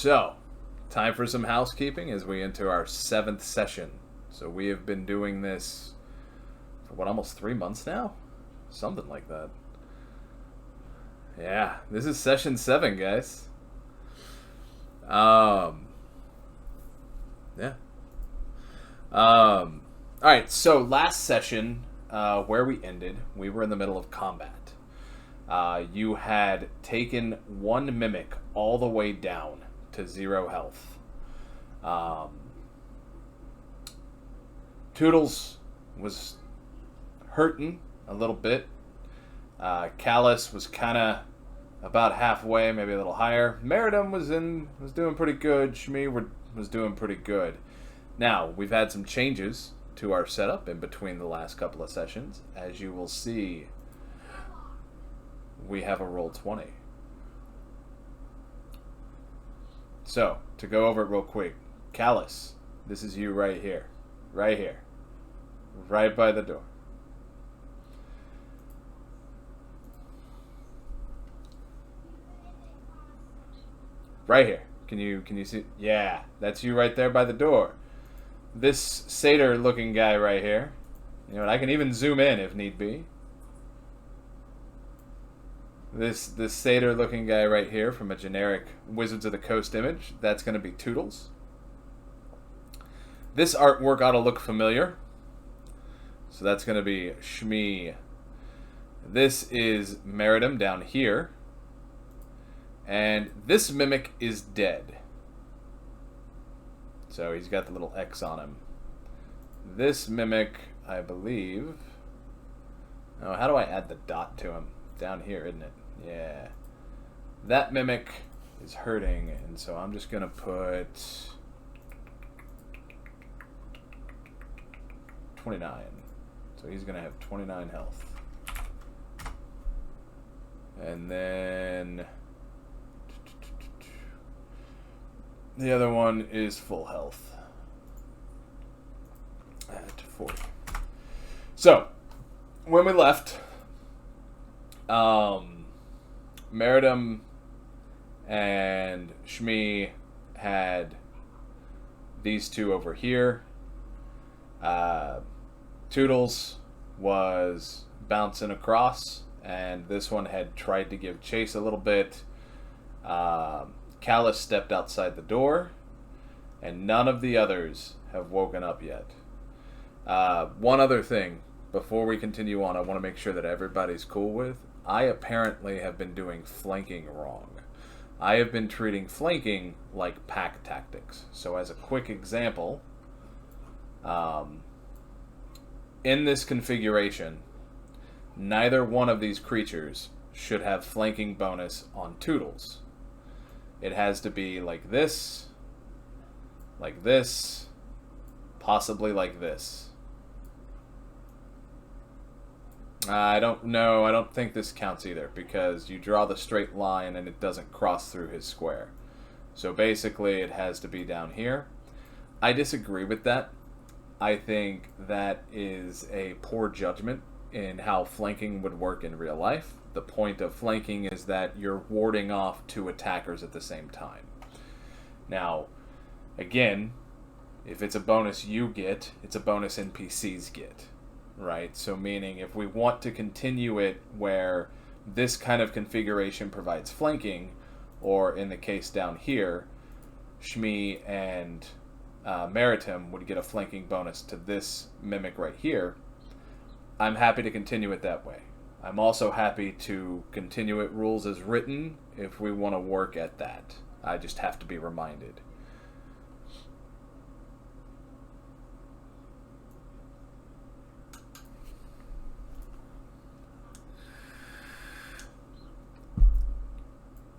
So, time for some housekeeping as we enter our 7th session. So we have been doing this for what, almost 3 months now? Something like that. Yeah, this is session 7, guys. Yeah. Alright, so last session, where we ended, we were in the middle of combat. You had taken one mimic all the way down to 0 health. Toodles was hurting a little bit. Callous was kind of about halfway, maybe a little higher. Meritim was doing pretty good. Shmee was doing pretty good. Now, we've had some changes to our setup in between the last couple of sessions. As you will see, we have a roll 20. So, to go over it real quick, Callous, this is you right here. Right here. Right by the door. Right here. Can you see? Yeah, that's you right there by the door. This satyr-looking guy right here. You know what? I can even zoom in if need be. This satyr-looking guy right here from a generic Wizards of the Coast image. That's going to be Toodles. This artwork ought to look familiar. So that's going to be Shmee. This is Meritim down here. And this mimic is dead. So he's got the little X on him. This mimic, I believe... Oh, how do I add the dot to him? Down here, isn't it? Yeah. That mimic is hurting, and so I'm just going to put... 29. So he's going to have 29 health. And then... the other one is full health. At 40. So, when we left, Meritim and Shmee had these two over here. Toodles was bouncing across, and this one had tried to give chase a little bit. Callous stepped outside the door, and none of the others have woken up yet. One other thing, before we continue on, I want to make sure that everybody's cool with. I apparently have been doing flanking wrong. I have been treating flanking like pack tactics. So as a quick example, in this configuration, neither one of these creatures should have flanking bonus on Toodles. It has to be like this, possibly like this. I don't know. I don't think this counts either, because you draw the straight line and it doesn't cross through his square. So basically it has to be down here. I disagree with that. I think that is a poor judgment in how flanking would work in real life. The point of flanking is that you're warding off 2 attackers at the same time. Now, again, if it's a bonus you get, it's a bonus NPCs get, right? So meaning if we want to continue it where this kind of configuration provides flanking, or in the case down here, Shmee and Meritim would get a flanking bonus to this mimic right here, I'm happy to continue it that way. I'm also happy to continue it rules as written if we want to work at that. I just have to be reminded.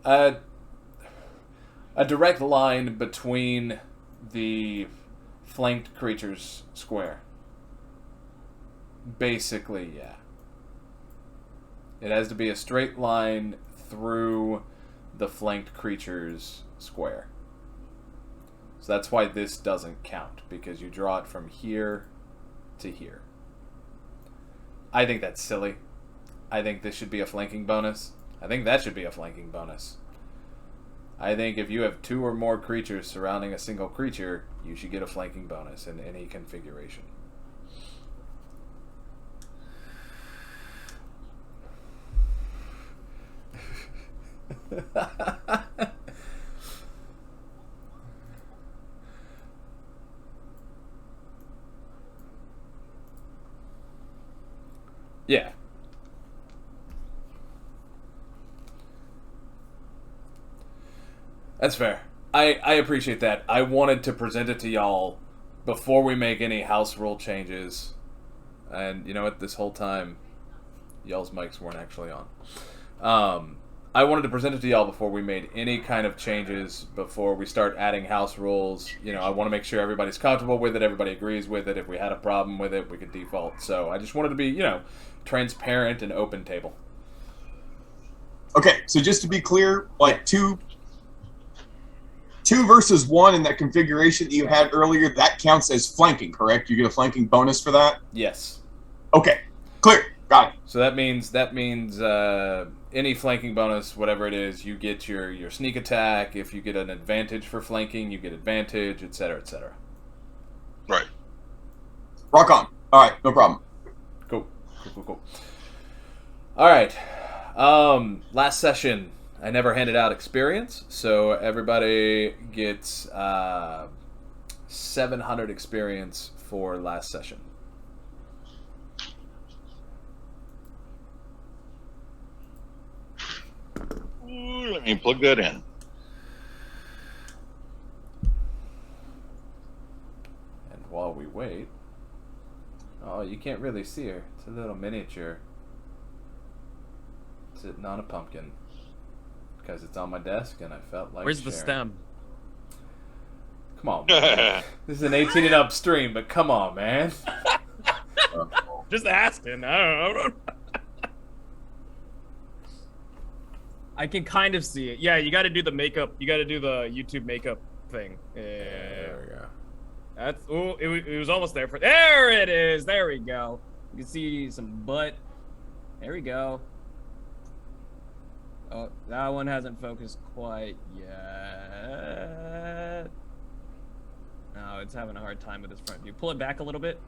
A direct line between the flanked creature's square. Basically, yeah. It has to be a straight line through the flanked creature's square. So that's why this doesn't count, because you draw it from here to here. I think that's silly. I think this should be a flanking bonus. I think that should be a flanking bonus. I think if you have 2 or more creatures surrounding a single creature, you should get a flanking bonus in any configuration. Yeah. That's fair. I appreciate that. I wanted to present it to y'all before we make any house rule changes. And you know what? This whole time, y'all's mics weren't actually on. I wanted to present it to y'all before we made any kind of changes, before we start adding house rules. You know, I want to make sure everybody's comfortable with it, everybody agrees with it. If we had a problem with it, we could default. So I just wanted to be, transparent and open table. Okay, so just to be clear, like two versus 1 in that configuration that you had earlier, that counts as flanking, correct? You get a flanking bonus for that? Yes. Okay, clear. Got it. So that means any flanking bonus, whatever it is, you get your sneak attack. If you get an advantage for flanking, you get advantage, etc., etc. Right. Rock on. All right, no problem. Cool. All right. Last session, I never handed out experience, so everybody gets 700 experience for last session. Let me plug that in. And while we wait... Oh, you can't really see her. It's a little miniature. Sitting on a pumpkin. Because it's on my desk and I felt like Where's sharing. the stem? Come on, man. This is an 18 and up stream, but come on, man. Just asking. I don't know. I can kind of see it. Yeah, you got to do the makeup. You got to do the YouTube makeup thing. Yeah. There we go. That's. Oh, it was almost there. There it is. There we go. You can see some butt. There we go. Oh, that one hasn't focused quite yet. No, it's having a hard time with its front view. Pull it back a little bit.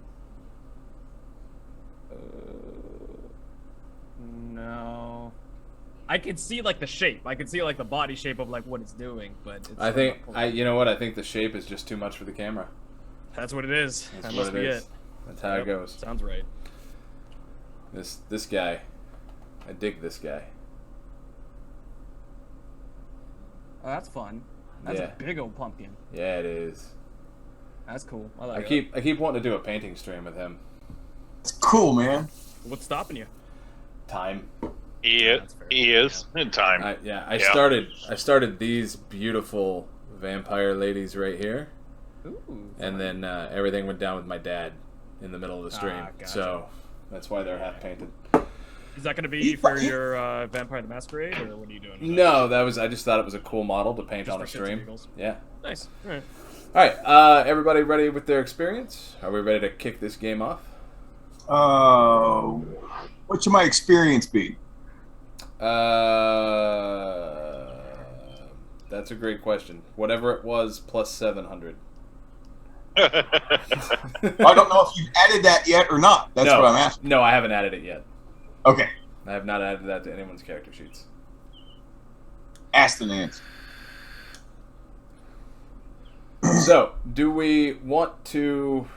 No. I can see like the shape. I can see like the body shape of like what it's doing, but it's I think you know what? I think the shape is just too much for the camera. That's what it is. That's That what must it be is. it. That's how it goes. Sounds right. This guy, I dig this guy. Oh, that's fun. That's Yeah. a big old pumpkin. Yeah, it is. That's cool. I I like keep wanting to do a painting stream with him. It's cool, man. What's stopping you? Time. He is in time. I started these beautiful vampire ladies right here, Ooh. and then everything went down with my dad in the middle of the stream. Gotcha. So that's why they're half painted. Is that going to be for your Vampire the Masquerade, or what are you doing? with No, I just thought it was a cool model to paint Just on a for shits and stream. giggles. Yeah. that? Nice. All right. All right. Everybody ready with their experience? Are we ready to kick this game off? What should my experience be? That's a great question. Whatever it was, plus 700. I don't know if you've added that yet or not. That's what I'm asking. No, I haven't added it yet. Okay. I have not added that to anyone's character sheets. Ask the Nance. So, do we want to...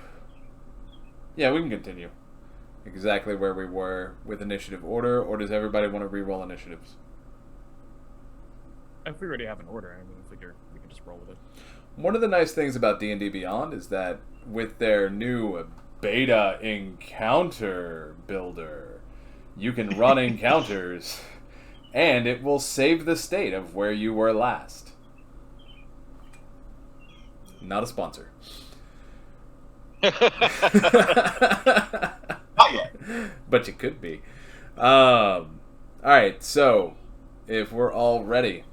Yeah, we can continue. Exactly where we were with initiative order, or does everybody want to re-roll initiatives? If we already have an order, I mean, I figure we can just roll with it. One of the nice things about D&D Beyond is that with their new beta encounter builder, you can run encounters, and it will save the state of where you were last. Not a sponsor. Not yet. But you could be. Alright, so if we're all ready,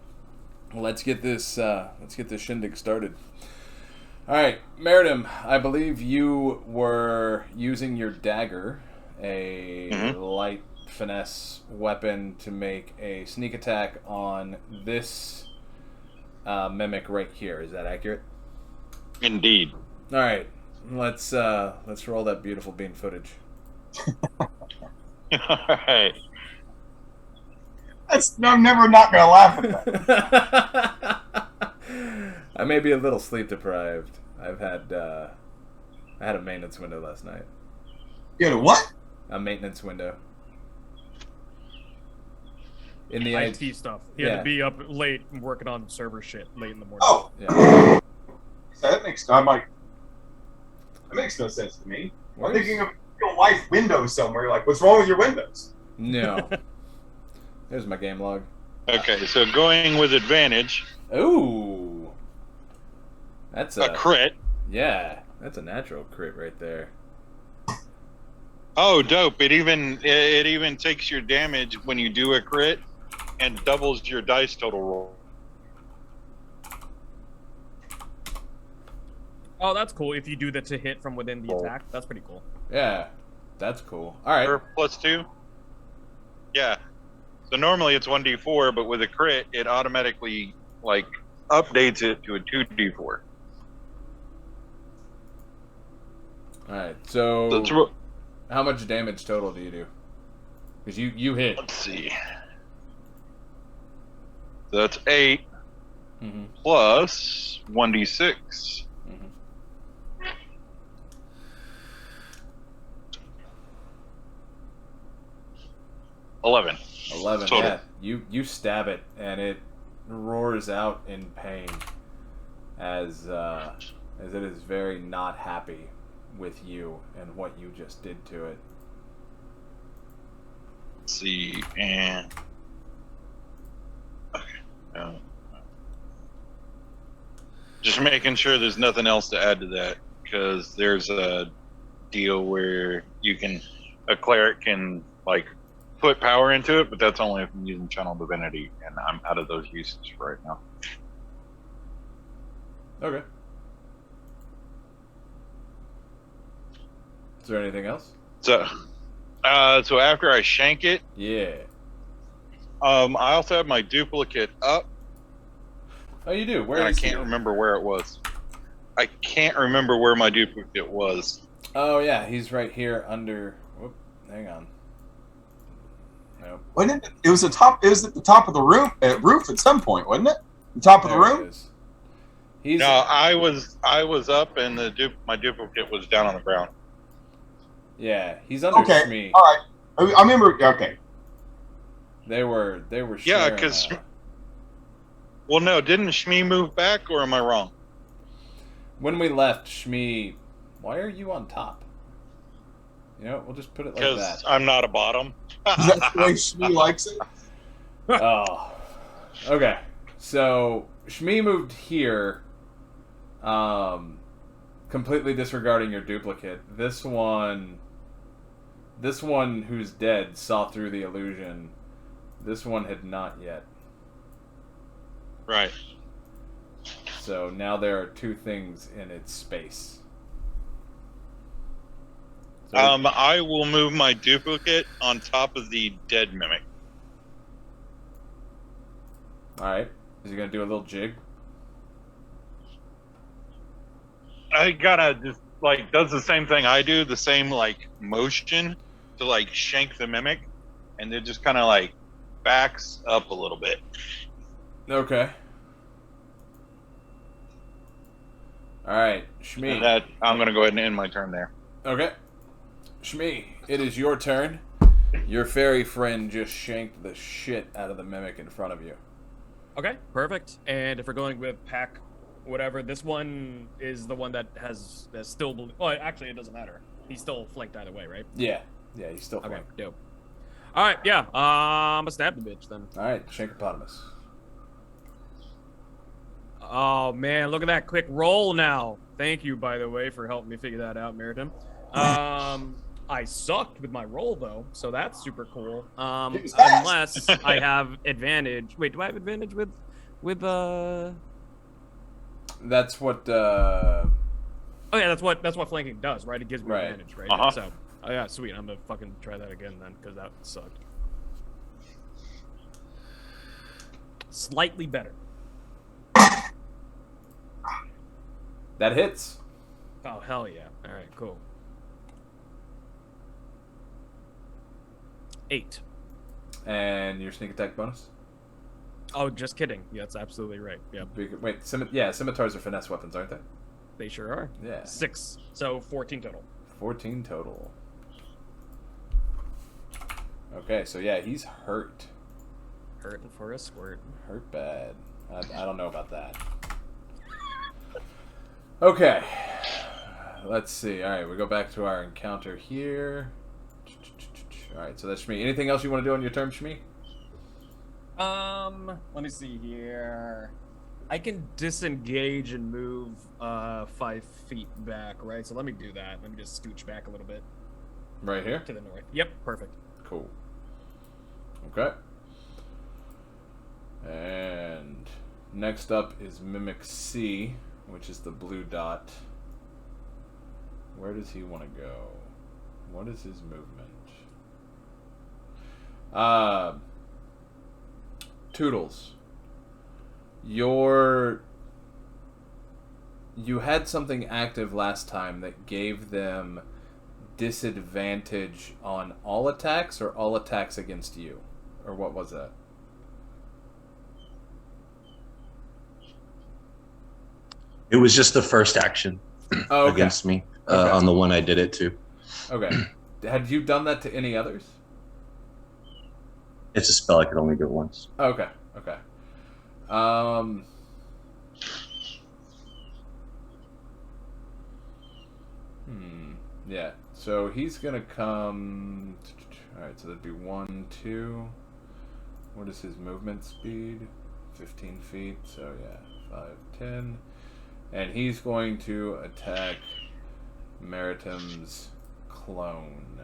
let's get this shindig started. Alright, Meritim, I believe you were using your dagger, a light finesse weapon, to make a sneak attack on this mimic right here. Is that accurate? Indeed. All right. Let's roll that beautiful bean footage. Alright. I'm never not gonna laugh at that. I may be a little sleep deprived. I had a maintenance window last night. You had a what? A maintenance window. In the IT stuff. He had to be up late and working on server shit late in the morning. Oh, Yeah. so that makes. I'm like, that makes no sense to me. I'm thinking of real life windows somewhere. Like, what's wrong with your windows? No. There's my game log. Okay, so going with advantage. Ooh. That's A crit. Yeah, that's a natural crit right there. Oh, dope! It even takes your damage when you do a crit, and doubles your dice total roll. Oh, that's cool. If you do that to hit from within the attack, that's pretty cool. Yeah, that's cool. All right. Or +2. Yeah. So normally it's 1d4, but with a crit, it automatically like updates it to a 2d4. All right. So That's how much damage total do you do? Because you hit. Let's see. So that's 8 Mm-hmm. plus 1d6. 11. 11. Total. Yeah. You stab it and it roars out in pain as it is very not happy with you and what you just did to it. Let's see, and okay. Just making sure there's nothing else to add to that, because there's a deal where a cleric can like put power into it, but that's only if I'm using Channel Divinity, and I'm out of those uses right now. Okay. Is there anything else? So after I shank it, Yeah. I also have my duplicate up. Oh, you do? Where and I is can't he? remember where it was. I can't remember where my duplicate was. Oh, yeah. He's right here under... Whoop. Hang on. Nope. Wasn't it? It was at the top of the roof at some point, wasn't it? The top of the There it room. is. He's... No, I was up, and my duplicate was down on the ground. Yeah, he's under Okay. Shmee. All right. I remember. Okay. They were Yeah, sharing, because well, no, didn't Shmee move back, or am I wrong? when we left, Shmee... Why are you on top? You know, we'll just put it like Because that. I'm not a bottom. Is that the way Shmee likes it? Oh. Okay. So, Shmee moved here, completely disregarding your duplicate. This one who's dead saw through the illusion. This one had not yet. Right. So now there are two things in its space. So, I will move my duplicate on top of the dead mimic. Alright. Is he going to do a little jig? I gotta just does the same thing I do, the same motion to shank the mimic, and it just kind of backs up a little bit. Okay. Alright, Shmee. And that I'm gonna go ahead and end my turn there. Okay. Shmee, it is your turn. Your fairy friend just shanked the shit out of the mimic in front of you. Okay, perfect. And if we're going with pack, whatever, this one is the one that has still... Well, actually, it doesn't matter. He's still flanked either way, right? Yeah. Yeah, he's still Okay, flanked. dope. All right, yeah. I'm gonna stab the bitch then. Alright, Shankopotamus. Oh man, look at that quick roll now. Thank you, by the way, for helping me figure that out, Meritim. I sucked with my roll though, so that's super cool. Unless I have advantage. Wait, do I have advantage with That's what Oh yeah, that's what flanking does, right? It gives me Right. advantage, right? Uh-huh. So, oh yeah, sweet. I'm gonna fucking try that again then, because that sucked. Slightly better. That hits. Oh, hell yeah. All right, cool. 8. And your sneak attack bonus? Oh, just kidding. Yeah, that's absolutely right. Yep. Wait, scimitars are finesse weapons, aren't they? They sure are. Yeah. 6. So 14 total. 14 total. Okay, so yeah, he's hurt. Hurting for a squirt. Hurt bad. I don't know about that. Okay. Let's see. Alright, we go back to our encounter here. Alright, so that's Shmee. Anything else you want to do on your turn, Shmee? Let me see here. I can disengage and move 5 feet back, right? So let me do that. Let me just scooch back a little bit. Right here? To the north. Yep, perfect. Cool. Okay. And next up is Mimic C, which is the blue dot. Where does he want to go? What is his movement? Toodles. You had something active last time that gave them disadvantage on all attacks or all attacks against you? Or what was that? It was just the first action against me on the one I did it to. Okay. Had you done that to any others? It's a spell I could only do once. Okay. Okay. Yeah. So he's gonna come. All right. So that'd be 1, 2. What is his movement speed? 15 feet. So yeah, 5, 10. And he's going to attack Meritim's clone.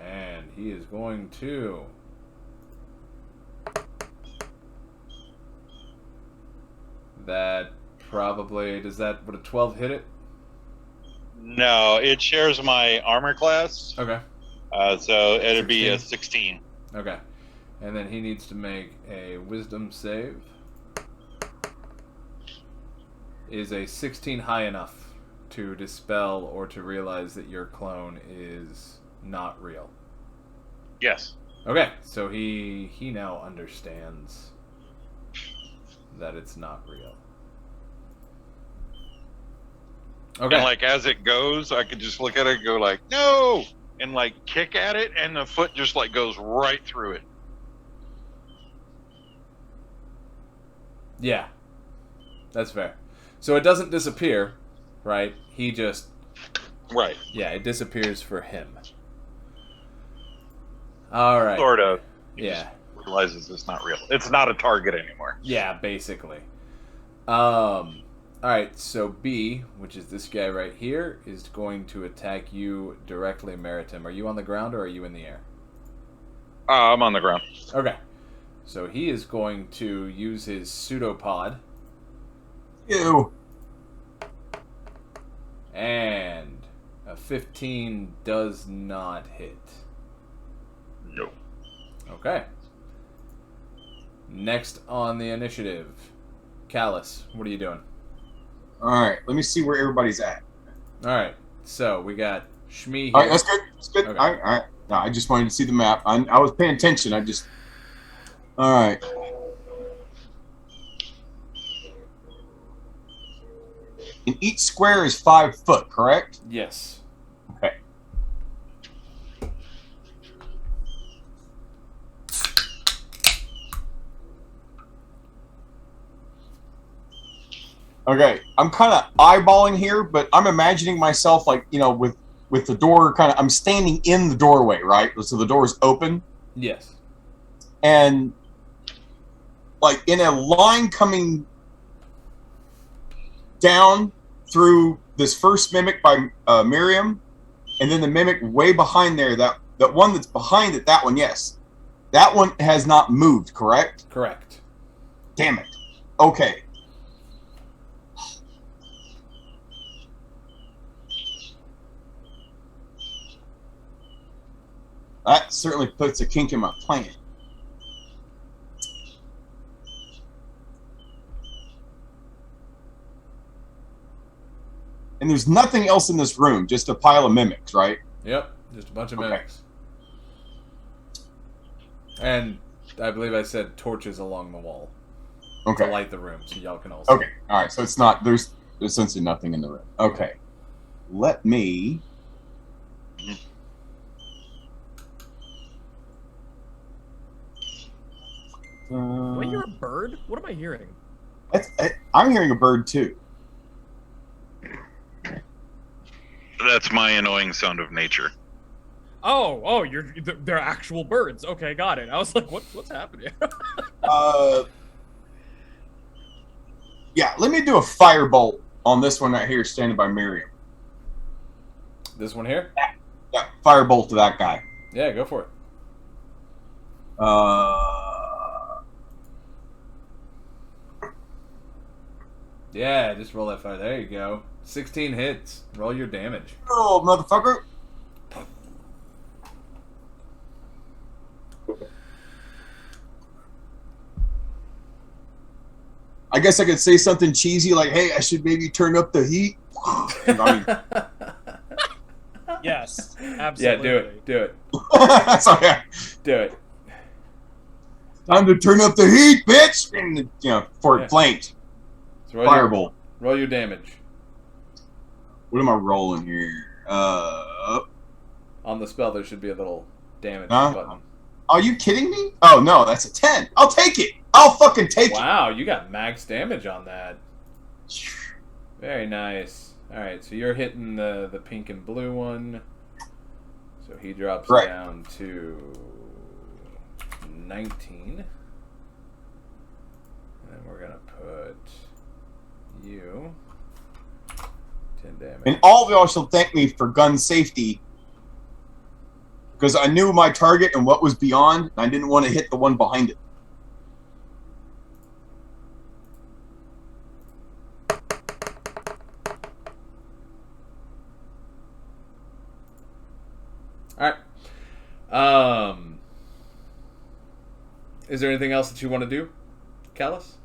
And he is going to... That probably... Would a 12 hit it? No, it shares my armor class. Okay. So it'd be a 16. Okay. And then he needs to make a wisdom save. Is a 16 high enough to dispel or to realize that your clone is not real? Yes. Okay, so he now understands that it's not real. Okay. And like as it goes, I could just look at it and go like, no! And like kick at it, and the foot just like goes right through it. Yeah. That's fair. So it doesn't disappear, right? He just... Right. Yeah, it disappears for him. Alright. Sort of. He Yeah. just realizes it's not real. It's not a target anymore. Yeah, basically. Alright, so B, which is this guy right here, is going to attack you directly, Meritim. Are you on the ground or are you in the air? I'm on the ground. Okay. So he is going to use his pseudopod. Ew. And a 15 does not hit. No. Okay. Next on the initiative, Callous, what are you doing? Alright, let me see where everybody's at. Alright, so we got Shmee here. Alright, that's good. That's good. Okay. Alright. No, I just wanted to see the map. I was paying attention. Alright. And each square is 5 foot, correct? Yes. Okay. Okay, I'm kind of eyeballing here, but I'm imagining myself like, with the door I'm standing in the doorway, right? So the door is open. Yes. And like in a line coming down through this first mimic by Miriam, and then the mimic way behind there, that one that's behind it, that one, yes. That one has not moved, correct? Correct. Damn it. Okay. That certainly puts a kink in my plan. And there's nothing else in this room, just a pile of mimics, right? Yep, just a bunch of Okay. mimics. And I believe I said torches along the wall Okay. to light the room, so y'all can all see. Okay. All right. So it's not. There's essentially nothing in the room. Okay. Let me. Do I hear a bird? What am I hearing? I'm hearing a bird too. That's my annoying sound of nature. Oh, they're actual birds. Okay, got it. I was like, what's happening? Yeah. Let me do a firebolt on this one right here, standing by Miriam. This one here? Yeah. Firebolt to that guy. Yeah, go for it. Yeah, just roll that fire. There you go. 16 hits. Roll your damage. Oh, motherfucker. I guess I could say something cheesy like, hey, I should maybe turn up the heat. Yes, absolutely. Yeah, do it. Do it. Sorry. Do it. Time to turn up the heat, bitch! And, for Yeah. flanked. So roll Firebolt. Roll your damage. What am I rolling here? On the spell, there should be a little damage Huh? button. Are you kidding me? Oh, no, that's a 10. I'll take it. I'll fucking take Wow, you got max damage on that. Very nice. Alright, so you're hitting the pink and blue one. So he drops Right. down to 19. And then we're going to put you 10 damage. And all of y'all shall thank me for gun safety. Because I knew my target and what was beyond, and I didn't want to hit the one behind it. Alright. Is there anything else that you want to do, Callous?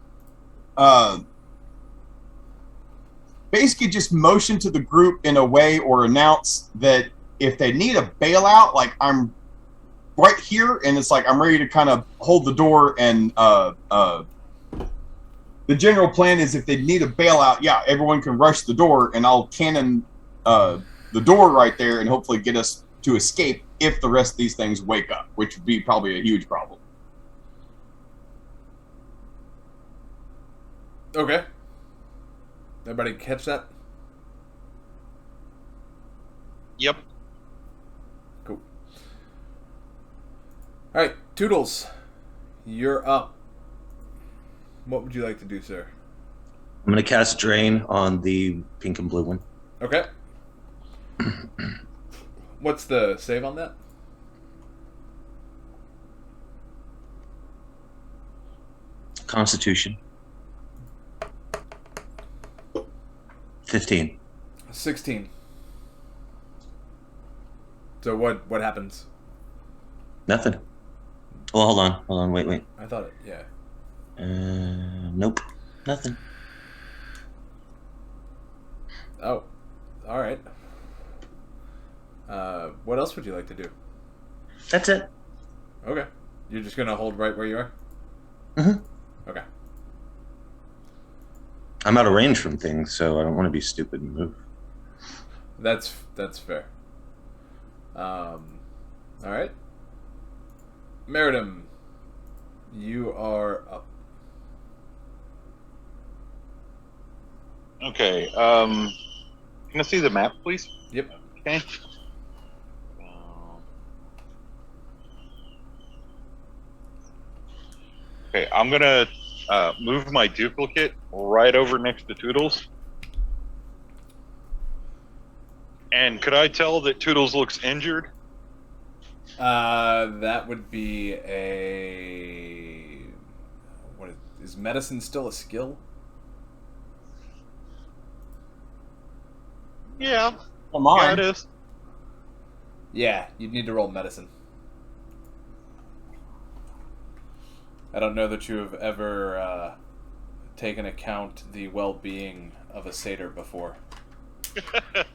Basically just motion to the group in a way or announce that if they need a bailout, like I'm right here and it's like I'm ready to kind of hold the door and the general plan is if they need a bailout, yeah, everyone can rush the door and I'll cannon the door right there and hopefully get us to escape if the rest of these things wake up, which would be probably a huge problem. Okay. Everybody catch that? Yep. Cool. Alright, Toodles. You're up. What would you like to do, sir? I'm going to cast Drain on the pink and blue one. Okay. What's the save on that? Constitution. 15. 16. So what happens? Nothing. Well, hold on. Wait. I thought it, yeah. Nope. Nothing. Oh, all right. What else would you like to do? That's it. Okay. You're just gonna hold right where you are? Mm-hmm. Okay. I'm out of range from things, so I don't want to be stupid and move. That's fair. All right. Meritim, you are up. Okay. Can I see the map, please? Yep. Okay. Okay, I'm gonna move my duplicate right over next to Toodles. And could I tell that Toodles looks injured? That would be a. What is medicine still a skill? Yeah. Come on. Yeah, it is. Yeah, you'd need to roll medicine. I don't know that you have ever taken account the well-being of a satyr before. The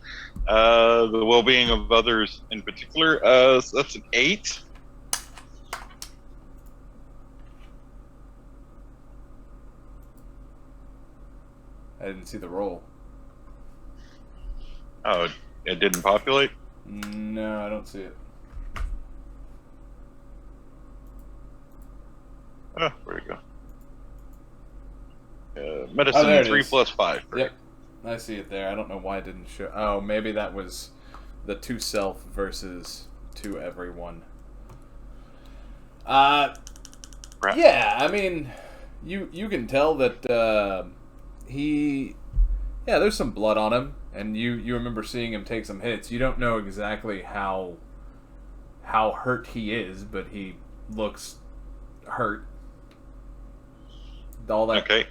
well-being of others in particular. So that's an 8. I didn't see the roll. Oh, it didn't populate? No, I don't see it. Oh, where'd it go? Medicine 3 plus 5. Right? Yep, I see it there. I don't know why it didn't show. Oh, maybe that was the 2 self versus 2 everyone. Right. Yeah, I mean, you can tell that there's some blood on him, and you remember seeing him take some hits. You don't know exactly how hurt he is, but he looks hurt. All that. Okay.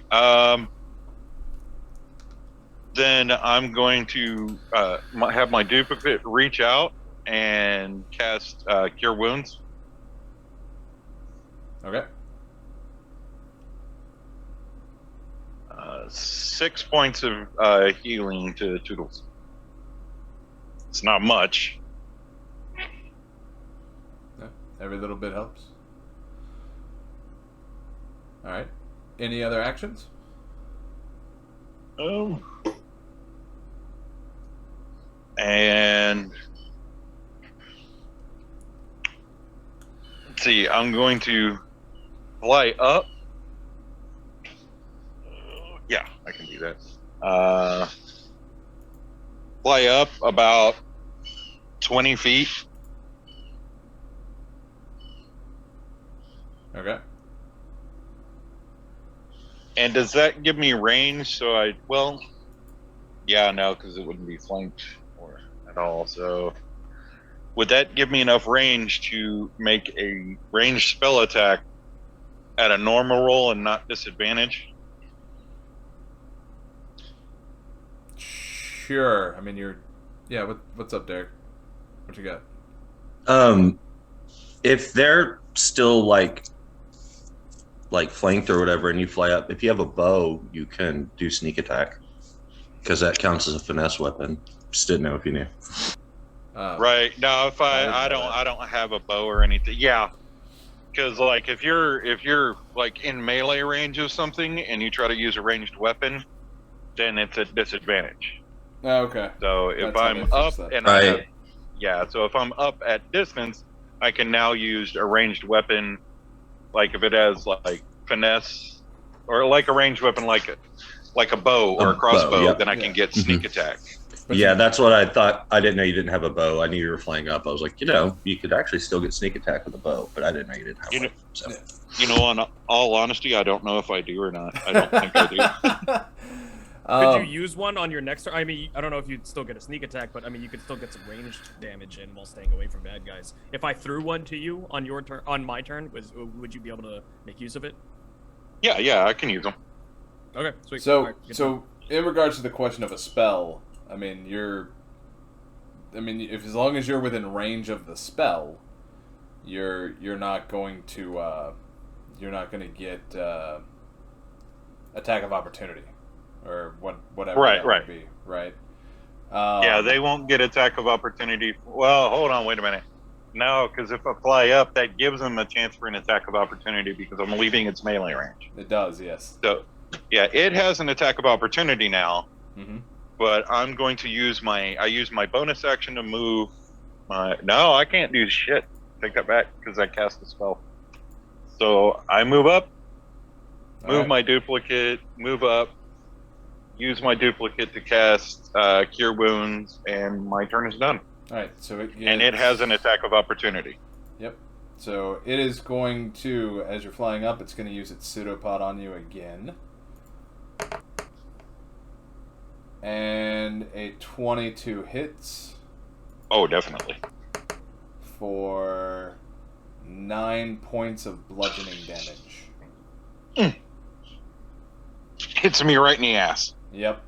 Then I'm going to have my duplicate reach out and cast Cure Wounds. Okay. 6 points of healing to Toodles. It's not much. Yeah, every little bit helps. All right. Any other actions? Oh. And let's see, I'm going to fly up. Yeah, I can do that. Fly up about 20 feet. Okay. And does that give me range? So yeah, no, because it wouldn't be flanked or at all. So would that give me enough range to make a ranged spell attack at a normal roll and not disadvantage? Sure. I mean, what's up, Derek? What you got? If they're still like flanked or whatever, and you fly up, if you have a bow, you can do sneak attack because that counts as a finesse weapon. Just didn't know if you knew. Right. No, if I don't have a bow or anything. Yeah. Because like if you're like in melee range of something and you try to use a ranged weapon, then it's a disadvantage. Oh, okay. So if That's how I'm they fix up that. and Right. So if I'm up at distance, I can now use a ranged weapon. Like if it has like finesse or like a ranged weapon, like a bow or a crossbow, yep. then I can get sneak attack. But Yeah, that's what I thought. I didn't know you didn't have a bow. I knew you were flying up. I was like, you could actually still get sneak attack with a bow, but I didn't know you didn't have one. So. On all honesty, I don't know if I do or not. I don't think I do. Could you use one on your next turn? I mean, I don't know if you'd still get a sneak attack, but I mean, you could still get some ranged damage in while staying away from bad guys. If I threw one to you on your turn, on my turn, would you be able to make use of it? Yeah, I can use them. Okay, sweet. So, Right, in regards to the question of a spell, I mean, if as long as you're within range of the spell, you're not going to get attack of opportunity. Or whatever that would be, right? Yeah, they won't get attack of opportunity. Well, hold on, wait a minute. No, because if I fly up, that gives them a chance for an attack of opportunity because I'm leaving its melee range. It does, yes. So, yeah, it has an attack of opportunity now. Mm-hmm. But I'm going to use my bonus action to move. No, I can't do shit. Take that back because I cast the spell. So I move up, move my duplicate, move up. Use my duplicate to cast Cure Wounds, and my turn is done. All right, so it has an attack of opportunity. Yep. So it is going to, as you're flying up, it's going to use its pseudopod on you again. And a 22 hits. Oh, definitely. For 9 points of bludgeoning damage. Hits me right in the ass. Yep.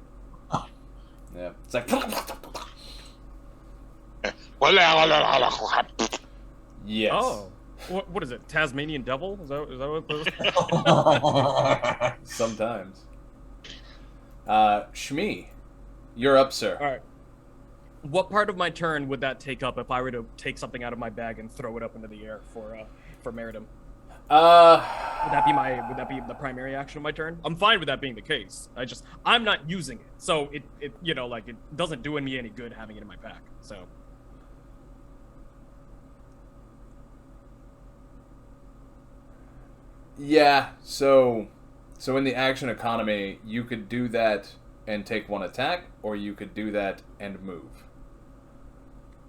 Yep. It's like. Yes. Oh, what is it? Tasmanian devil? Is that what it was? Sometimes. Shmee, You're up, sir. All right. What part of my turn would that take up if I were to take something out of my bag and throw it up into the air for Meritim? Would that be the primary action of my turn? I'm fine with that being the case. I'm not using it, so it it doesn't do me any good having it in my pack. So. Yeah. So in the action economy, you could do that and take one attack, or you could do that and move.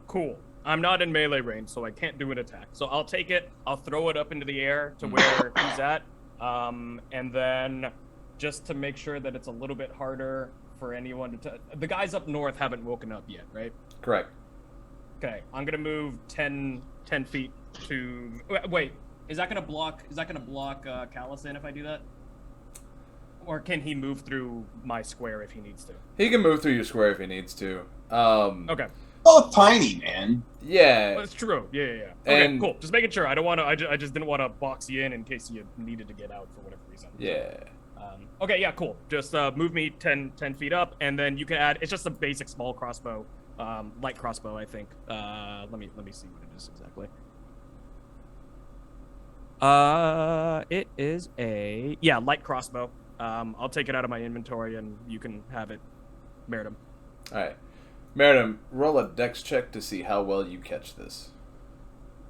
Cool. I'm not in melee range, so I can't do an attack. So I'll take it, I'll throw it up into the air to where he's at, and then just to make sure that it's a little bit harder for anyone to... The guys up north haven't woken up yet, right? Correct. Okay, I'm gonna move 10 feet to... Wait, is that gonna block Callous in if I do that? Or can he move through my square if he needs to? He can move through your square if he needs to. Okay. Oh, tiny, man. Yeah. That's true. Yeah. Okay, And- cool. Just making sure. I don't want to. I just didn't want to box you in case you needed to get out for whatever reason. Yeah. Okay. Yeah. Cool. Just move me 10 feet up, and then you can add. It's just a basic small crossbow, light crossbow, I think. Let me see what it is exactly. It is a light crossbow. I'll take it out of my inventory, and you can have it, Meritim. All right. Meritim, roll a dex check to see how well you catch this.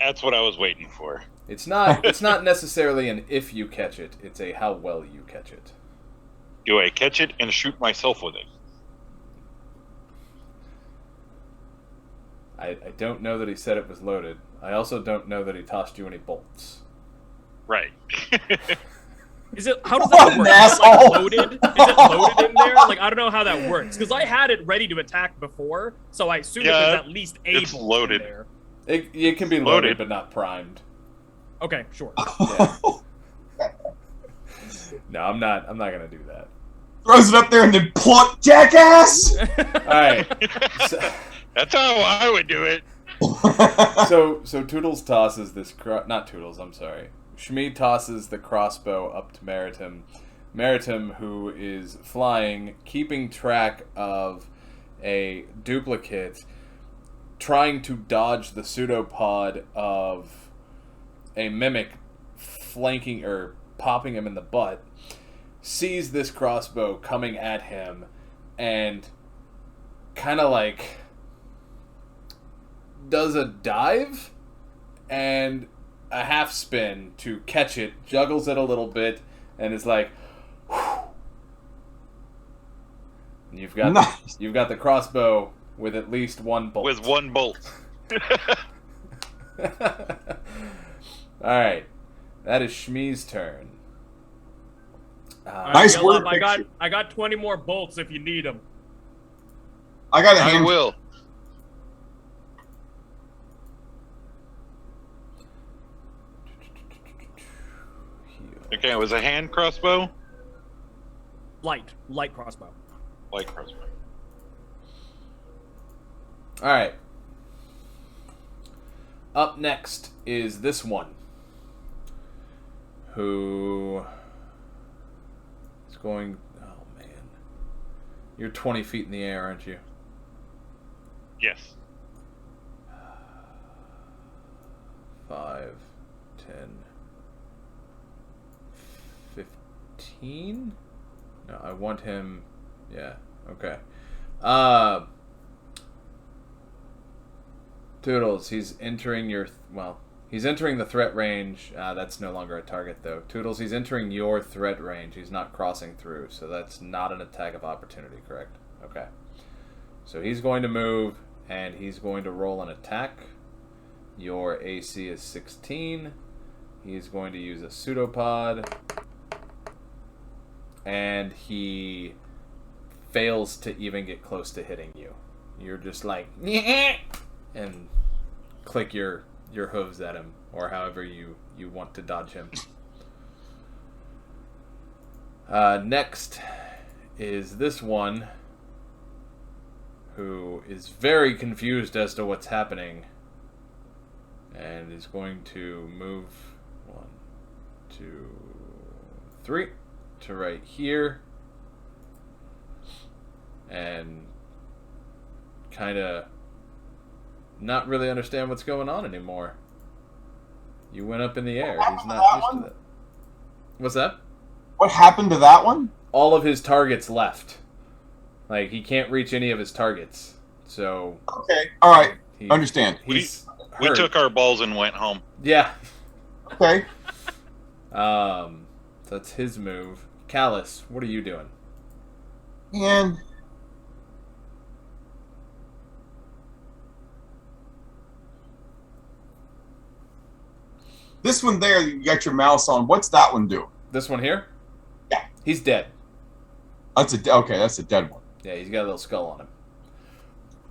That's what I was waiting for. It's not necessarily an if you catch it, it's a how well you catch it. Do I catch it and shoot myself with it? I don't know that he said it was loaded. I also don't know that he tossed you any bolts. Right. Is it? How does What that an work? Is it, asshole! loaded? Is it loaded in there? Like, I don't know how that works because I had it ready to attack before, so I assume that there's at least a it's bolt loaded. in there. It can be loaded, but not primed. Okay, sure. Yeah. No, I'm not gonna do that. Throws it up there and then plunk, jackass! All right. That's how I would do it. So Toodles tosses this not Toodles, I'm sorry. Shmee tosses the crossbow up to Meritim. Meritim, who is flying, keeping track of a duplicate, trying to dodge the pseudopod of a mimic flanking or popping him in the butt, sees this crossbow coming at him and kind of like does a dive and a half spin to catch it, juggles it a little bit, and is like, whew. And you've got the crossbow with at least one bolt. With one bolt. All right, that is Shmee's turn. Nice Yell work, up, I got 20 more bolts if you need them. I got a I hand. will. Okay, it was a hand crossbow? Light crossbow. Light crossbow. All right. Up next is this one, who is going... Oh, man. You're 20 feet in the air, aren't you? Yes. 5, 10, 15? No, I want him... Yeah, okay. Toodles, he's entering your... he's entering the threat range. That's no longer a target, though. Toodles, he's entering your threat range. He's not crossing through, so that's not an attack of opportunity, correct? Okay. So he's going to move, and he's going to roll an attack. Your AC is 16. He's going to use a pseudopod. And he fails to even get close to hitting you. You're just like, and click your hooves at him, or however you want to dodge him. Next is this one, who is very confused as to what's happening, and is going to move 1, 2, 3 to right here, and kind of not really understand what's going on anymore. You went up in the air. He's not used to that. What's that? What happened to that one? All of his targets left. Like, he can't reach any of his targets. So... Okay. All right. Understand. We took our balls and went home. Yeah. Okay. That's his move. Callous, what are you doing? And... this one there, you got your mouse on. What's that one doing? This one here? Yeah. He's dead. That's a dead one. Yeah, he's got a little skull on him.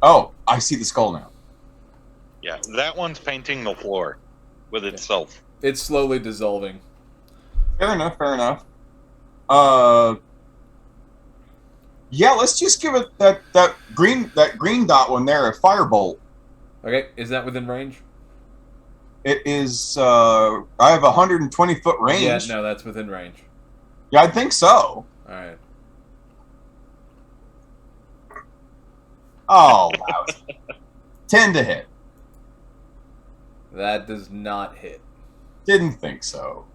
Oh, I see the skull now. Yeah, that one's painting the floor with itself. It's slowly dissolving. Fair enough. Yeah, let's just give it that green dot one there a firebolt. Okay, is that within range? It is. I have 120-foot range. Yeah, no, that's within range. Yeah, I think so. Alright. Oh, lousy. 10 to hit. That does not hit. Didn't think so.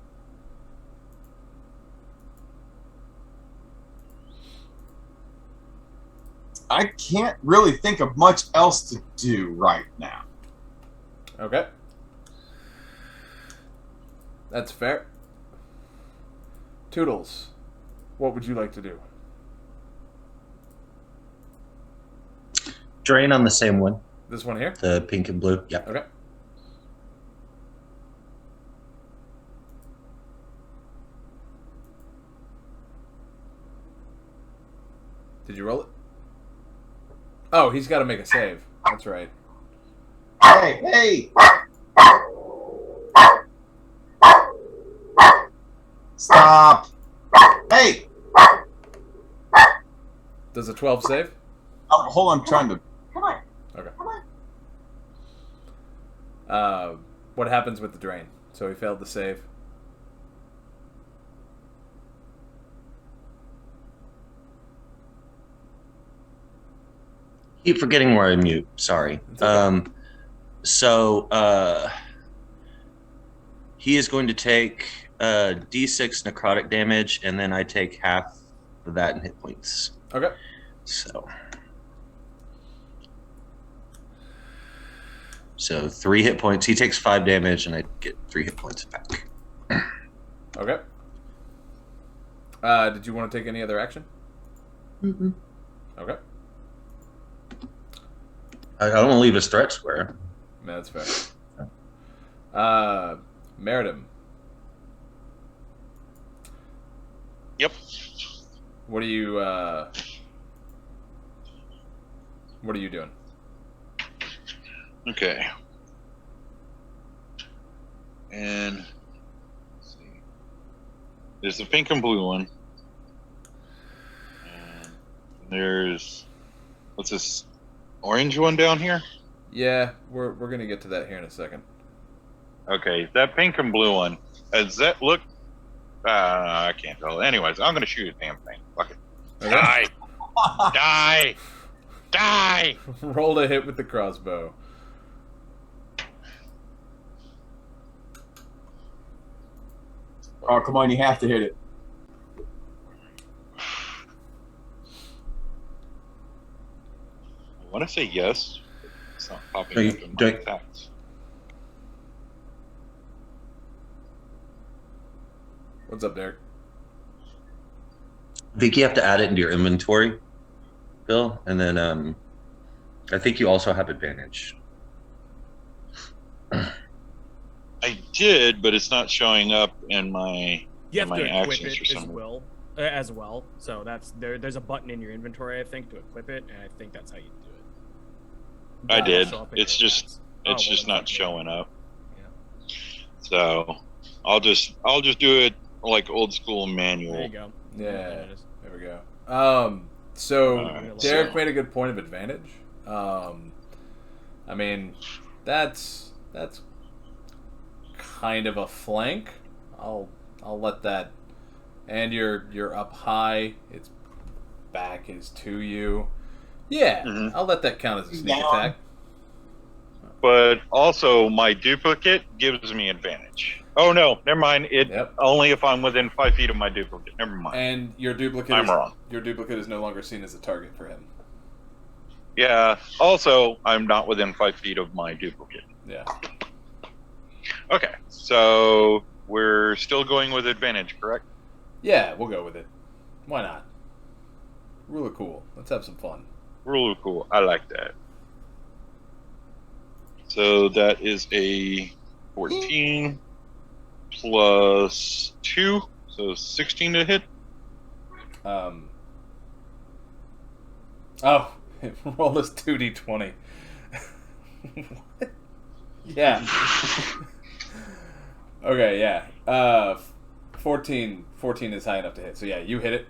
I can't really think of much else to do right now. Okay. That's fair. Toodles, what would you like to do? Drain on the same one. This one here? The pink and blue. Yeah. Okay. Did you roll it? Oh, he's got to make a save. That's right. Hey! Stop! Hey! Does a 12 save? Oh, hold on, I'm trying to... Come on. Okay. Come on. What happens with the drain? So he failed the save. Keep forgetting where I mute. Sorry. Okay. He is going to take D6 necrotic damage, and then I take half of that in hit points. Okay. So 3 hit points. He takes 5 damage, and I get 3 hit points back. Okay. Did you want to take any other action? Mm-hmm. Okay. I don't want to leave a stretch square. Yeah, that's fair. Meritim. Yep. What are you doing? Okay. And let's see. There's the pink and blue one. And there's what's this orange one down here? Yeah, we're gonna get to that here in a second. Okay, that pink and blue one. Does that look I can't tell. Anyways, I'm gonna shoot a damn thing. Fuck it. Okay. Die! Die! Roll a hit with the crossbow. Oh, come on, you have to hit it. I want to say yes. It's not popping Are you up in my doing- attacks. What's up, Derek? I think you have to add it into your inventory, Bill, and then I think you also have advantage. I did, but it's not showing up in my You have my to equip actions for it some as well. So that's there's a button in your inventory, I think, to equip it, and I think that's how you do it. I That'll did. show up in It's your just stats. it's Oh, just well, not showing up. Yeah. So I'll just do it like old school manual. There you go. Yeah, There it is. there we go. So Alright, Derek so- made a good point of advantage. I mean, that's kind of a flank. I'll let that. And you're up high. Its back is to you. Yeah, Mhm. I'll let that count as a sneak Down. attack. But also, my duplicate gives me advantage. Oh no, never mind. It Yep. only if I'm within 5 feet of my duplicate. Never mind. And your duplicate I'm wrong. Your duplicate is no longer seen as a target for him. Yeah. Also, I'm not within 5 feet of my duplicate. Yeah. Okay, so we're still going with advantage, correct? Yeah, we'll go with it. Why not? Really cool. Let's have some fun. Really cool. I like that. So that is a 14 plus 2, so 16 to hit. Oh, roll this 2d20. What? Yeah. Okay, yeah. 14 is high enough to hit. So yeah, you hit it.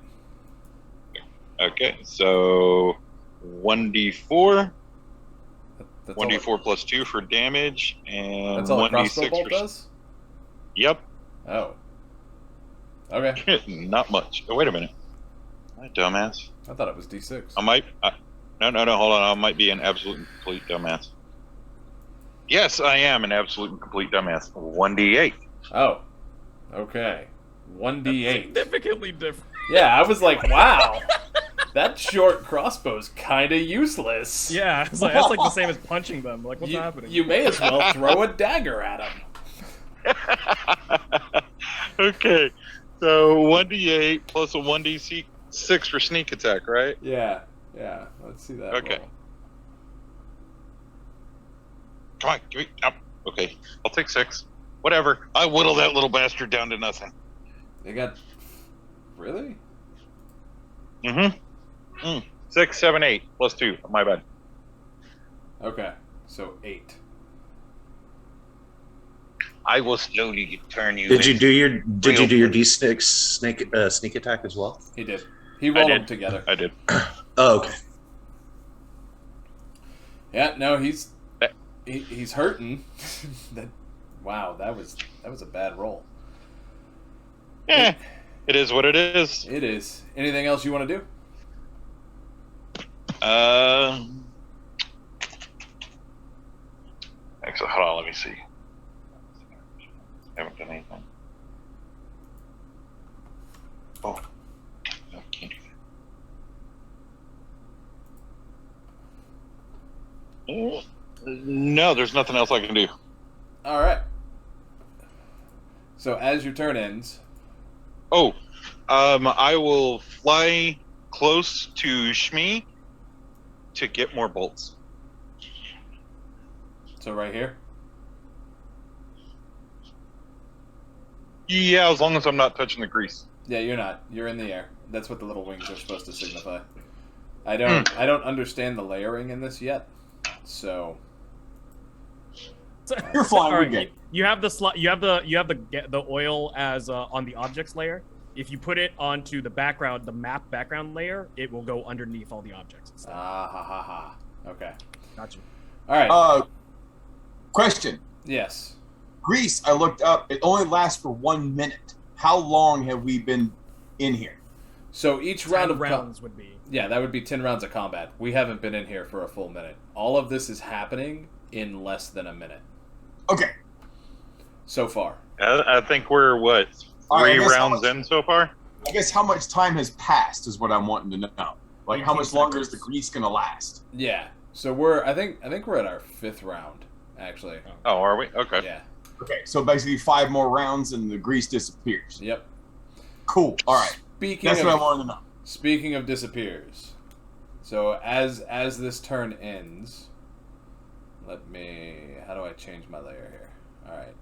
Okay, so 1d4, That's all 1d4 plus 2 for damage, and That's all a crossbow 1d6 bolt for... does? Yep. Oh. Okay. Not much. Oh, wait a minute. Am I dumbass? I thought it was d6. I might... No, hold on. I might be an absolute and complete dumbass. Yes, I am an absolute and complete dumbass. 1d8. Oh. Okay. 1d8. Significantly different. Yeah, I was like, wow. That short crossbow's kind of useless. Yeah, it's like, that's like the same as punching them. Like, what's happening? You may as well throw a dagger at him. Okay, so 1d8 plus a 1d6 for sneak attack, right? Yeah. Let's see that. Okay. roll. Come on, give me up. Okay, I'll take 6. Whatever. I whittle that little bastard down to nothing. They got. Really? 6, 7, 8 plus 2. My bad. Okay. So 8. I will slowly turn you. Did you do your real D6 sneak attack as well? He did. He rolled did. them together. I did. Oh, okay. Yeah, no, he's hurting. Wow, that was a bad roll. It is what it is. It is. Anything else you want to do? Actually, hold on. Let me see. Haven't done anything. Oh, no, can't do that. No, there's nothing else I can do. All right. So as your turn ends, Oh, I will fly close to Shmee to get more bolts. so right here. Yeah, as long as I'm not touching the grease. Yeah, you're not. You're in the air. That's what the little wings are supposed to signify. I don't understand the layering in this yet. So You're flying. All We're right, good. you have the oil as on the objects layer. If you put it onto the background, the map background layer, it will go underneath all the objects. And stuff. ha. Okay. Gotcha. All right. Question. Yes. Greece, I looked up. It only lasts for 1 minute. How long have we been in here? So each 10 round of rounds would be. yeah, that would be 10 rounds of combat. We haven't been in here for a full minute. All of this is happening in less than a minute Okay. so far. I think we're, what, All right, I 3 guess how rounds much- in so far? I guess how much time has passed is what I'm wanting to know. Like, how 18 much longer is the seconds. grease going to last? Yeah. So I think we're at our 5th round actually. Oh, are we? Okay. Yeah. Okay, so basically 5 more rounds and the grease disappears. Yep. Cool. All right. Speaking That's of what I wanted to know. Speaking of disappears, so as this turn ends, let me. How do I change my layer here? All right,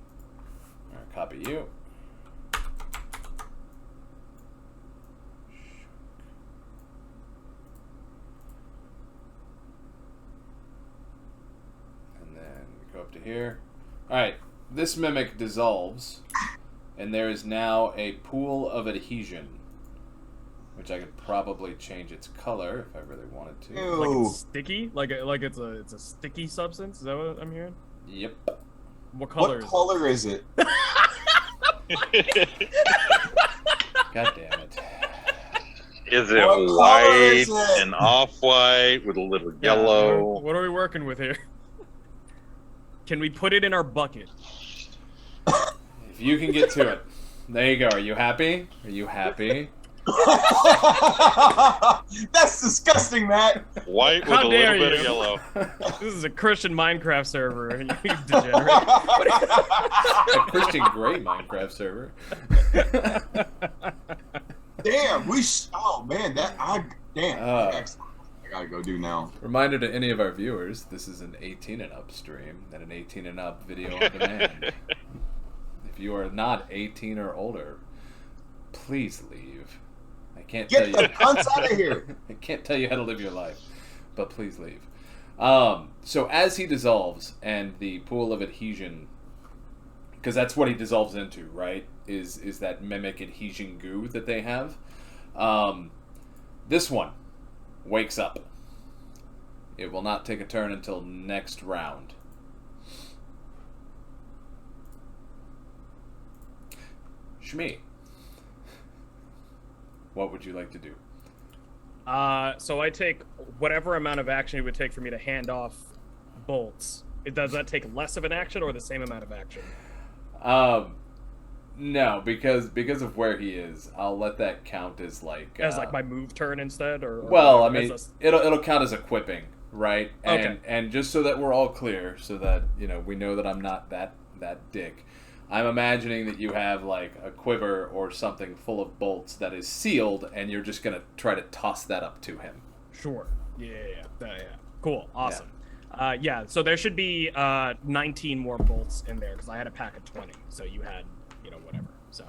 copy you. And then go up to here. All right, this mimic dissolves, and there is now a pool of adhesion. Which I could probably change its color if I really wanted to. Ew. Like Ooh. it's sticky, like it's a sticky substance. Is that what I'm hearing? Yep. What color? What color is it? God damn it. Is it What color white is it? and off-white with a little Yeah, yellow? What are we working with here? Can we put it in our bucket? If you can get to it. There you go. Are you happy? Are you happy? That's disgusting, Matt. White with How a little dare bit you. of yellow. This is a Christian Minecraft server, you degenerate. A Christian Grey Minecraft server. Damn, oh man, damn. Uh. I gotta go do now. Reminder to any of our viewers, this is an 18 and up stream and an 18 and up video on demand. If you are not 18 or older, please leave. I can't tell Get the you. cunts out of here. I can't tell you how to live your life, but please leave. So as he dissolves and the pool of adhesion, because that's what he dissolves into, right? Is that mimic adhesion goo that they have. This one wakes up. It will not take a turn until next round. Shmee, what would you like to do? So I take whatever amount of action it would take for me to hand off bolts. Does that take less of an action or the same amount of action? No, because of where he is, I'll let that count as like My move turn instead, or well, I as mean, a- it'll count as equipping, right? And Okay. and just so that we're all clear, so that we know that I'm not that dick. I'm imagining that you have like a quiver or something full of bolts that is sealed, and you're just gonna try to toss that up to him. Sure. Yeah. Cool. Awesome. Yeah. So there should be 19 more bolts in there because I had a pack of 20. So you had, whatever. So,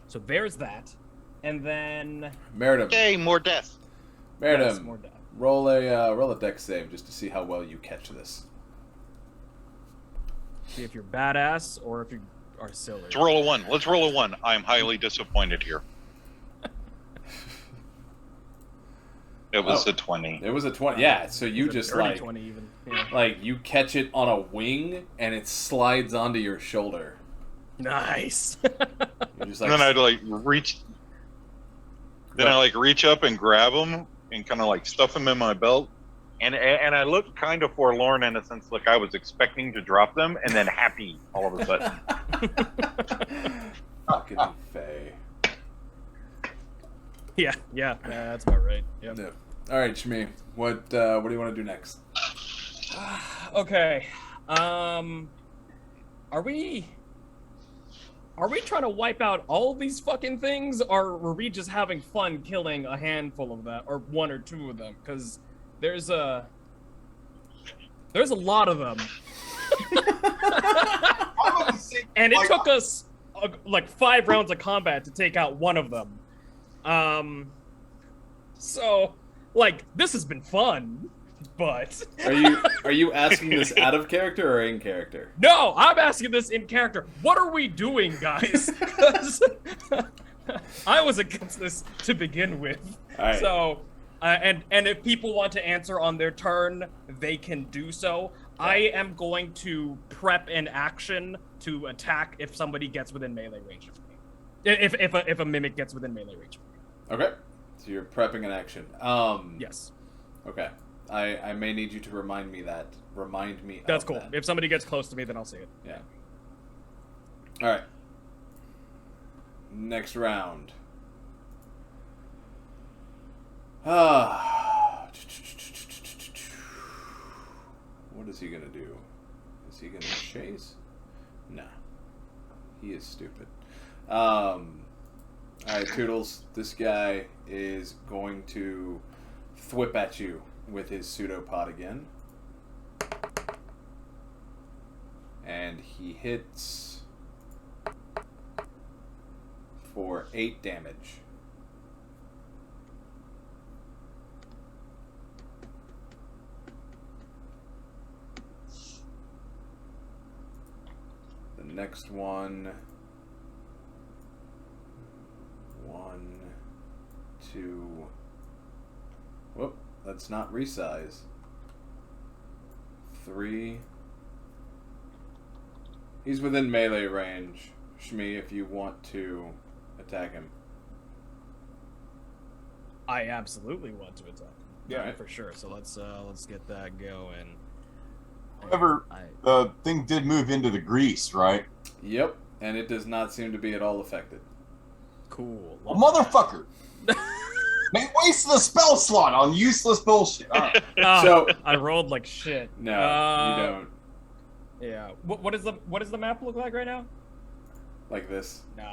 so there's that, and then Meritim, Yay, more death. Meritim, yes, more death. roll a dex save just to see how well you catch this. See if you're badass or if you are silly. Let's roll a 1. Let's roll a 1. I'm highly disappointed here. It was a 20. It was a 20. Yeah, so you It's a just dirty like 20 even. Yeah. like you catch it on a wing and it slides onto your shoulder. Nice. You're just And like then I'd reach. Then I reach up and grab him and kind of stuff him in my belt. And I look kind of forlorn in a sense, like I was expecting to drop them, and then happy all of a sudden. fucking Faye. yeah, that's about right. Yep. Yeah. All right, Shmee. What do you want to do next? Okay. Are we trying to wipe out all of these fucking things, or were we just having fun killing a handful of them, or one or two of them? Because there's a lot of them, and it took us like 5 rounds of combat to take out one of them. So this has been fun, but Are you asking this out of character or in character? no, I'm asking this in character. What are we doing, guys? 'Cause I was against this to begin with. All right. So, and if people want to answer on their turn, they can do so. I am going to prep an action to attack if somebody gets within melee range of me. If a mimic gets within melee range of me. Okay. So you're prepping an action. Yes. Okay. I may need you to remind me that. Remind me. That's of cool. That. If somebody gets close to me, then I'll see it. Yeah. All right. Next round. What is he gonna do? Is he gonna chase? No. He is stupid. All right, Toodles. This guy is going to thwip at you with his pseudopod again. And he hits for 8 damage. The next one. 1, 2. Whoop, let's not resize. 3. He's within melee range. Shmee, if you want to attack him. I absolutely want to attack. Yeah, Alright. for sure. So let's get that going. However, the thing did move into the grease, right? Yep, and it does not seem to be at all affected. Cool. Well, motherfucker! They wasted a spell slot on useless bullshit. All right. So- I rolled like shit. No, you don't. Yeah. What does the map look like right now? Like this. Nah.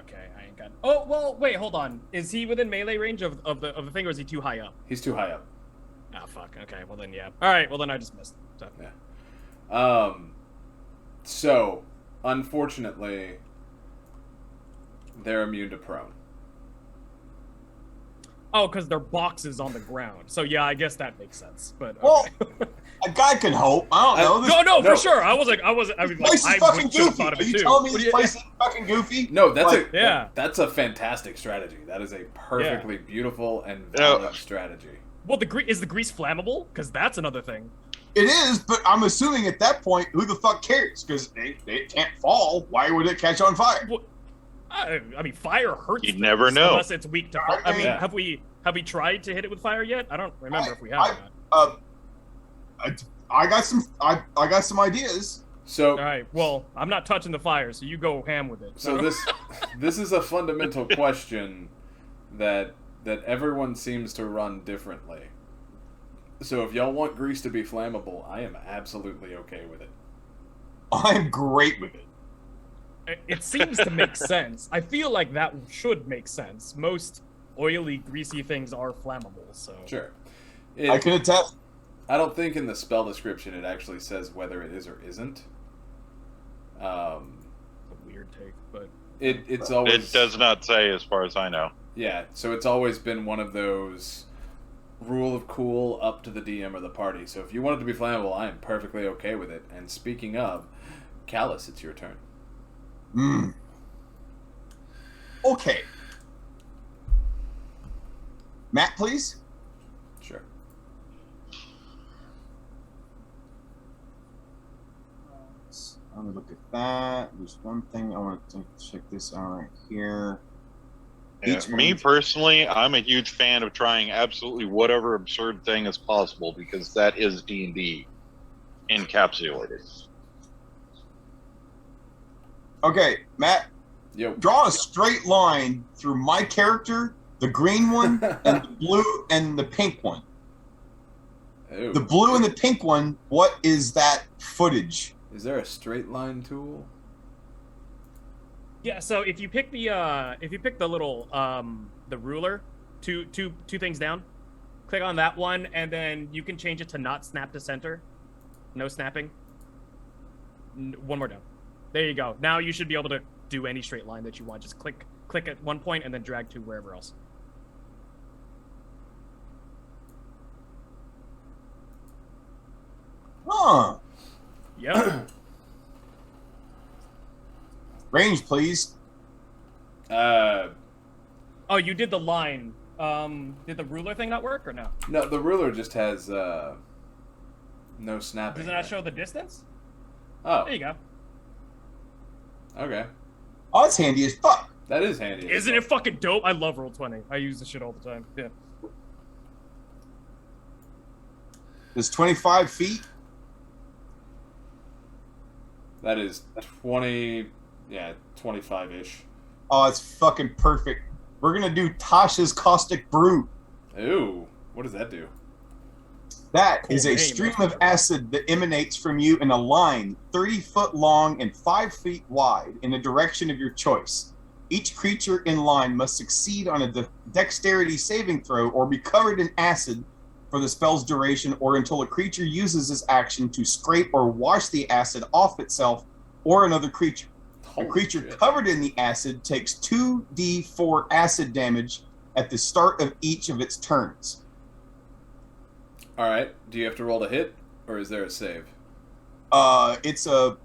Okay. I ain't got. Oh well. Wait. Hold on. Is he within melee range of the thing, or is he too high up? He's too high up. Ah, fuck. Okay. Well then, yeah. All right. Well then, I just missed. So. Yeah. So, unfortunately, they're immune to prone. Oh, because they're boxes on the ground. So yeah, I guess that makes sense. But okay. Well, a guy can hope. I don't know. no, no. for sure. I mean, This like, place is I fucking should have goofy. thought of Are it you too. telling me What do this you- place is fucking goofy? No, that's Like, that's a fantastic strategy. That is a perfectly beautiful and Yeah. valid strategy. Well, is the grease flammable? Because that's another thing. It is, but I'm assuming at that point, who the fuck cares? Because it can't fall. Why would it catch on fire? Well, I mean, fire hurts. You never things know. unless it's weak to fire. I mean, Yeah. have we tried to hit it with fire yet? I don't remember if we have or not. I got some. I got some ideas. So, All right. Well, I'm not touching the fire, so you go ham with it. so this is a fundamental question that everyone seems to run differently. So if y'all want grease to be flammable, I am absolutely okay with it. I'm great with it. It seems to make sense. I feel like that should make sense. Most oily, greasy things are flammable, so. Sure. I can attest. I don't think in the spell description it actually says whether it is or isn't. It's a weird take, but. It's always It does not say, as far as I know. Yeah, so it's always been one of those rule of cool up to the DM or the party. So if you want it to be flammable, I am perfectly okay with it. And speaking of, Callous, it's your turn. Okay. Matt, please. Sure. I'm gonna look at that. There's one thing I want to check this out right here. Yeah, Each me one- personally, I'm a huge fan of trying absolutely whatever absurd thing is possible because that is D&D encapsulated. Okay, Matt, Yo. draw a straight line through my character, the green one, and the blue and the pink one. Ooh. The blue and the pink one, what is that footage? Is there a straight line tool? Yeah, so if you pick the little the ruler, two things down, click on that one, and then you can change it to not snap to center, no snapping. One more down. There you go. Now you should be able to do any straight line that you want. Just click at one point and then drag to wherever else. Huh. Yep. Range, please. Oh, you did the line. Did the ruler thing not work or no? No, the ruler just has no snapping. Does it not show the distance? Oh, There you go. okay. Oh, it's handy as fuck. That is handy. Isn't it fucking dope? I love Roll20. I use this shit all the time. Yeah. It's 25 feet. That is 20, yeah, 25-ish. Oh, it's fucking perfect. We're gonna do Tasha's Caustic Brew. Ooh, what does that do? That Cool is a name, stream that's of acid that emanates from you in a line 30 foot long and 5 feet wide in a direction of your choice. Each creature in line must succeed on a dexterity saving throw or be covered in acid for the spell's duration or until a creature uses this action to scrape or wash the acid off itself or another creature. Holy A creature shit. covered in the acid takes 2d4 acid damage at the start of each of its turns. All right. Do you have to roll to hit, or is there a save? It's a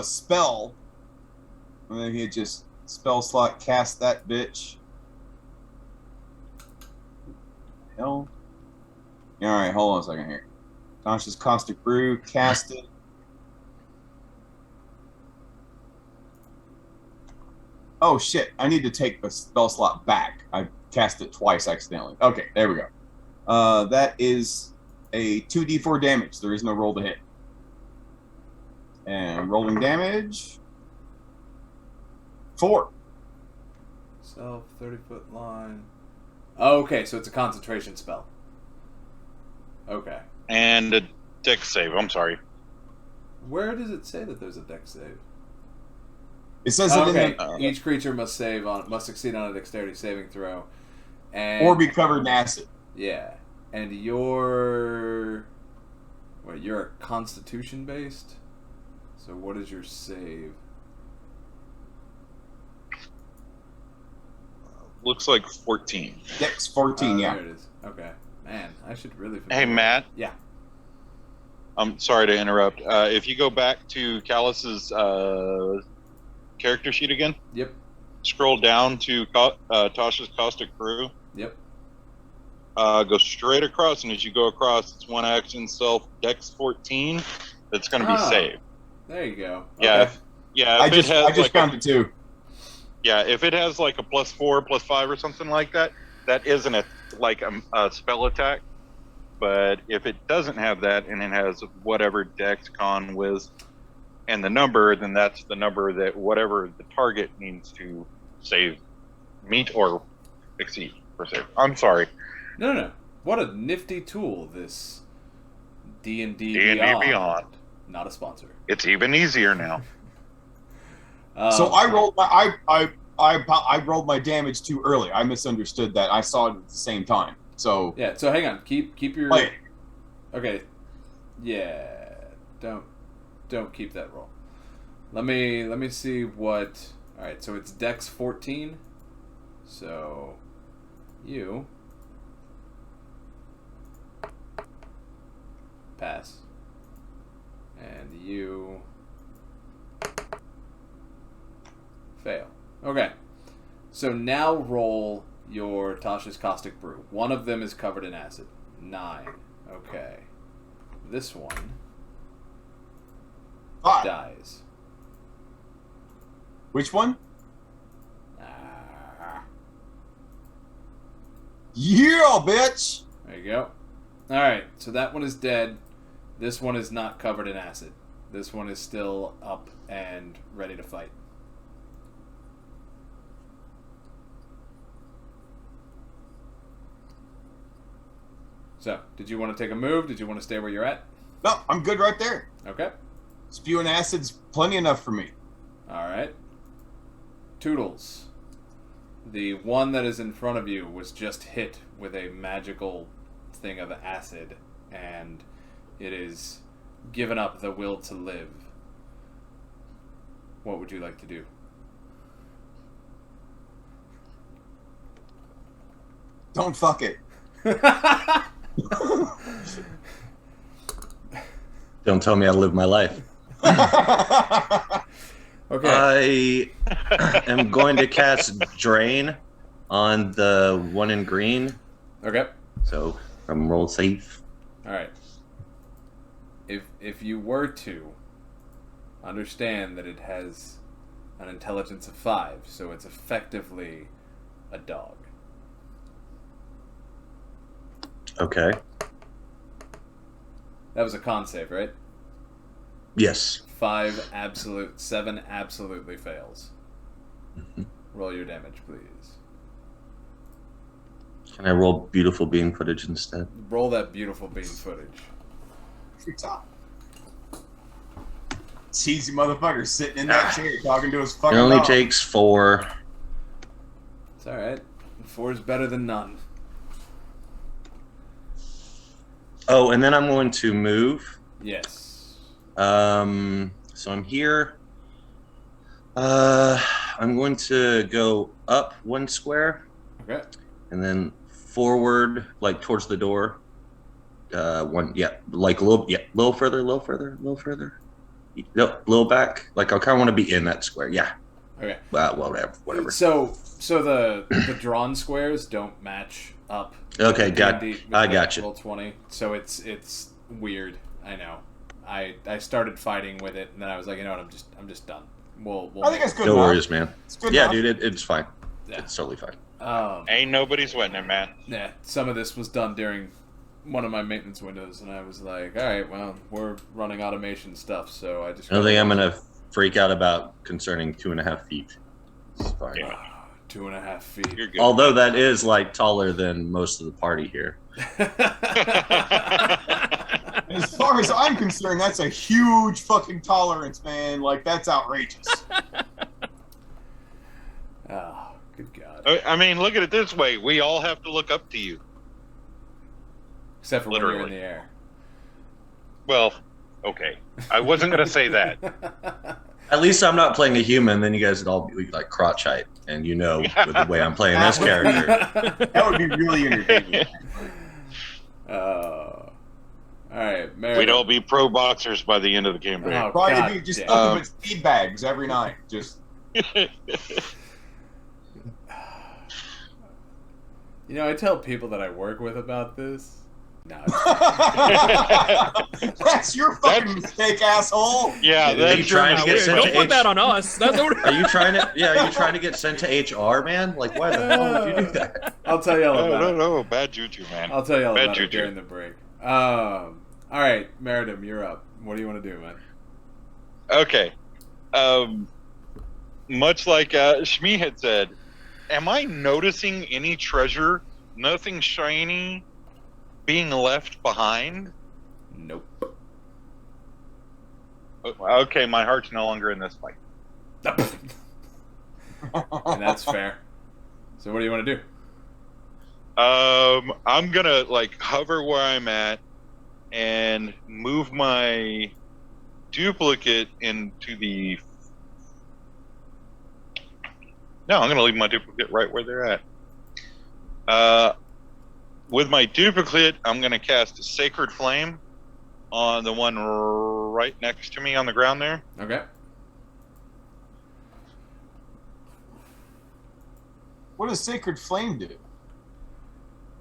spell. And then you just spell slot cast that bitch. Hell. All right, hold on a second here. Tasha's Caustic Brew, cast it. Oh shit! I need to take the spell slot back. I cast it twice accidentally. Okay, there we go. That is a 2d4 damage. There is no roll to hit. And rolling damage. 4. Self, 30-foot line. Oh, okay, so it's a concentration spell. Okay. And a dex save. I'm sorry. Where does it say that there's a dex save? It says it Okay. in the, Each creature must succeed on a dexterity saving throw, and or be covered in acid. yeah. And you're a Constitution based. So what is your save? Looks like 14. Dex 14, yeah. There it is. Okay. Man, I should really. Hey, Matt. Yeah. I'm sorry to interrupt. If you go back to Callous's character sheet again, Yep. scroll down to Tasha's Caustic Brew. Yep. Go straight across, and as you go across, it's one action self Dex 14. That's going to be saved. There you go. Yeah. Okay. Yeah. I If just it has like found it too. yeah, if it has like a +4, +5, or something like that, that isn't a spell attack. But if it doesn't have that, and it has whatever Dex, Con, Wiz, and the number, then that's the number that whatever the target needs to save, meet or exceed per se. I'm sorry. No. What a nifty tool, this D&D D&D Beyond. Not a sponsor. It's even easier now. So I rolled my I rolled my damage too early. I misunderstood that. I saw it at the same time. So yeah. So hang on. Keep your. play it. Okay. Yeah. Don't keep that roll. Let me see what. All right. So it's Dex 14. So you pass, and you fail. Okay. So now roll your Tasha's Caustic Brew. One of them is covered in acid. 9. Okay. This one 5. dies. Which one? Ah, Yeah, bitch. there you go. Alright, so that one is dead. This one is not covered in acid. This one is still up and ready to fight. So, did you want to take a move? Did you want to stay where you're at? No, I'm good right there. Okay. Spewing acid's plenty enough for me. Alright. Toodles. The one that is in front of you was just hit with a magical thing of acid, and it is given up the will to live. What would you like to do? Don't fuck it. Don't tell me how to live my life. Okay. I am going to cast Drain on the one in green. Okay. So I'm roll safe. Alright. If you were to understand that it has an intelligence of 5, so it's effectively a dog. Okay. That was a con save, right? Yes. 5 absolute, 7 absolutely fails. Mm-hmm. Roll your damage, please. Can I roll beautiful beam footage instead? Roll that beautiful beam footage. Your top. Cheesy motherfucker sitting in that chair talking to his It fucking only dog. takes 4. It's alright. 4 is better than none. Oh, and then I'm going to move. Yes. So I'm here. I'm going to go up 1 square Okay. and then forward, like towards the door. Like a little further. No, little back. Like I kind of want to be in that square. Yeah. Okay. Whatever. So the drawn squares don't match up. Okay, with got. D&D with I the got you. Roll 20. So it's weird. I know. I started fighting with it, and then I was like, you know what? I'm just done. We'll I think that's good No enough. worries, man. It's good Yeah, enough. dude, it's fine. Yeah. It's totally fine. Ain't nobody sweating it, man. Yeah, some of this was done during one of my maintenance windows, and I was like, all right, well, we're running automation stuff, so I just... I don't think I'm going to freak out about concerning 2.5 feet. It's fine. Yeah. 2.5 feet. You're good. Although that is like taller than most of the party here. As far as I'm concerned, that's a huge fucking tolerance, man. Like, that's outrageous. Oh, good God. I mean, look at it this way. We all have to look up to you. Except for when you're in Literally. the air. Well, okay. I wasn't going to say that. At least I'm not playing a human, then you guys would all be like crotch height, and with the way I'm playing this character. That would be really entertaining. All right, Meritim. We'd all be pro boxers by the end of the campaign. Oh, Probably God be just damn. nothing but speed bags every night. Just You know, I tell people that I work with about this. No. that's your fucking mistake, asshole. Yeah, Are you that's trying to get sent Don't to put that on us. That's what Are you trying to? Yeah, are you trying to get sent to HR, man? Like, why the hell would you do that? I'll tell you all No, about no, it. no. Bad juju, man. I'll tell you all Bad about it juju. during the break. All right, Meritim, you're up. What do you want to do, man? Okay. Much like Shmee had said, am I noticing any treasure, nothing shiny, being left behind? Nope. Okay, my heart's no longer in this fight. And that's fair. So what do you want to do? I'm gonna like hover where I'm at and move my duplicate into the. No, I'm gonna leave my duplicate right where they're at. With my duplicate, I'm gonna cast a Sacred Flame on the one right next to me on the ground there. Okay. What does Sacred Flame do?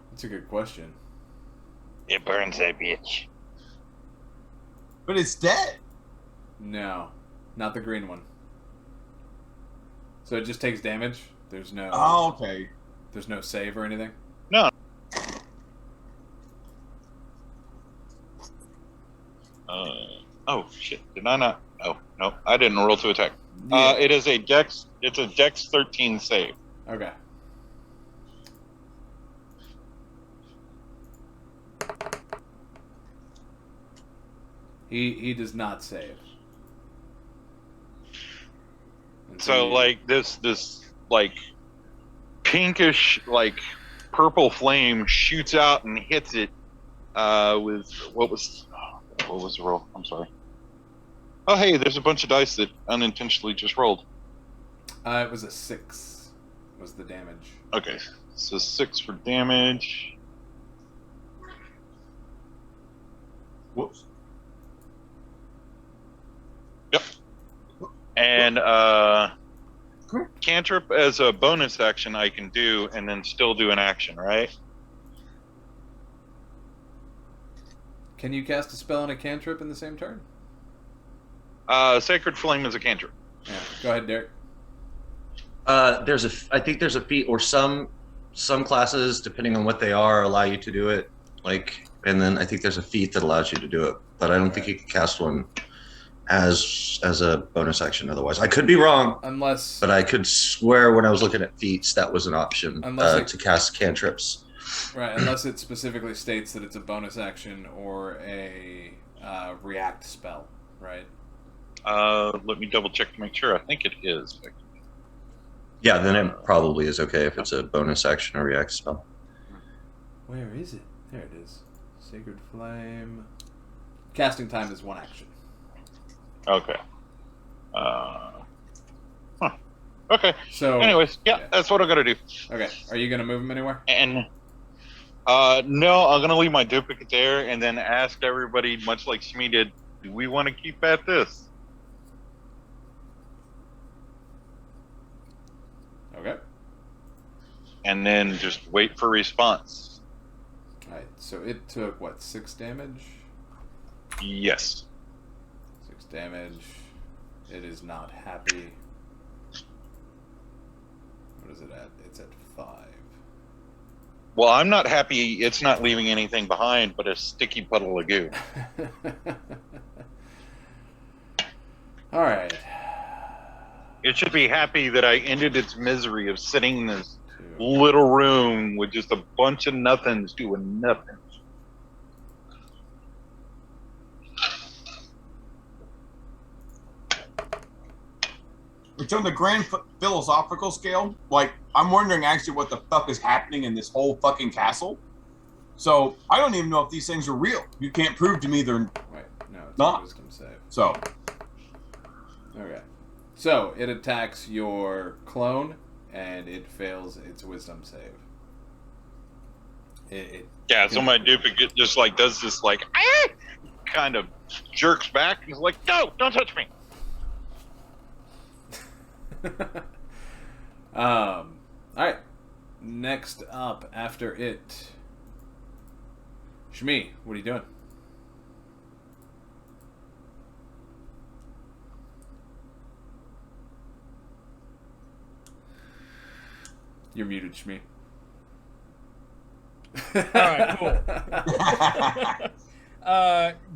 That's a good question. It burns that bitch. But it's dead. No, not the green one. So it just takes damage. There's no. Oh, okay. There's no save or anything. No. Oh shit! Did I not? Oh no, I didn't roll to attack. Yeah. It is a Dex. It's a Dex 13 save. Okay. He does not save. And So you- like this like pinkish like purple flame shoots out and hits it with what was the roll? I'm sorry. Oh hey, there's a bunch of dice that unintentionally just rolled. it was a 6. Was the damage? Okay, so 6 for damage. Whoops. Yep. And cantrip as a bonus action I can do and then still do an action, right? Can you cast a spell and a cantrip in the same turn? Sacred Flame is a cantrip. Yeah. Go ahead, Derek. I think there's a feat, or some classes, depending on what they are, allow you to do it. Like, and then I think there's a feat that allows you to do it, but I don't think you can cast one as a bonus action. Otherwise, I could be wrong, Unless. but I could swear when I was looking at feats that was an option Unless to cast cantrips. Right, unless it specifically states that it's a bonus action or a react spell, right? Let me double check to make sure. I think it is. Yeah, then it probably is okay if it's a bonus action or react spell. Where is it? There it is. Sacred Flame. Casting time is 1 action. Okay. Okay. So. Anyways, yeah, that's what I'm gonna do. Okay. Are you gonna move him anywhere? And no, I'm gonna leave my duplicate there and then ask everybody, much like Shmee did, do we want to keep at this? Okay. And then just wait for response. Alright, so it took, what, 6 damage? Yes. 6 damage. It is not happy. What is it at? It's at 5. Well, I'm not happy it's not leaving anything behind but a sticky puddle of goo. All right. It should be happy that I ended its misery of sitting in this little room with just a bunch of nothings doing nothing. Which on the grand philosophical scale, like, I'm wondering actually what the fuck is happening in this whole fucking castle. So, I don't even know if these things are real. You can't prove to me they're Wait, no, it's not. a wisdom save. So, Okay. So, it attacks your clone, and it fails its wisdom save. Yeah, so my duplicate just like does this like kind of jerks back. He's like, "No, don't touch me." All right. Next up after it, Shmee, what are you doing? You're muted, Shmee. Alright, cool.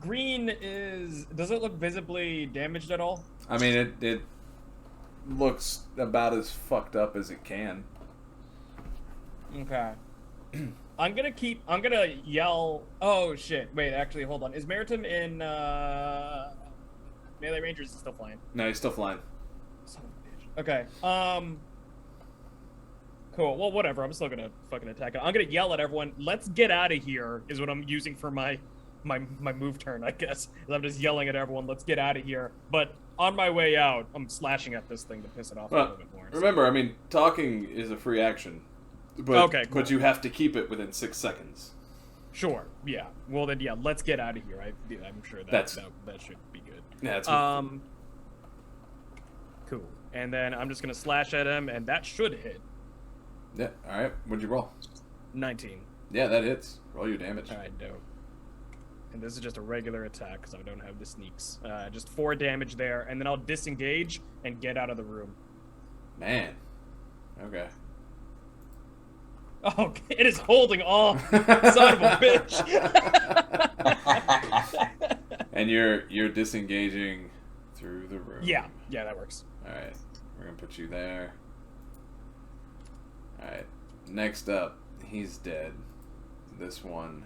Green is... Does it look visibly damaged at all? I mean, it looks about as fucked up as it can. Okay. I'm gonna yell... Oh, shit. Wait, actually, hold on. Is Meritim in, melee range, or is he still flying? No, he's still flying. Son of a bitch. Okay, cool. Well, whatever. I'm still gonna fucking attack it. I'm gonna yell at everyone, "Let's get out of here," is what I'm using for my move turn, I guess. I'm just yelling at everyone, "Let's get out of here." But on my way out, I'm slashing at this thing to piss it off a little bit more. Remember, I mean, talking is a free action. But, okay, cool. But you have to keep it within 6 seconds. Sure. Yeah. Well, then, yeah. Let's get out of here. I'm sure that should be good. Yeah. That's cool. And then I'm just gonna slash at him, and that should hit. Yeah. All right. What'd you roll? 19. Yeah, that hits. Roll your damage. All right, dope. And this is just a regular attack because I don't have the sneaks. Just 4 damage there, and then I'll disengage and get out of the room. Man. Okay. Oh, it is holding off. Son of a bitch. And you're disengaging through the room. Yeah, that works. All right. We're gonna put you there. All right. Next up, he's dead. This one.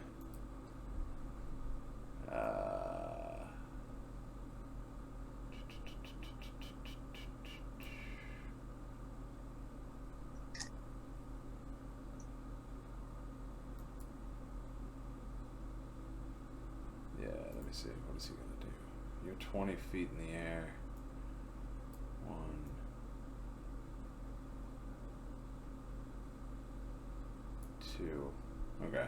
Yeah, let me see. What is he gonna do? You're 20 feet in the air. 1, 2. Okay.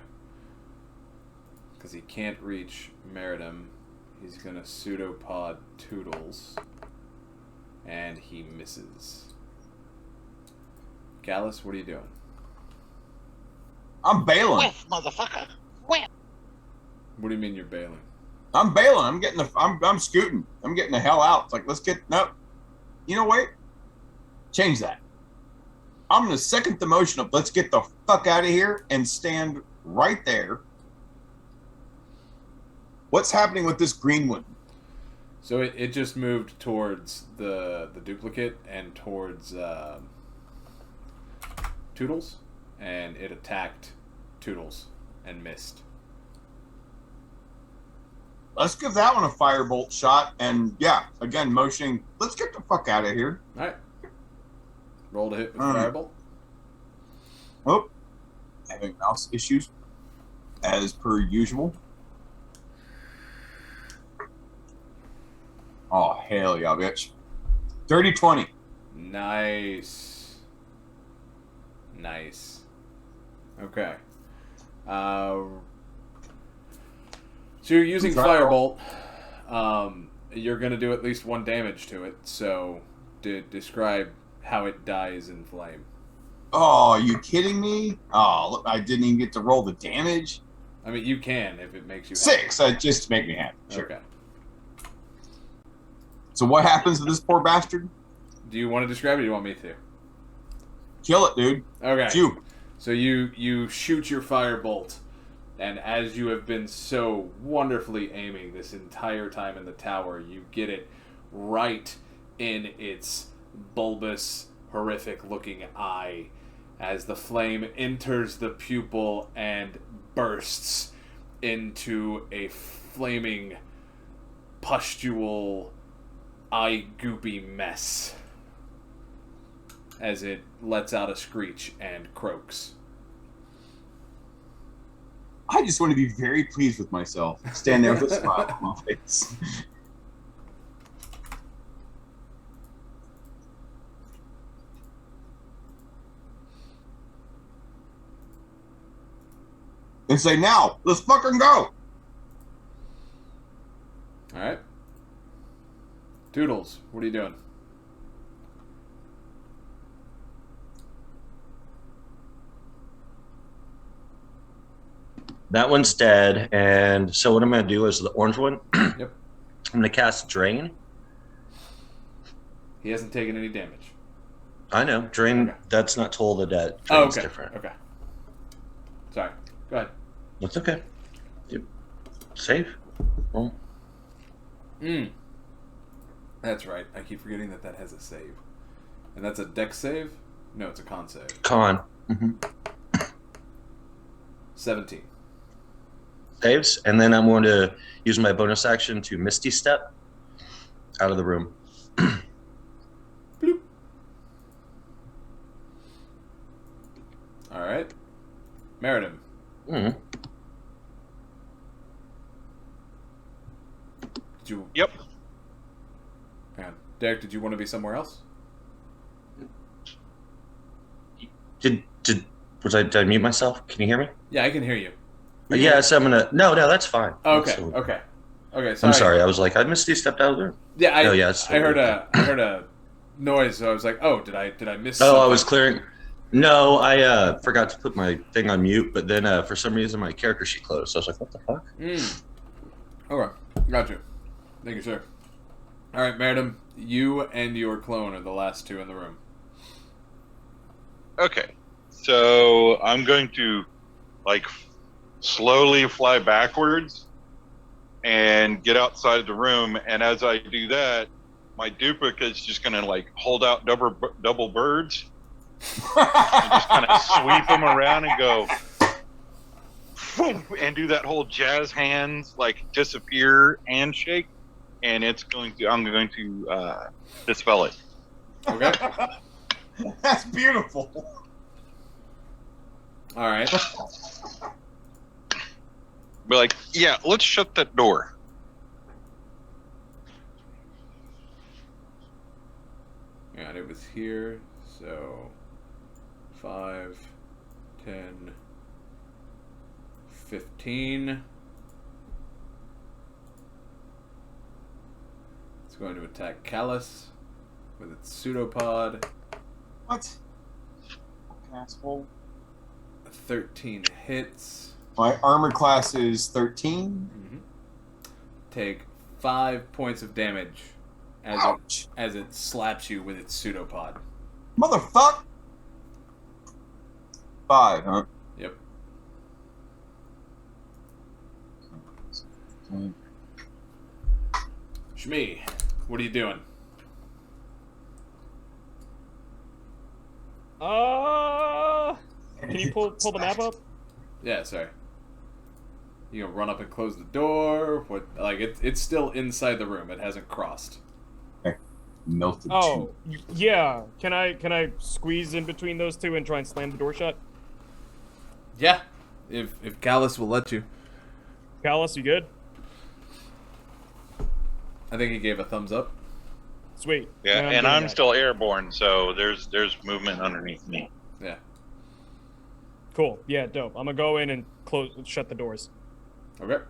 Because he can't reach Meritim, he's going to pseudopod Toodles. And he misses. Callous, what are you doing? I'm bailing. Motherfucker. What do you mean you're bailing? I'm bailing. I'm scooting. I'm getting the hell out. It's like, let's get, no. You know what? Change that. I'm going to second the motion of let's get the fuck out of here and stand right there. What's happening with this green one? So it just moved towards the duplicate and towards Toodles, and it attacked Toodles and missed. Let's give that one a firebolt shot, and yeah, again, motioning, let's get the fuck out of here. All right. Roll to hit with firebolt. Oh, having mouse issues, as per usual. Oh, hell yeah, bitch. 30-20. Nice. Okay. So you're using firebolt. You're going to do at least 1 damage to it, so describe how it dies in flame. Oh, are you kidding me? Oh, look, I didn't even get to roll the damage. I mean, you can if it makes you happy. 6, just to make me happy. Sure. Okay. So what happens to this poor bastard? Do you want to describe it or do you want me to? Kill it, dude. Okay. It's you. So you shoot your firebolt, and as you have been so wonderfully aiming this entire time in the tower, you get it right in its bulbous, horrific-looking eye as the flame enters the pupil and bursts into a flaming, pustule, eye-goopy mess as it lets out a screech and croaks. I just want to be very pleased with myself. Stand there with a smile on my face. And say, now, let's fucking go! Alright. Toodles, what are you doing? That one's dead, and so what I'm going to do is the orange one. Yep. I'm going to cast Drain. He hasn't taken any damage. I know. Drain, Okay. that's not Toll the Dead. Oh, Drain's okay. different. Okay. Sorry. Go ahead. That's okay. Yep. Save. Well, That's right. I keep forgetting that has a save. And that's a dex save? No, it's a con save. con. Mm-hmm. 17. Saves, and then I'm going to use my bonus action to Misty Step out of the room. Bloop. Alright. Meritim. Mm-hmm. Did you... Yep. Hang on. Derek, did you want to be somewhere else? Did I mute myself? Can you hear me? Yeah, I can hear you. Yes, I'm gonna. No, that's fine. Okay, That's- okay. Sorry. I'm sorry. I was like, I Misty stepped out of there. Yeah, No, yes. I heard a noise, so I was like, oh, did I miss Oh, something? I was clearing. No, I forgot to put my thing on mute, but then for some reason my character sheet closed. So I was like, what the fuck? Okay, got you. Thank you, sir. All right, Meritim, you and your clone are the last two in the room. Okay. So I'm going to, like, slowly fly backwards and get outside of the room. And as I do that, my duplicate's just going to, like, hold out double birds and just kind of sweep them around and go, and do that whole jazz hands, like, disappear handshake. And I'm going to dispel it. Okay. That's beautiful. All right. Be like, yeah, let's shut that door. Yeah, and it was here, so 5, 10, 15. It's going to attack Callous with its pseudopod. What? Asshole. 13 hits. My armor class is 13. Mm-hmm. Take 5 points of damage Ouch. as it slaps you with its pseudopod. Motherfuck. 5, huh? Yep. Shmee, what are you doing? Can you pull the map up? Yeah, sorry. You gonna run up and close the door? What? Like it's still inside the room. It hasn't crossed. Melted Oh, yeah. Can I squeeze in between those two and try and slam the door shut? Yeah, if Callous will let you. Callous, you good? I think he gave a thumbs up. Sweet. Yeah, I'm and doing I'm that. still airborne, so there's movement underneath me. Yeah. Cool. Yeah, dope. I'm gonna go in and shut the doors. Okay.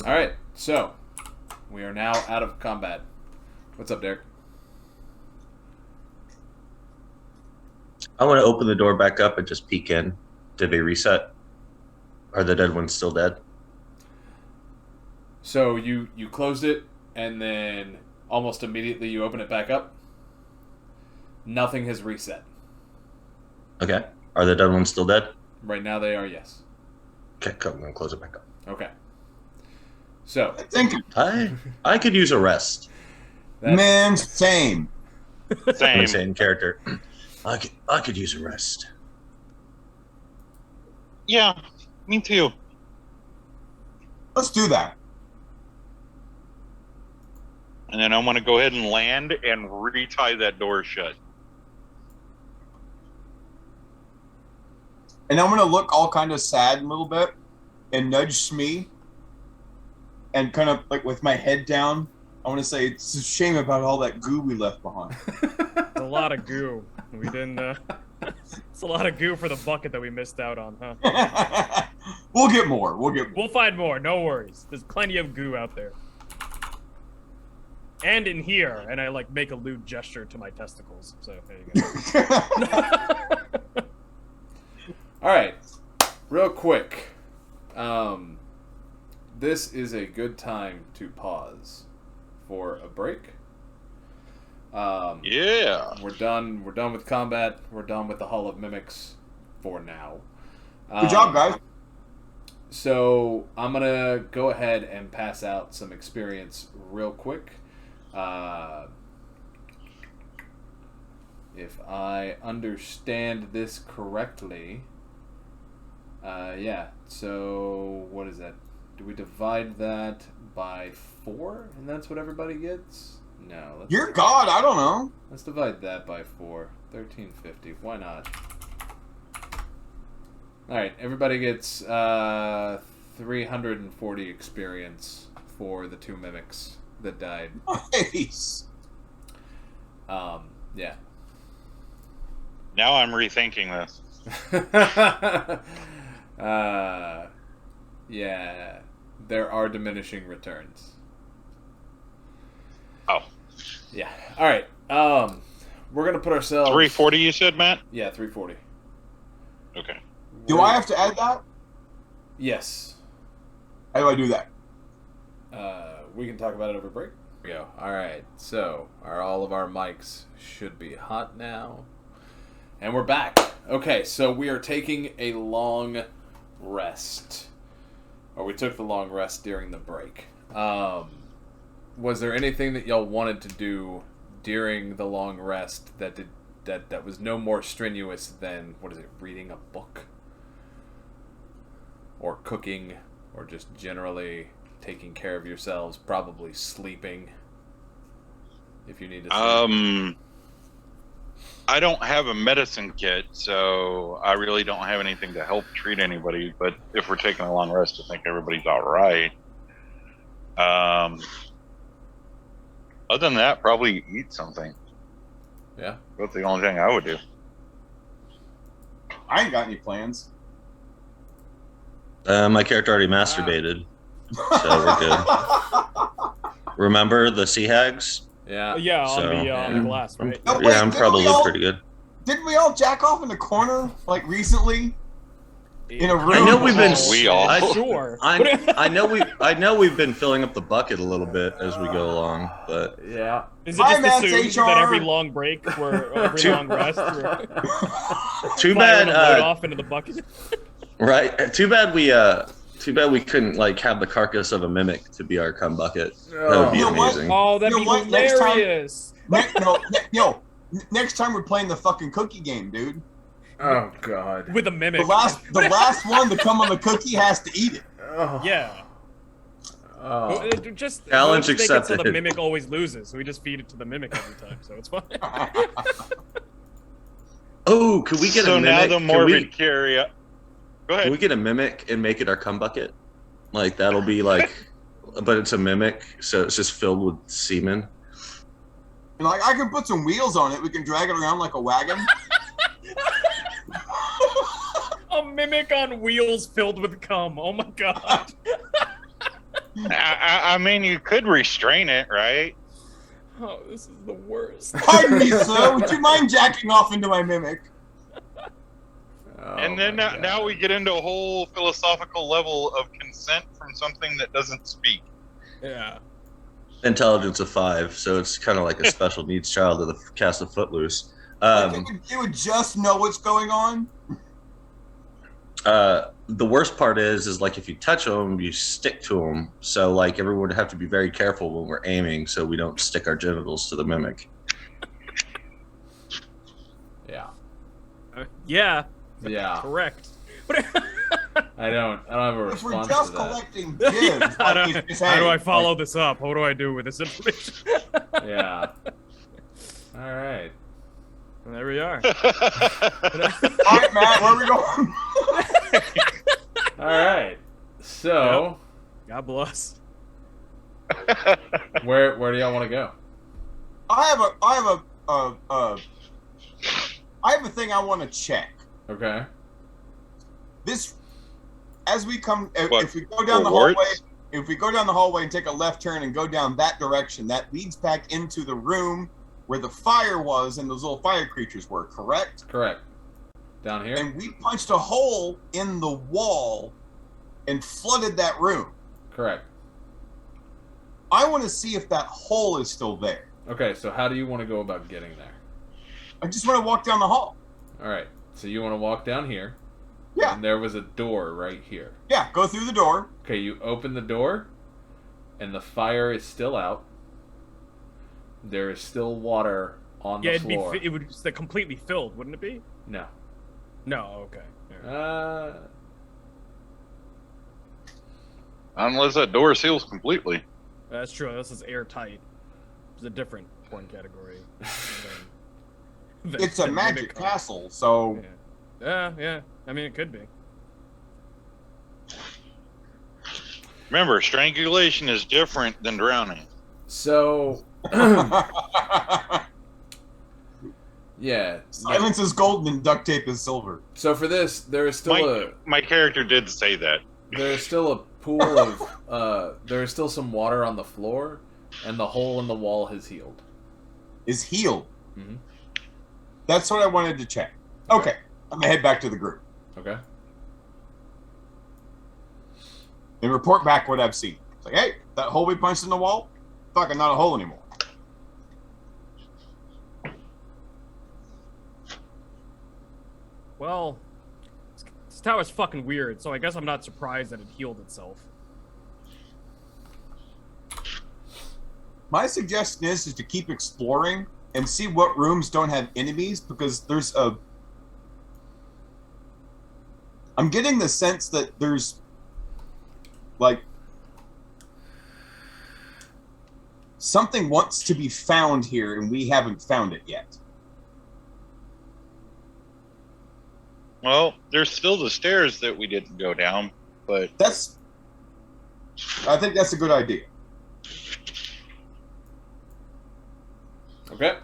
All right. So We are now out of combat. What's up, Derek? I want to open the door back up and just peek in. Did they reset? Are the dead ones still dead? So you closed it, and then almost immediately you open it back up. Nothing has reset. Okay. Are the dead ones still dead? Right now they are, yes. Okay, come. I'm going to close it back up. Okay. So, I think, I could use a rest. man, same. Same. Insane character. I could use a rest. Yeah, me too. Let's do that. And then I want to go ahead and land and retie that door shut. And I'm gonna look all kind of sad a little bit and nudge Shmee and kind of like with my head down. I want to say it's a shame about all that goo we left behind. It's a lot of goo. We didn't. It's a lot of goo for the bucket that we missed out on, huh? We'll get more. We'll get more. We'll find more. No worries. There's plenty of goo out there. And in here, and I like make a lewd gesture to my testicles. So there you go. all right, real quick. This is a good time to pause for a break. Yeah. We're done. We're done with combat. We're done with the Hall of Mimics for now. Good job, guys. So I'm gonna go ahead and pass out some experience real quick. If I understand this correctly, yeah. So what is that? Do we divide that by 4, and that's what everybody gets? No. You're God. I don't know. Let's divide that by 4. 1350. Why not? Alright, everybody gets 340 experience for the 2 mimics that died. Nice. Yeah. Now I'm rethinking this. Yeah. There are diminishing returns. Oh. Yeah. Alright. We're gonna put ourselves 340 you said, Matt? Yeah, 340. Okay. Do I have to add that? Yes. How do I do that? We can talk about it over break. Here we go. Alright, so all of our mics should be hot now. And we're back. Okay, so we are taking a long rest. Or we took the long rest during the break. Was there anything that y'all wanted to do during the long rest that was no more strenuous than, reading a book? Or cooking, or just generally taking care of yourselves, probably sleeping, if you need to sleep. I don't have a medicine kit, so I really don't have anything to help treat anybody, but if we're taking a long rest, I think everybody's all right. Other than that, probably eat something. Yeah. That's the only thing I would do. I ain't got any plans. My character already masturbated, so we're good. Remember the sea hags? Yeah. Yeah, on So, the yeah. glass, right? No, Yeah, wait, I'm didn't probably we all- pretty good. Didn't we all jack off in the corner like recently in a room? I know we've been. We all. Sure. I know we've been filling up the bucket a little bit as we go along, but Yeah. Is it Hi, just Matt's assumed HR. that every long break or every long rest, we're too firing bad. a load off into the bucket? Right. Too bad we couldn't like have the carcass of a mimic to be our cum bucket. That would be You know what? amazing. Oh, that'd You be know what? Next time- hilarious. Next time we're playing the fucking cookie game, dude. Oh God. With a mimic. The last one to come on the cookie has to eat it. Oh. Yeah. Oh. Just Challenge make it so the accepted. mimic always loses, so we just feed it to the mimic every time, so it's fine. Oh, could we get So a now mimic? the Can morbid carry. Go ahead. we get a mimic and make it our cum bucket? Like that'll be like, but it's a mimic, so it's just filled with semen. And like I can put some wheels on it. We can drag it around like a wagon. A mimic on wheels filled with cum. Oh my god. I mean, you could restrain it, right? Oh, this is the worst. Pardon me, sir. Would you mind jacking off into my mimic? Oh And then my now God. we get into a whole philosophical level of consent from something that doesn't speak. Yeah. Intelligence of 5, so it's kind of like a special needs child of the cast of Footloose. Like it would just know what's going on. The worst part is like if you touch them, you stick to them. So like everyone would have to be very careful when we're aiming, so we don't stick our genitals to the mimic. Yeah. Yeah. Yeah. Correct. I don't have a If we're response just to that. collecting dibs, How like do- it's How do I like- follow this up? What do I do with this information? Yeah. All right. And there we are. All right, Matt, where are we going? All right. So, God bless. where do y'all want to go? I have a thing I want to check. Okay. This, as we come, What, if we go down the rewards? hallway, if we go down the hallway and take a left turn and go down that direction, that leads back into the room where the fire was and those little fire creatures were, correct? Correct. Down here? And we punched a hole in the wall and flooded that room. Correct. I want to see if that hole is still there. Okay, so how do you want to go about getting there? I just want to walk down the hall. All right. So you want to walk down here. Yeah. And there was a door right here. Yeah, go through the door. Okay, you open the door, and the fire is still out. There is still water on Yeah, the it'd be floor. it would be completely filled, wouldn't it be? No. No. Okay. Yeah. Unless that door seals completely. That's true. This is airtight. It's a different porn category. It's a magic castle, so Yeah. I mean, it could be. Remember, strangulation is different than drowning. So, yeah. silence is golden and duct tape is silver. So for this, there is still My character did say that. there is still a pool of there is still some water on the floor, and the hole in the wall has healed. Is healed. Mhm. That's what I wanted to check. Okay, I'm gonna head back to the group Okay. and report back what I've seen. It's like, hey, that hole we punched in the wall, fucking not a hole anymore. Well, this tower's fucking weird, so I guess I'm not surprised that it healed itself. My suggestion is to keep exploring and see what rooms don't have enemies, because there's a... I'm getting the sense that there's, like, something wants to be found here and we haven't found it yet. Well, there's still the stairs that we didn't go down, but I think that's a good idea. Okay.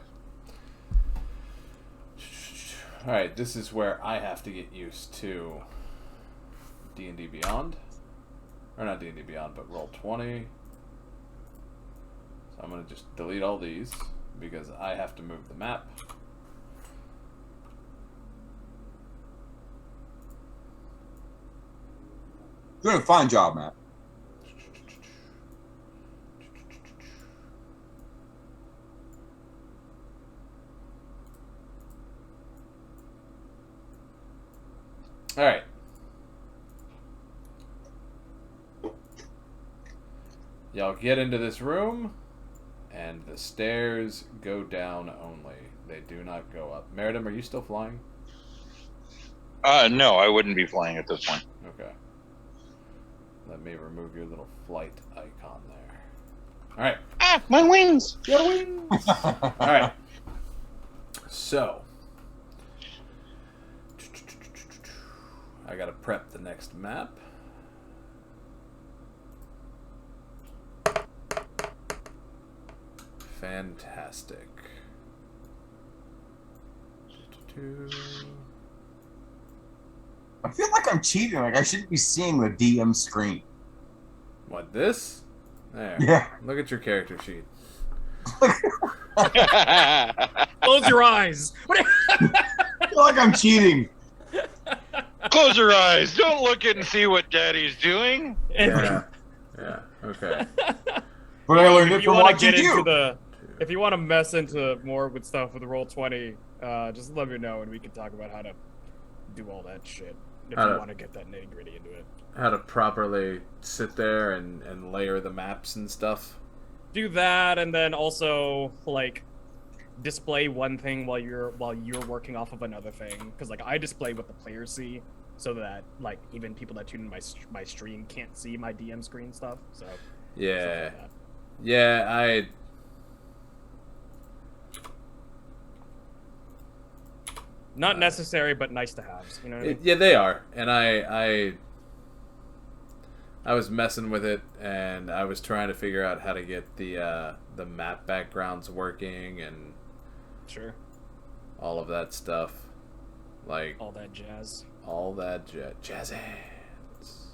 All right. This is where I have to get used to D&D Beyond, or not D&D Beyond, but Roll20. So I'm gonna just delete all these because I have to move the map. You're doing a fine job, Matt. All right. Y'all get into this room, and the stairs go down only. They do not go up. Meritim, are you still flying? no, I wouldn't be flying at this point. Okay. Let me remove your little flight icon there. All right. Ah, my wings! Your wings! All right. So, I gotta prep the next map. Fantastic. I feel like I'm cheating. Like I shouldn't be seeing the DM screen. Why What, this? There. Yeah. Look at your character sheet. Close your eyes. I feel like I'm cheating. Close your eyes. Don't look at and see what Daddy's doing. Yeah. Yeah. Okay. But I learned If it you from want to watching get you. into the, if you want to mess into more with stuff with the Roll20, just let me know and we can talk about how to do all that shit. If you want to get that nitty gritty into it. How to properly sit there and layer the maps and stuff. Do that, and then also like display one thing while you're working off of another thing. Because like I display what the players see, so that like even people that tune in my stream can't see my DM screen stuff. So Yeah. stuff like that. Yeah, Not necessary, but nice to have. You know what I mean? yeah, they are. And I was messing with it, and I was trying to figure out how to get the map backgrounds working and Sure. all of that stuff. Like All that jazz. all that jazz hands.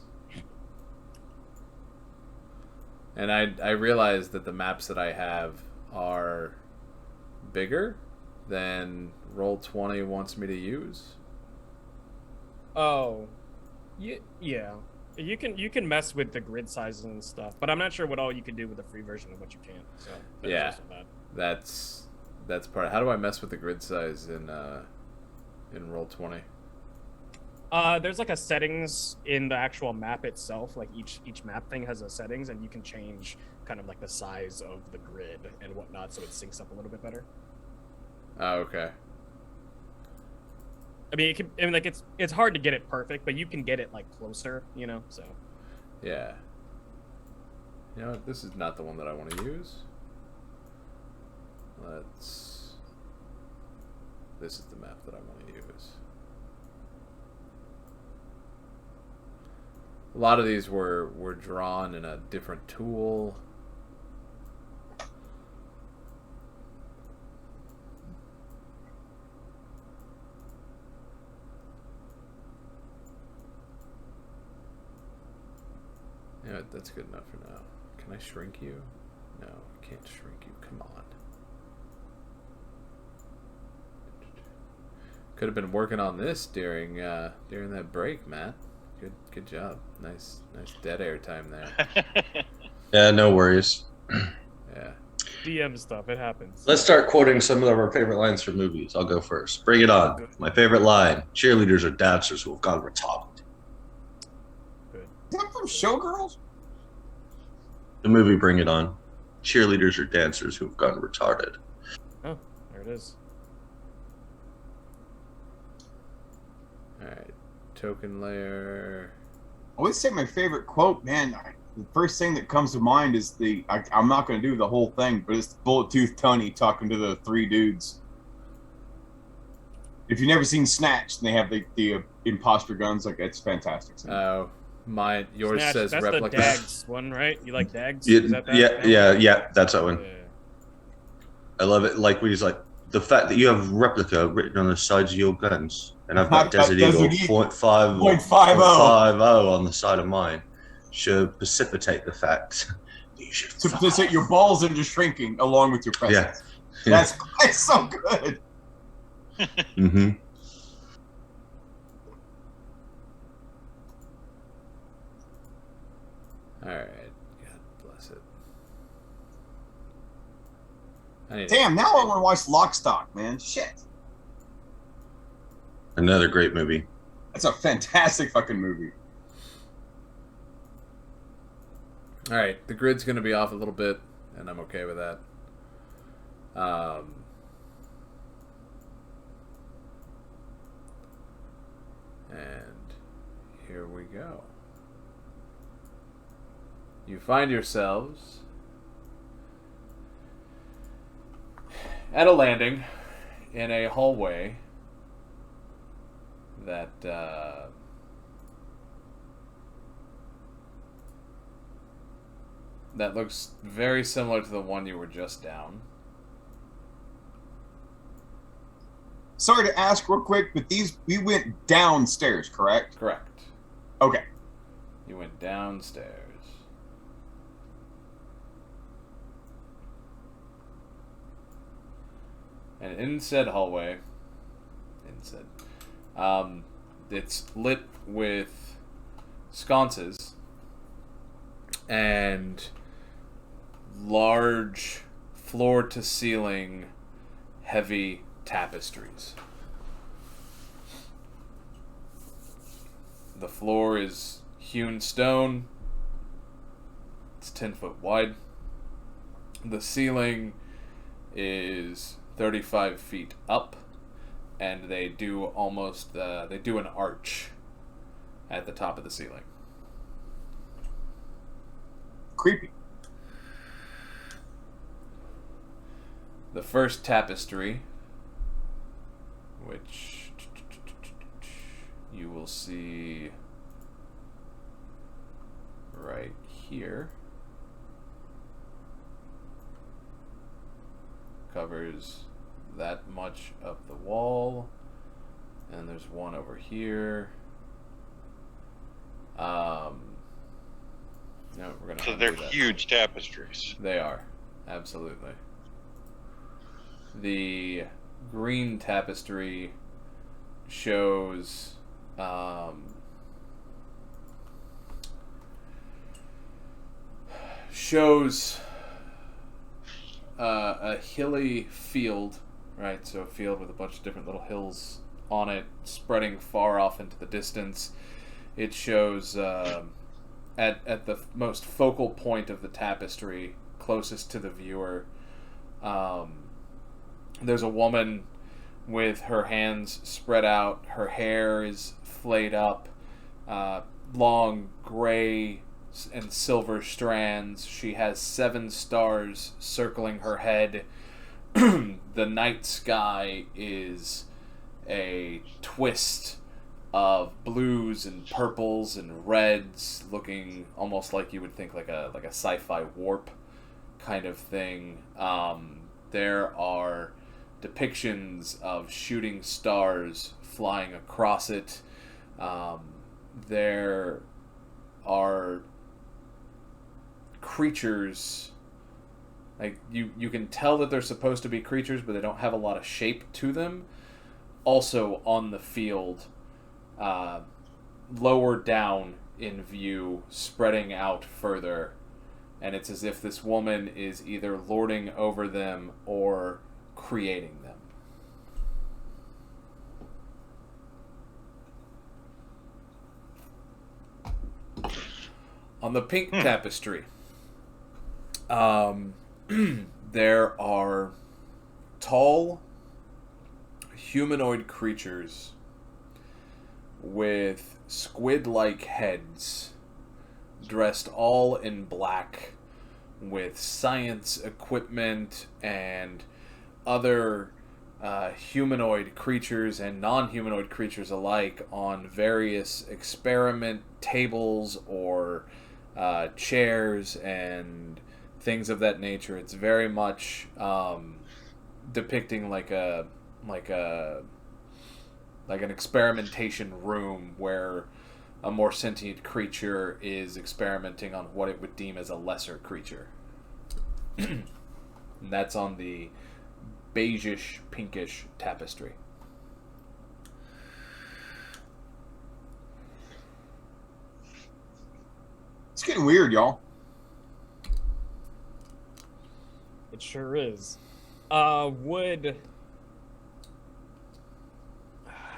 And I realized that the maps that I have are bigger than Roll20 wants me to use. Oh, yeah. You can mess with the grid sizes and stuff, but I'm not sure what all you can do with the free version and what you can't. So Yeah. also that. That's part. How do I mess with the grid size in Roll20? There's like a settings in the actual map itself. Like each map thing has a settings, and you can change kind of like the size of the grid and whatnot, so it syncs up a little bit better. Oh, okay. I mean, like it's hard to get it perfect, but you can get it like closer, you know. So Yeah. You know what? This is not the one that I want to use. This is the map that I want to use. A lot of these were drawn in a different tool. Yeah, that's good enough for now. Can I shrink you? No, I can't shrink you. Come on. Could have been working on this during that break, Matt. Good job. Nice dead air time there. Yeah, no worries. Yeah. DM stuff, it happens. Let's start quoting some of our favorite lines from movies. I'll go first. Bring it on. My favorite line: "Cheerleaders are dancers who have gone retarded." Is that from Showgirls? The movie Bring It On. Cheerleaders are dancers who have gone retarded. Oh, there it is. Alright. Token layer. I always say my favorite quote, man. The first thing that comes to mind is I'm not going to do the whole thing, but it's Bullet Tooth Tony talking to the three dudes. If you've never seen Snatch, and they have the imposter guns, like it's fantastic. Oh, yours Snatch, says that's replica. the Dags one, right? You like Dags? Yeah, Is that that? yeah, that's that one. Yeah. I love it. Like when he's like, the fact that you have replica written on the sides of your guns, and I've got Desert Eagle 0.50 on the side of mine, should precipitate the fact that you should To precipitate your balls into shrinking along with your presence. Yeah. That's so good. Mm-hmm. Alright. God bless it. Damn, now I want to watch Lock, Stock, man. Shit. Another great movie. That's a fantastic fucking movie. Alright, the grid's going to be off a little bit, and I'm okay with that. And here we go. You find yourselves at a landing in a hallway that that looks very similar to the one you were just down. Sorry to ask real quick, but we went downstairs, correct? Correct. Okay. You went downstairs. And in said hallway, it's lit with sconces and large floor-to-ceiling heavy tapestries. The floor is hewn stone. It's 10 foot wide. The ceiling is 35 feet up, and they do an arch at the top of the ceiling. Creepy. The first tapestry, which you will see right here, covers that much of the wall, and there's one over here. No, we're gonna. So they're undo that. huge tapestries. They are, absolutely. The green tapestry shows a hilly field, right? So a field with a bunch of different little hills on it, spreading far off into the distance. It shows at the most focal point of the tapestry, closest to the viewer, there's a woman with her hands spread out. Her hair is flayed up, long gray and silver strands. She has 7 stars circling her head. The night sky is a twist of blues and purples and reds, looking almost like you would think like a sci-fi warp kind of thing. There are depictions of shooting stars flying across it. There are creatures, like you can tell that they're supposed to be creatures, but they don't have a lot of shape to them. Also on the field, lower down in view, spreading out further, and it's as if this woman is either lording over them or creating them. On the pink tapestry, there are tall humanoid creatures with squid-like heads, dressed all in black, with science equipment and other humanoid creatures and non-humanoid creatures alike on various experiment tables or chairs and things of that nature. It's very much depicting like an experimentation room where a more sentient creature is experimenting on what it would deem as a lesser creature. And that's on the beigeish, pinkish tapestry. It's getting weird, y'all. It sure is.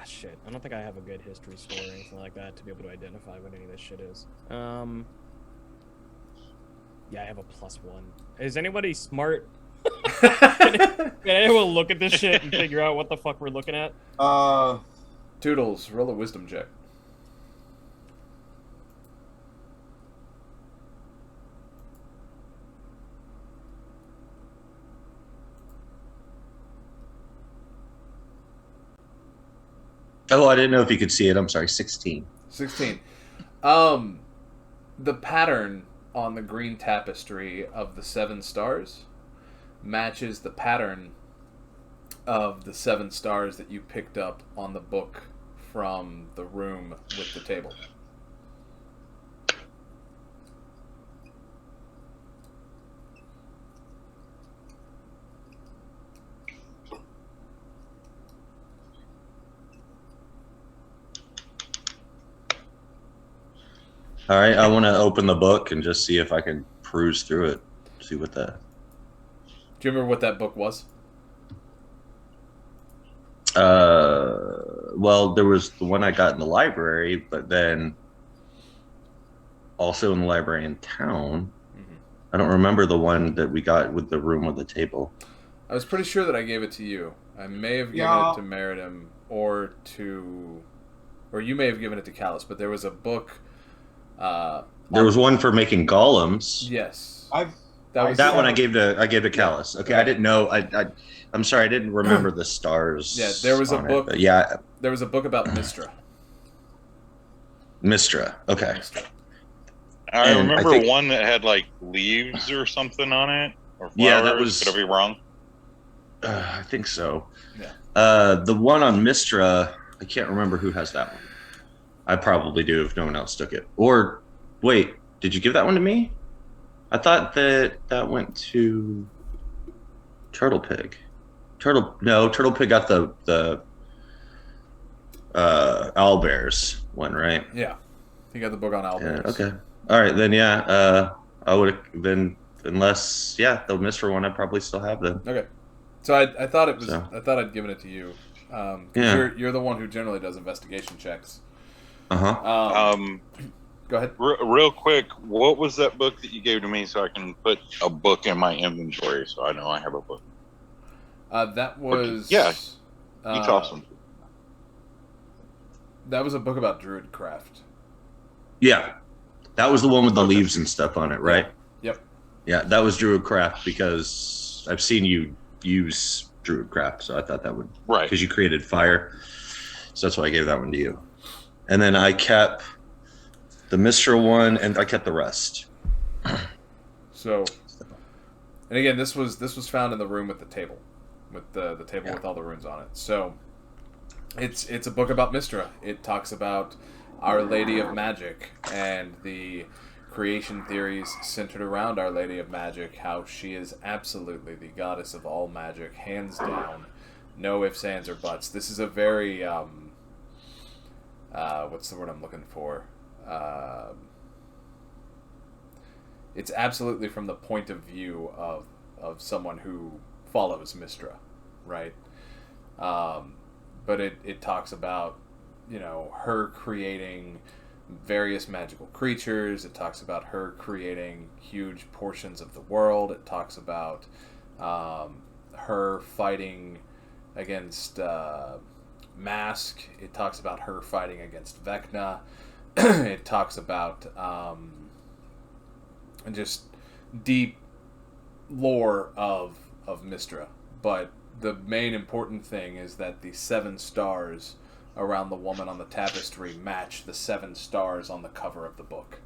Shit. I don't think I have a good history score or anything like that to be able to identify what any of this shit is. Yeah, I have a +1. Is anybody smart? Can anyone look at this shit and figure out what the fuck we're looking at? Toodles, roll a wisdom check. Oh, I didn't know if you could see it. I'm sorry, 16. 16. The pattern on the green tapestry of the 7 stars matches the pattern of the 7 stars that you picked up on the book from the room with the table. All right, I want to open the book and just see if I can peruse through it. See what the. Do you remember what that book was? Well, there was the one I got in the library, but then also in the library in town. Mm-hmm. I don't remember the one that we got with the room with the table. I was pretty sure that I gave it to you. I may have given it to Meritim or you may have given it to Callous, but there was a book. There was one for making golems. Yes. That one I gave to Callous. Okay, I didn't know. I'm sorry, I didn't remember the stars. Yeah, there was a book. Yeah, there was a book about Mistra. Mistra. Okay. Mistra. I And remember I think- one that had like leaves or something on it, or flowers. Yeah, that was- Could I be wrong? I think so. Yeah. The one on Mistra, I can't remember who has that one. I probably do if no one else took it. Or wait, did you give that one to me? I thought that went to Turtle Pig. Turtle Pig got the owlbears one, right? Yeah. He got the book on owlbears. Yeah, okay. All right, then I would have then unless the Mistra one I probably still have then. Okay. So I thought it was. So. I thought I'd given it to you. Yeah. You're the one who generally does investigation checks. Uh-huh. Go ahead. Real quick, what was that book that you gave to me so I can put a book in my inventory so I know I have a book? That was. Yeah. You tossed them. That was a book about druidcraft. Yeah. That was the one with the leaves and stuff on it, right? Yep. Yeah, that was Druidcraft because I've seen you use Druidcraft, so I thought that would Right. because you created fire. So that's why I gave that one to you. And then I kept the Mistral one and I kept the rest. So, and again, this was found in the room with the table, with the table with all the runes on it. So, it's a book about Mistra. It talks about Our Lady of Magic and the creation theories centered around Our Lady of Magic. How she is absolutely the goddess of all magic, hands down, no ifs, ands, or buts. This is a very what's the word I'm looking for? It's absolutely from the point of view of someone who follows Mistra, right? But it talks about, her creating various magical creatures. It talks about her creating huge portions of the world. It talks about her fighting against Mask. It talks about her fighting against Vecna. It talks about just deep lore of Mistra. But the main important thing is that the 7 stars around the woman on the tapestry match the 7 stars on the cover of the book.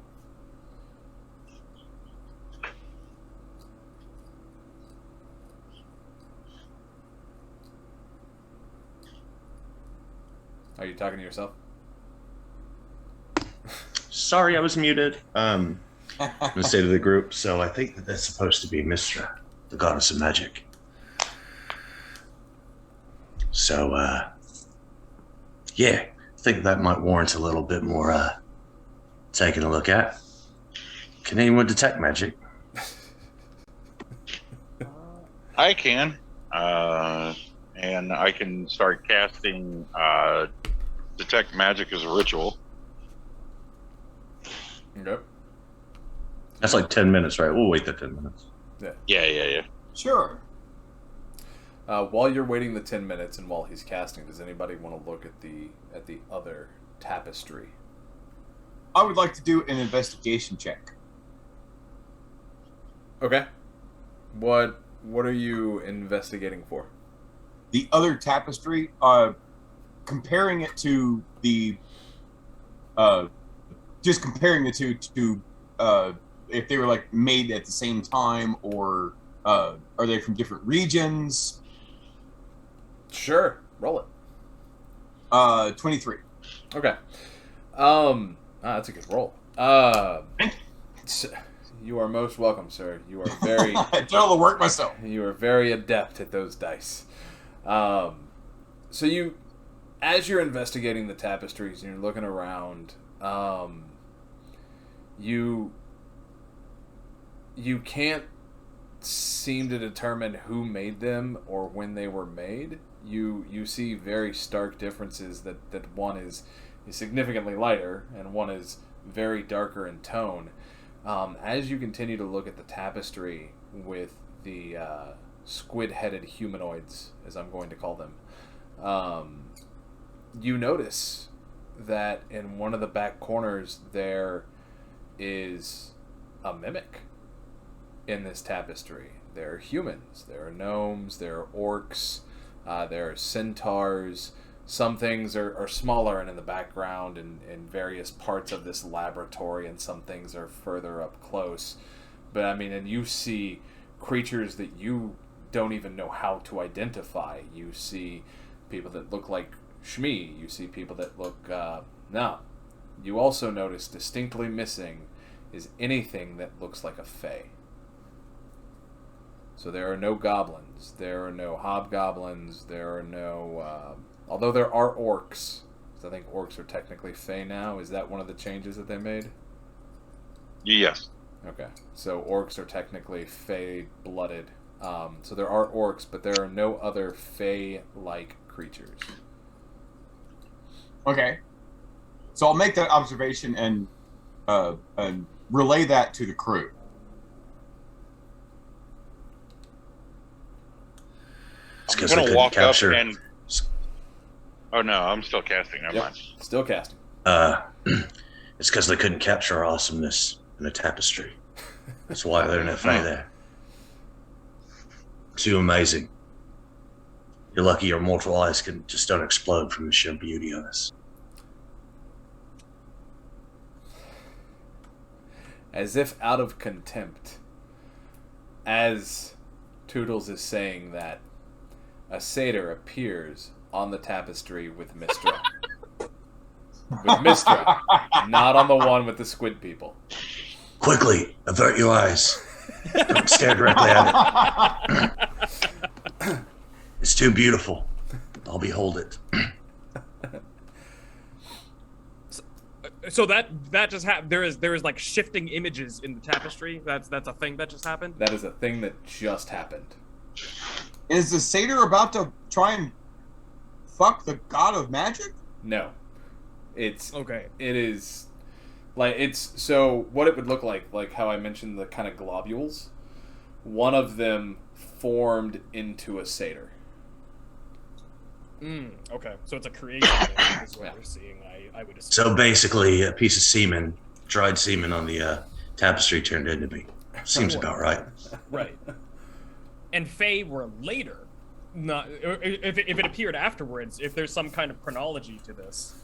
Are you talking to yourself? Sorry, I was muted. I'm gonna say to the group, so I think that's supposed to be Mistra, the goddess of magic. So, I think that might warrant a little bit more taking a look at. Can anyone detect magic? I can. And I can start casting Detect Magic as a ritual. Yep. That's like 10 minutes, right? We'll wait the 10 minutes. Yeah. Sure. While you're waiting the 10 minutes and while he's casting, does anybody want to look at the other tapestry? I would like to do an investigation check. Okay. What are you investigating for? The other tapestry, comparing it to the, just comparing the two to if they were like made at the same time, or are they from different regions? Sure. Roll it. 23. Okay. That's a good roll. You are most welcome, sir. You are very I did all the work myself. You are very adept at those dice. So you, as you're investigating the tapestries and you're looking around, you can't seem to determine who made them or when they were made. You see very stark differences that one is significantly lighter and one is very darker in tone. As you continue to look at the tapestry with the squid-headed humanoids, as I'm going to call them, you notice that in one of the back corners there is a mimic in this tapestry. There are humans, there are gnomes, there are orcs, there are centaurs. Some things are smaller and in the background in various parts of this laboratory, and some things are further up close. But I mean, and you see creatures that you don't even know how to identify. You see people that look like Shmee. You see people that look... no. You also notice distinctly missing is anything that looks like a fae. So there are no goblins, there are no hobgoblins, there are no... although there are orcs. I think orcs are technically fae now. Is that one of the changes that they made? Yes. Okay. So orcs are technically fae-blooded. So there are orcs, but there are no other fae-like creatures. Okay. So I'll make that observation and relay that to the crew. I'm going to walk up and... Oh, no, I'm still casting. Never mind. Still casting. It's because they couldn't capture our awesomeness in the tapestry. That's why they're not there. Too amazing. You're lucky your mortal eyes can just don't explode from the sheer beauty of us. As if out of contempt, as Toodles is saying that, a satyr appears on the tapestry with Mistra. With Mistra, not on the one with the squid people. Quickly, avert your eyes. Don't stare directly at it. It's too beautiful. I'll behold it. So that just happened. There is like shifting images in the tapestry. That's a thing that just happened. That is a thing that just happened. Is the satyr about to try and fuck the god of magic? No. It's... Okay. It is... Like, it's... So, what it would look like how I mentioned the kind of globules, one of them formed into a satyr. Okay. So it's a creation is what we're seeing, I would assume. So basically, a piece of semen, dried semen on the tapestry turned into me. Seems about right. Right. And Fae were later. Not if it appeared afterwards. If there's some kind of chronology to this,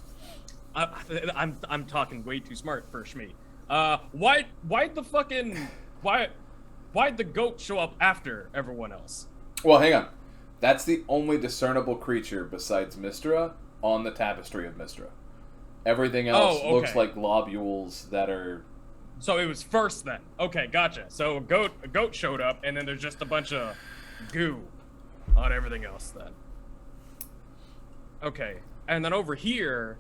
I'm talking way too smart for Shmee. Why'd the goat show up after everyone else? Well, hang on. That's the only discernible creature besides Mistra on the tapestry of Mistra. Everything else looks like globules that are... So it was first then. Okay, gotcha. So a goat showed up, and then there's just a bunch of goo on everything else then. Okay, and then over here,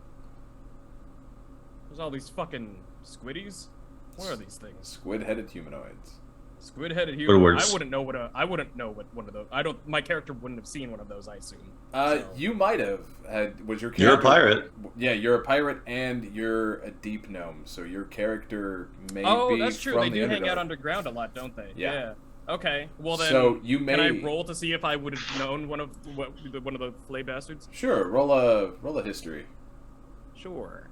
there's all these fucking squiddies. What are these things? Squid-headed humanoids. Squid-headed humanoids. I wouldn't know what one of those. My character wouldn't have seen one of those, I assume. You might have. Was your character... You're a pirate. Yeah, you're a pirate and you're a deep gnome, so your character may be... Oh, that's true. They do Underdark. hang out underground a lot, don't they? Yeah. Okay. Well then, so you may... can I roll to see if I would have known one of the flay bastards? Sure. Roll a history. Sure.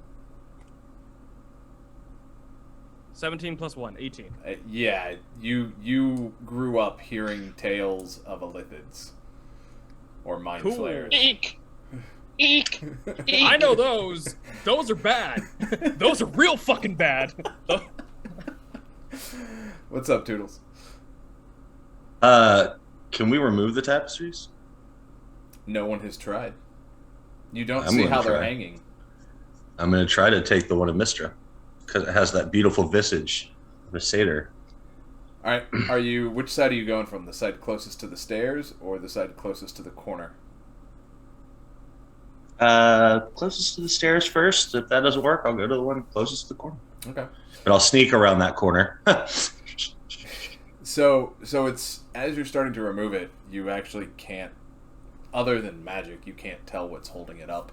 17 plus 1, 18. Yeah, you grew up hearing tales of Elithids. Or mind flayers. Eek! Eek! Eek! I know those. Those are bad. Those are real fucking bad. What's up, Toodles? Can we remove the tapestries? No one has tried. You don't see how they're hanging. I'm going to try to take the one of Mistra, because it has that beautiful visage of a satyr. All right, which side are you going from? The side closest to the stairs or the side closest to the corner? Closest to the stairs first. If that doesn't work, I'll go to the one closest to the corner. Okay. But I'll sneak around that corner. So it's as you're starting to remove it, you actually can't, other than magic, you can't tell what's holding it up.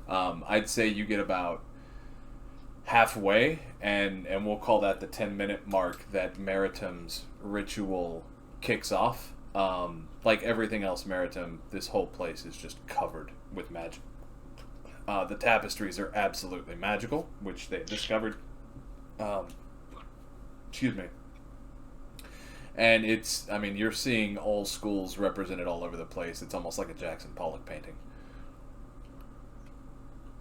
I'd say you get about halfway, and we'll call that the 10-minute mark that Meritim's ritual kicks off. Like everything else Meritim, this whole place is just covered with magic. The tapestries are absolutely magical, which they discovered. Excuse me. And it's, I mean, you're seeing all schools represented all over the place. It's almost like a Jackson Pollock painting.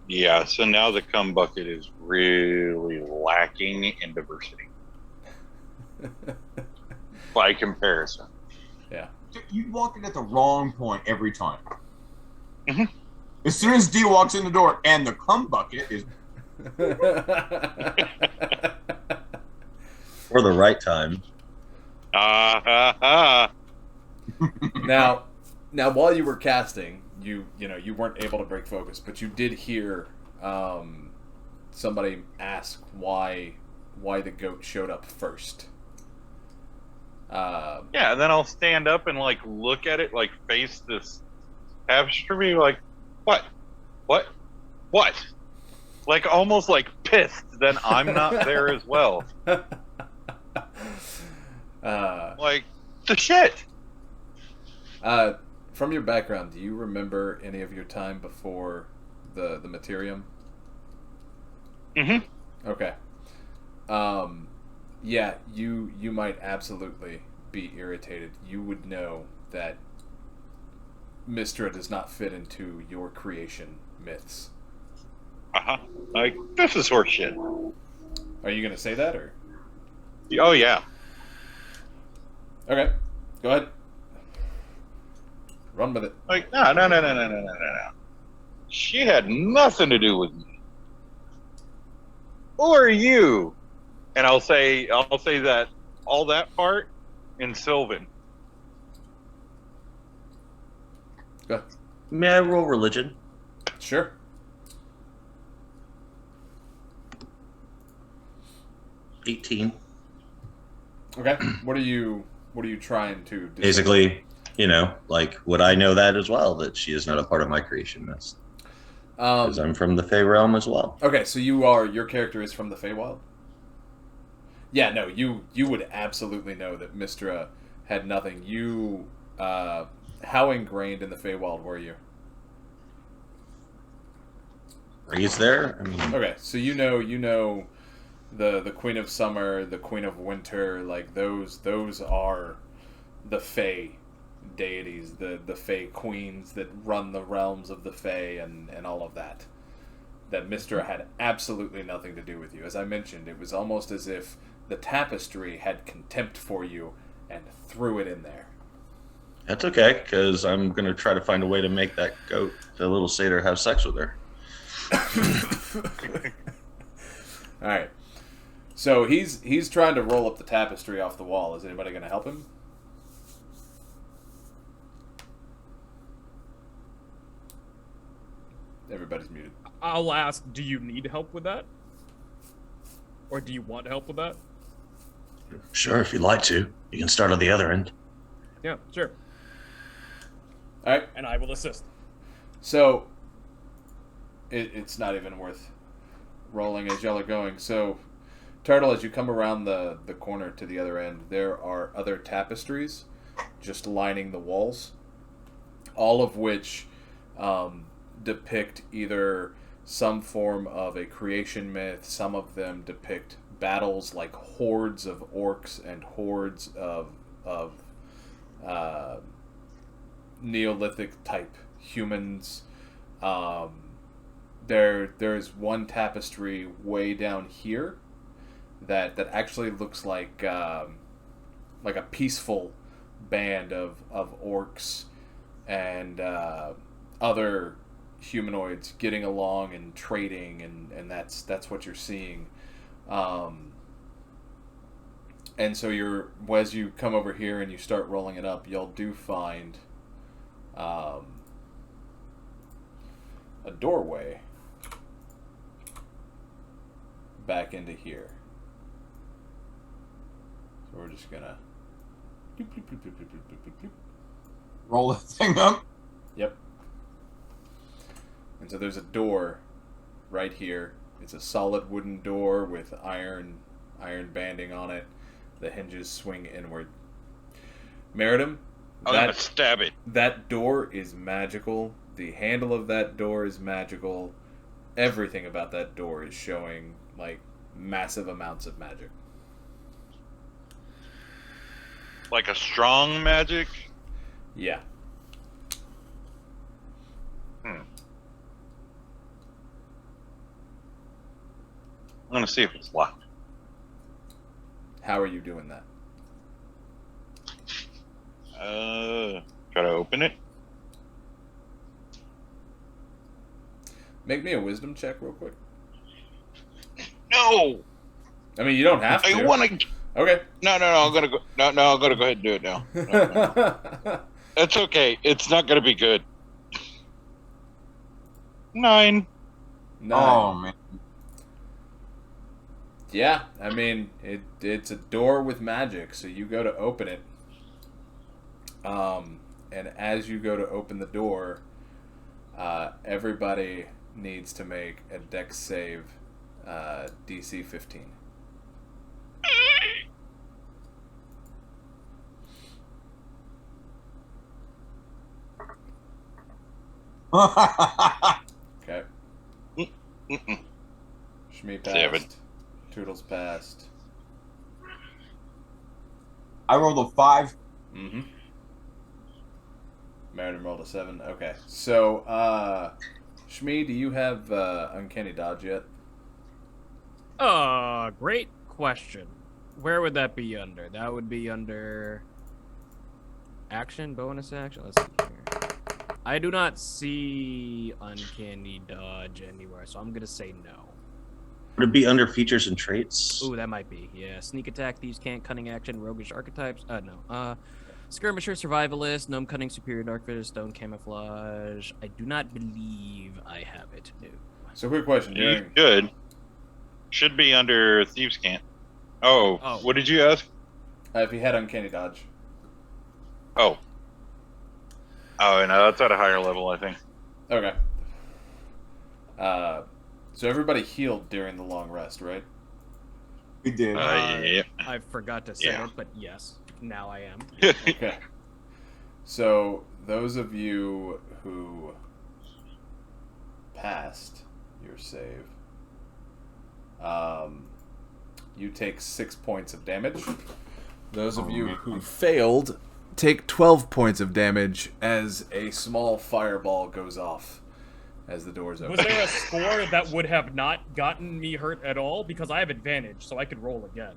Yeah, so now the cum bucket is really lacking in diversity by comparison. Yeah. You walk in at the wrong point every time. Mm-hmm. As soon as D walks in the door and the cum bucket is... Or the right time. Now, while you were casting, you weren't able to break focus, but you did hear somebody ask why the goat showed up first. Yeah, and then I'll stand up and like look at it, like face this tapestry, like, what? Like almost like pissed that I'm not there as well. Like the shit. From your background, do you remember any of your time before the Materium? Mm-hmm. Okay. Yeah, you might absolutely be irritated. You would know that Mystra does not fit into your creation myths. Uh-huh. Like, this is horseshit. Are you going to say that, or? Oh, yeah. Okay, go ahead. Run with it. Like, no. She had nothing to do with me. Who are you? And I'll say that all that part in Sylvan. Go ahead. May I roll religion? Sure. $18. Okay. What are you trying to do? Basically, like, would I know that as well, that she is not a part of my creation list? Because I'm from the Fey realm as well. Okay, so your character is from the Feywild? Yeah, no, you would absolutely know that Mystra had nothing. You, how ingrained in the Feywild were you? Raised there? I mean, Okay, so you know the Queen of Summer, the Queen of Winter, like those are the Fey deities, the Fey queens that run the realms of the Fey and all of that. That Mystra had absolutely nothing to do with you. As I mentioned, it was almost as if the tapestry had contempt for you and threw it in there. that's okay, because I'm going to try to find a way to make that goat, the little satyr, have sex with her. All right. So he's trying to roll up the tapestry off the wall. Is anybody going to help him? Everybody's muted. I'll ask, do you need help with that? Or do you want help with that? Sure, if you'd like to. You can start on the other end. Yeah, sure. All right. And I will assist. So it's not even worth rolling as y'all are going. So, Turtle, as you come around the corner to the other end, there are other tapestries just lining the walls, all of which depict either some form of a creation myth. Some of them depict battles like hordes of orcs and hordes of Neolithic type humans. There's one tapestry way down here that actually looks like a peaceful band of orcs and other humanoids getting along and trading, and that's what you're seeing. And so as you come over here and you start rolling it up, y'all do find a doorway back into here. So we're just gonna Roll the thing up. Yep. And so there's a door right here. It's a solid wooden door with iron banding on it. The hinges swing inward. Meritim, I'm gonna stab it. that door is magical. The handle of that door is magical. Everything about that door is showing like massive amounts of magic. Like a strong magic? Yeah. I'm gonna see if it's locked. How are you doing that? Try to open it. Make me a wisdom check real quick. No, I mean, you don't have to. I want to. Okay. No. I'm gonna go. No. I'm gonna go ahead and do it now. No. It's okay. It's not gonna be good. 9. Oh man. Yeah, I mean, it's a door with magic, so you go to open it. And as you go to open the door, everybody needs to make a dex save, DC 15. Okay. Shmee passed. 7. Toodles passed. I rolled a 5. Mm-hmm. Meritim rolled a 7. Okay. So, Shmee, do you have Uncanny Dodge yet? Great question. Where would that be under? That would be under action, bonus action. Let's see here. I do not see Uncanny Dodge anywhere, so I'm gonna say no. Would it be under features and traits? Ooh, that might be. Yeah, sneak attack, thieves can't, cunning action, roguish archetypes. No. Skirmisher, survivalist, gnome cunning, superior darkfish, stone camouflage. I do not believe I have it. No. So, quick question. You should. Should be under thieves can't. Oh, what did you ask? If you had Uncanny Dodge. Oh, no, that's at a higher level, I think. Okay. So everybody healed during the long rest, right? We did. Yeah. I forgot to say Yeah. it, but yes, now I am. Okay. So those of you who passed your save, you take 6 points of damage. Those of you who failed take 12 points of damage as a small fireball goes off as the doors open. Was there a score that would have not gotten me hurt at all? Because I have advantage, so I could roll again.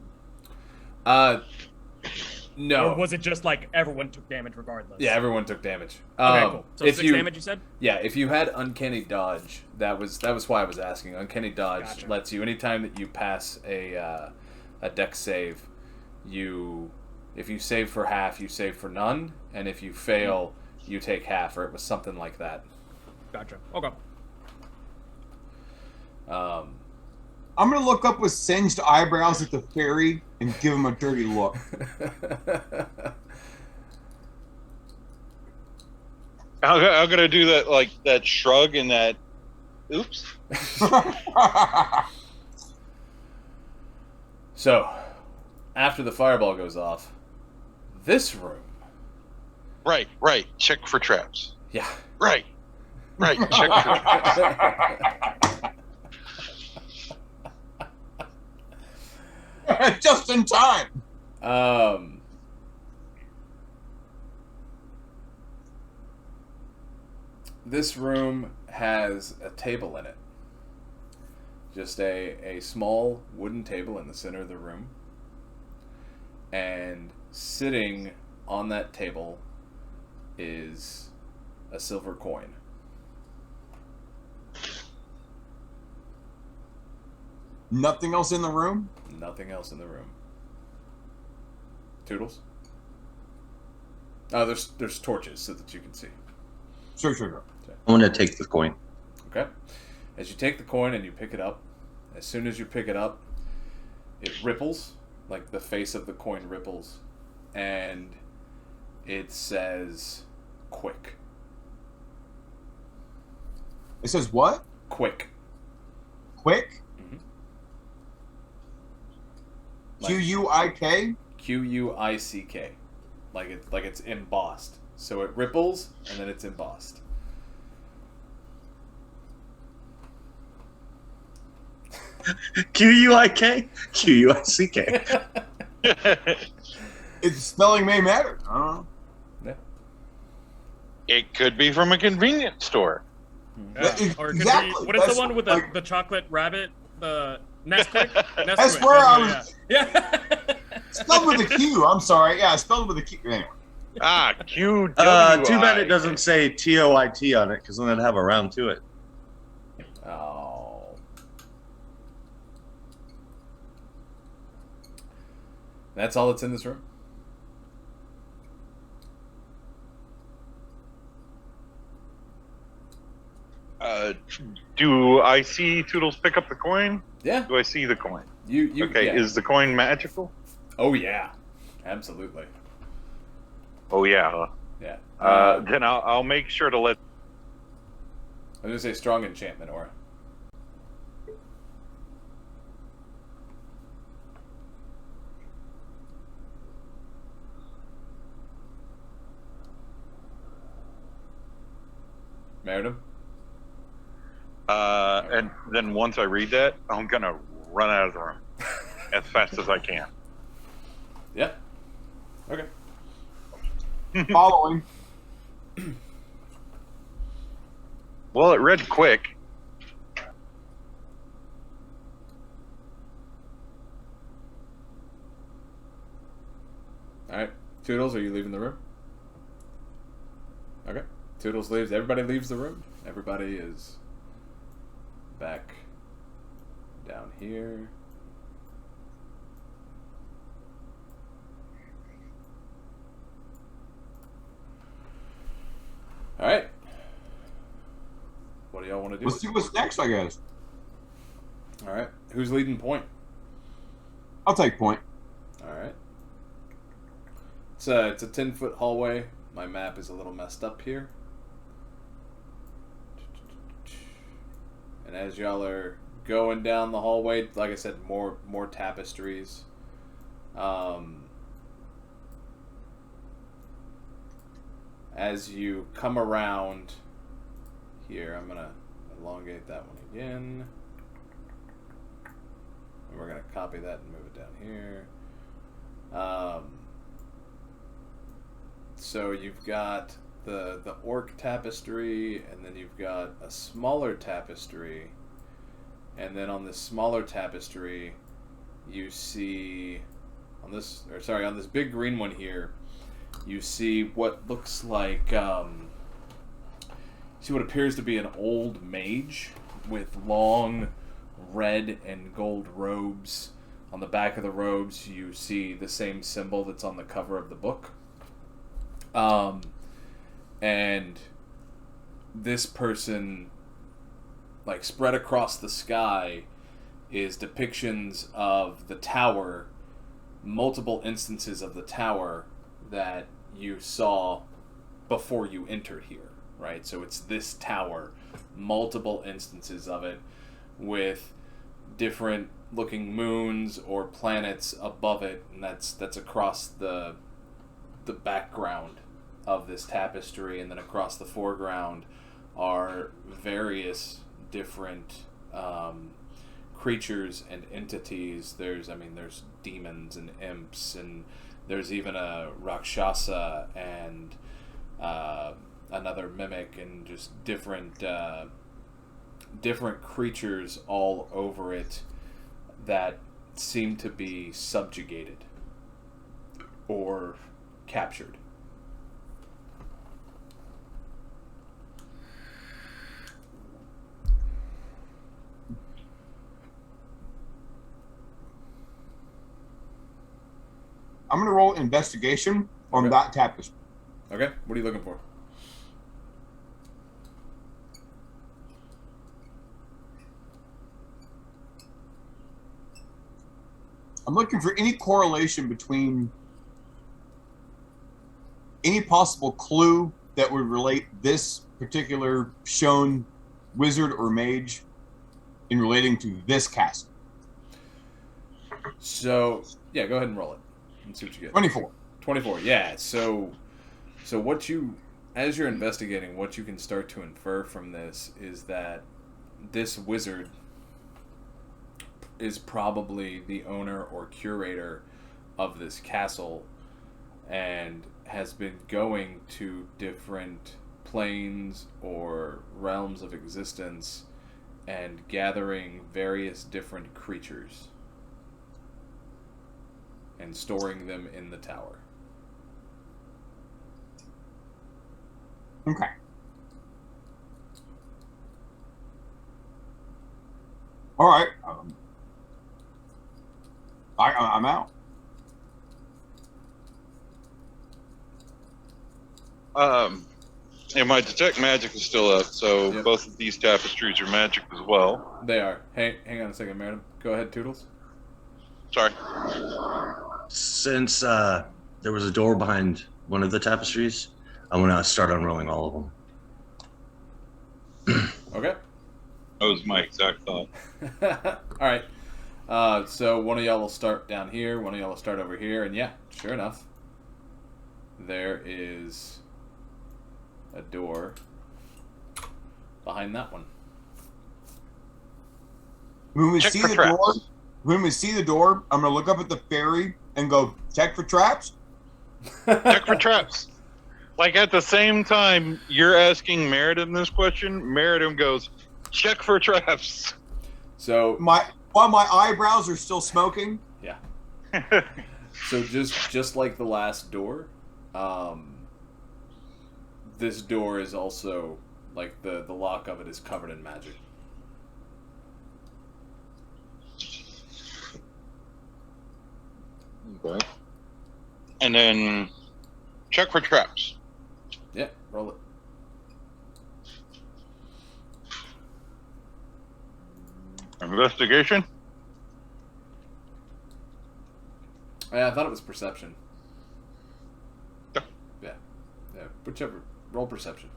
No. Or was it just like everyone took damage regardless? Yeah, everyone took damage. Okay, cool. So if 6 damage, you said? Yeah, if you had Uncanny Dodge, that was why I was asking. Uncanny Dodge Gotcha. lets you, anytime that you pass a dex save, if you save for half, you save for none, and if you fail, you take half, or it was something like that. Gotcha. Okay. I'm gonna look up with singed eyebrows at the fairy and give him a dirty look. I'm gonna do that, like that shrug and that. Oops. So, after the fireball goes off, this room. Right. Check for traps. Yeah. Right. Check for traps. Just in time. This room has a table in it. Just a small wooden table in the center of the room. And sitting on that table is a silver coin. Nothing else in the room? Nothing else in the room. Toodles? Oh, there's torches so that you can see. Sure. I'm going to take the coin. Okay. As you take the coin and you pick it up, As soon as you pick it up, it ripples, like the face of the coin ripples, and it says, "Quick." It says what? Quick. Quick? Mhm. Q-U-I-K? Q-U-I-C-K. Like it's embossed. So it ripples, and then it's embossed. Q-U-I-K? Q-U-I-C-K. Its spelling may matter. I don't know. Yeah. It could be from a convenience store. Yeah. Or it could Exactly. be, what is That's the one with like- the chocolate rabbit? The Nesquik? That's where I was. Yeah. Spelled with a Q. I'm sorry. Yeah, spelled with a Q. Anyway. Ah, Q. Too bad it doesn't say T-O-I-T on it, because then it'd have a round to it. Oh. That's all that's in this room? Do I see Toodles pick up the coin? Yeah. Do I see the coin? You Okay, yeah. is the coin magical? Oh yeah. Absolutely. Oh yeah. Yeah. Then I'll make sure to let. I was gonna say strong enchantment aura. Meritim? And then once I read that, I'm gonna run out of the room as fast as I can. Yeah. Okay. Following. Well, it read quick. Alright. Toodles, are you leaving the room? Okay. Toodles leaves. Everybody leaves the room. Everybody is back down here. Alright. What do y'all want to do? Let's see what's next, I guess. Alright. Who's leading point? I'll take point. Alright. It's a 10-foot hallway. My map is a little messed up here. And as y'all are going down the hallway, like I said, more tapestries. As you come around here, I'm gonna elongate that one again. And we're gonna copy that and move it down here. So you've got the orc tapestry, and then you've got a smaller tapestry, and then on this smaller tapestry, you see on this big green one here, you see what looks like see what appears to be an old mage with long red and gold robes. On the back of the robes, you see the same symbol that's on the cover of the book. And this person, like, spread across the sky is depictions of the tower, multiple instances of the tower that you saw before you entered here, right? So it's this tower, multiple instances of it with different looking moons or planets above it, and that's across the background of this tapestry, and then across the foreground are various different creatures and entities. There's demons and imps, and there's even a Rakshasa and another mimic, and just different creatures all over it that seem to be subjugated or captured. I'm going to roll investigation on Okay. that tapestry. Okay, what are you looking for? I'm looking for any correlation between any possible clue that would relate this particular shown wizard or mage in relating to this castle. So, yeah, go ahead and roll it and see what you get. 24. 24, yeah. So what you, as you're investigating, what you can start to infer from this is that this wizard is probably the owner or curator of this castle and has been going to different planes or realms of existence and gathering various different creatures and storing them in the tower. Okay. All right. I'm out. And my detect magic is still up, so Yep. both of these tapestries are magic as well. They are. Hey, hang on a second, Meritim. Go ahead, Toodles. Sorry. Since there was a door behind one of the tapestries, I'm going to start unrolling all of them. Okay. That was my exact thought. All right. So one of y'all will start down here, one of y'all will start over here, and yeah, sure enough, there is a door behind that one. When we Check see for the traps. door, I'm gonna look up at the ferry and go check for traps. Check for traps. Like at the same time you're asking Meritim this question, Meritim goes, check for traps. So While my eyebrows are still smoking. yeah. So just like the last door, this door is also like the lock of it is covered in magic. Okay. And then check for traps. Yeah, roll it. Investigation? Yeah, I thought it was perception. Yeah. Yeah. Whichever. Roll perception.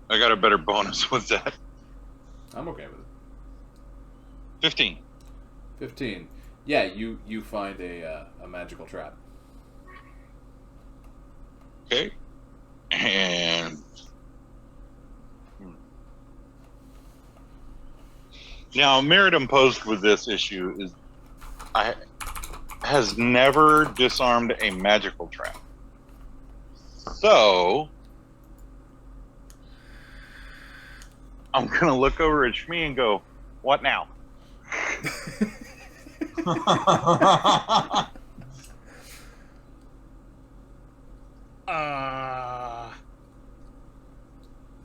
I got a better bonus with that. I'm okay with it. 15. 15. Yeah, you find a magical trap. Okay. And now Meritim posed with this issue is has never disarmed a magical trap. So I'm gonna look over at Shmee and go, what now?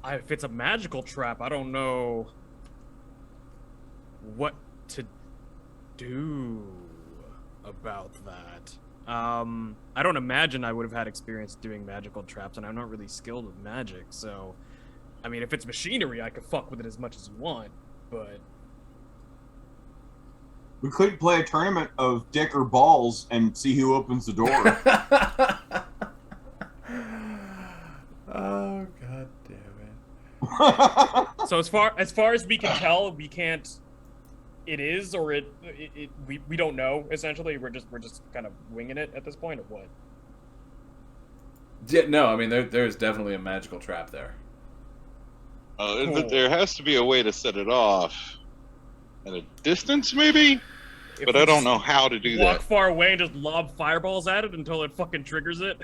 If it's a magical trap, I don't know what to do about that. I don't imagine I would have had experience doing magical traps, and I'm not really skilled with magic, so... I mean, if it's machinery, I could fuck with it as much as you want, but... We could play a tournament of dick or balls and see who opens the door. Oh, god damn it. So as far as we can tell, we can't... It is, or we don't know, essentially. We're just kind of winging it at this point, or what? Yeah, no, I mean, there's definitely a magical trap there. But Cool. there has to be a way to set it off at a distance, maybe? If But we I don't just know how to do walk that. far away and just lob fireballs at it until it fucking triggers it.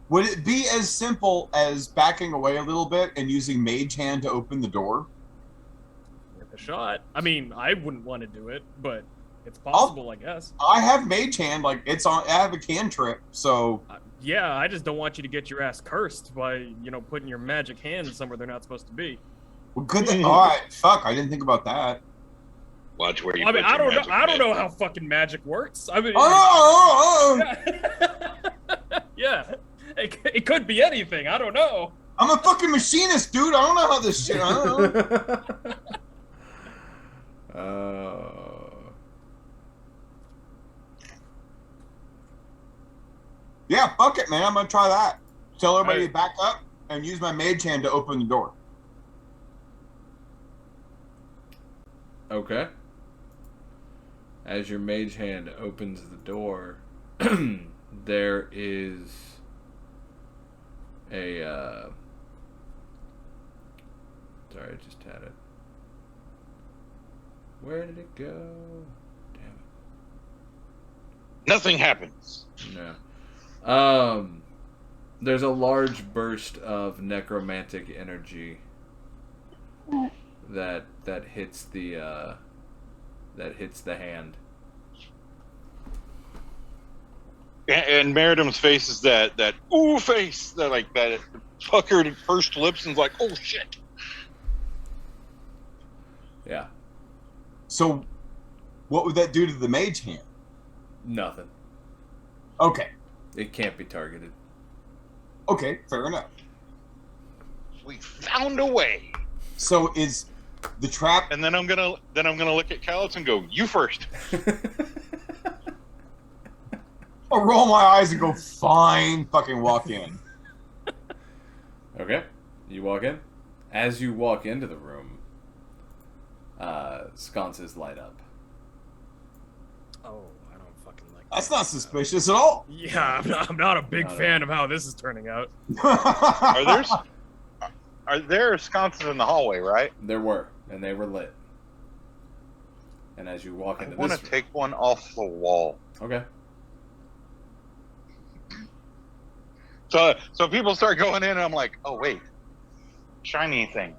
Would it be as simple as backing away a little bit and using Mage Hand to open the door? Worth a shot. I mean, I wouldn't want to do it, but it's possible, I guess. I have Mage Hand, like it's on. I have a cantrip, so Yeah, I just don't want you to get your ass cursed by, putting your magic hands somewhere they're not supposed to be. well, good. All right, fuck. I didn't think about that. Watch where you I mean, put I your don't know. magic I don't bit. know how fucking magic works. I mean, Oh! yeah, it could be anything. I don't know. I'm a fucking machinist, dude. I don't know how this shit. I don't know. Yeah, fuck it, man. I'm gonna try that. Tell everybody Right. to back up and use my mage hand to open the door. Okay. As your mage hand opens the door, there is a. Sorry, I just had it. Where did it go? Damn Nothing happens. it. No. There's a large burst of necromantic energy that hits the hand. And Meritim's face is that ooh face, that puckered pursed lips, and like, oh shit. Yeah. So, what would that do to the mage hand? Nothing. Okay. It can't be targeted. Okay, fair enough. We found a way. So is the trap? And then I'm gonna look at Callous and go, you first. I'll roll my eyes and go, fine, fucking walk in. Okay. You walk in. As you walk into the room, sconces light up. Oh, I don't fucking like That's that. not suspicious at all. Yeah, I'm not a big Not at fan of how this is turning out. Are there sconces in the hallway, right? There were, and they were lit. And as you walk I into want this to take one off the wall. Okay. So people start going in, and I'm like, oh wait, shiny thing.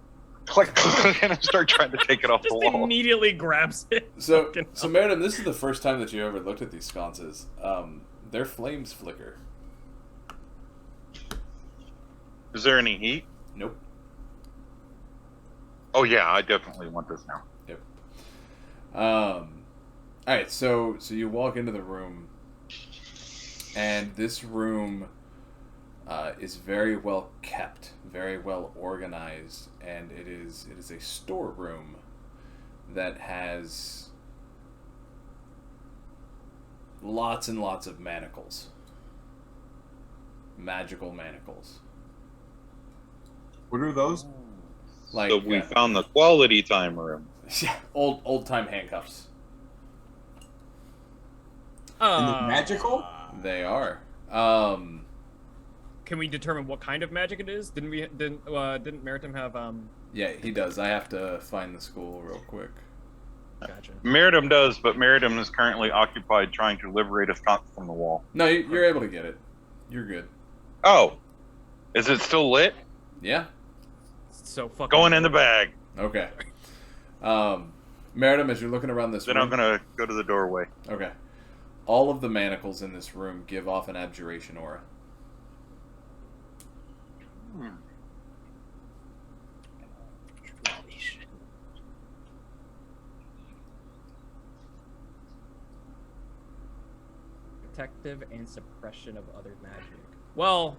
Click, click, and I start trying to take it off the Just wall. immediately grabs it. So, Fucking so Meritim, this is the first time that you ever looked at these sconces. Their flames flicker. Is there any heat? Nope. Oh yeah, I definitely want this now. Yep. All right. So you walk into the room, and this room is very well kept, very well organized, and it is a storeroom that has lots and lots of manacles, magical manacles. What are those? Like So we found the quality time room. old time handcuffs. And they're magical? They are. Can we determine what kind of magic it is? Didn't Meritim have Yeah, he does. I have to find the school real quick. Gotcha. Meritim does, but Meritim is currently occupied trying to liberate a sconce from the wall. No, you're able to get it. You're good. Oh, is it still lit? Yeah. So fucking Going in the bag. Okay. Meritim, as you're looking around this Then room, I'm gonna go to the doorway. okay. All of the manacles in this room give off an abjuration aura. Holy shit. Protective and suppression of other magic. Well,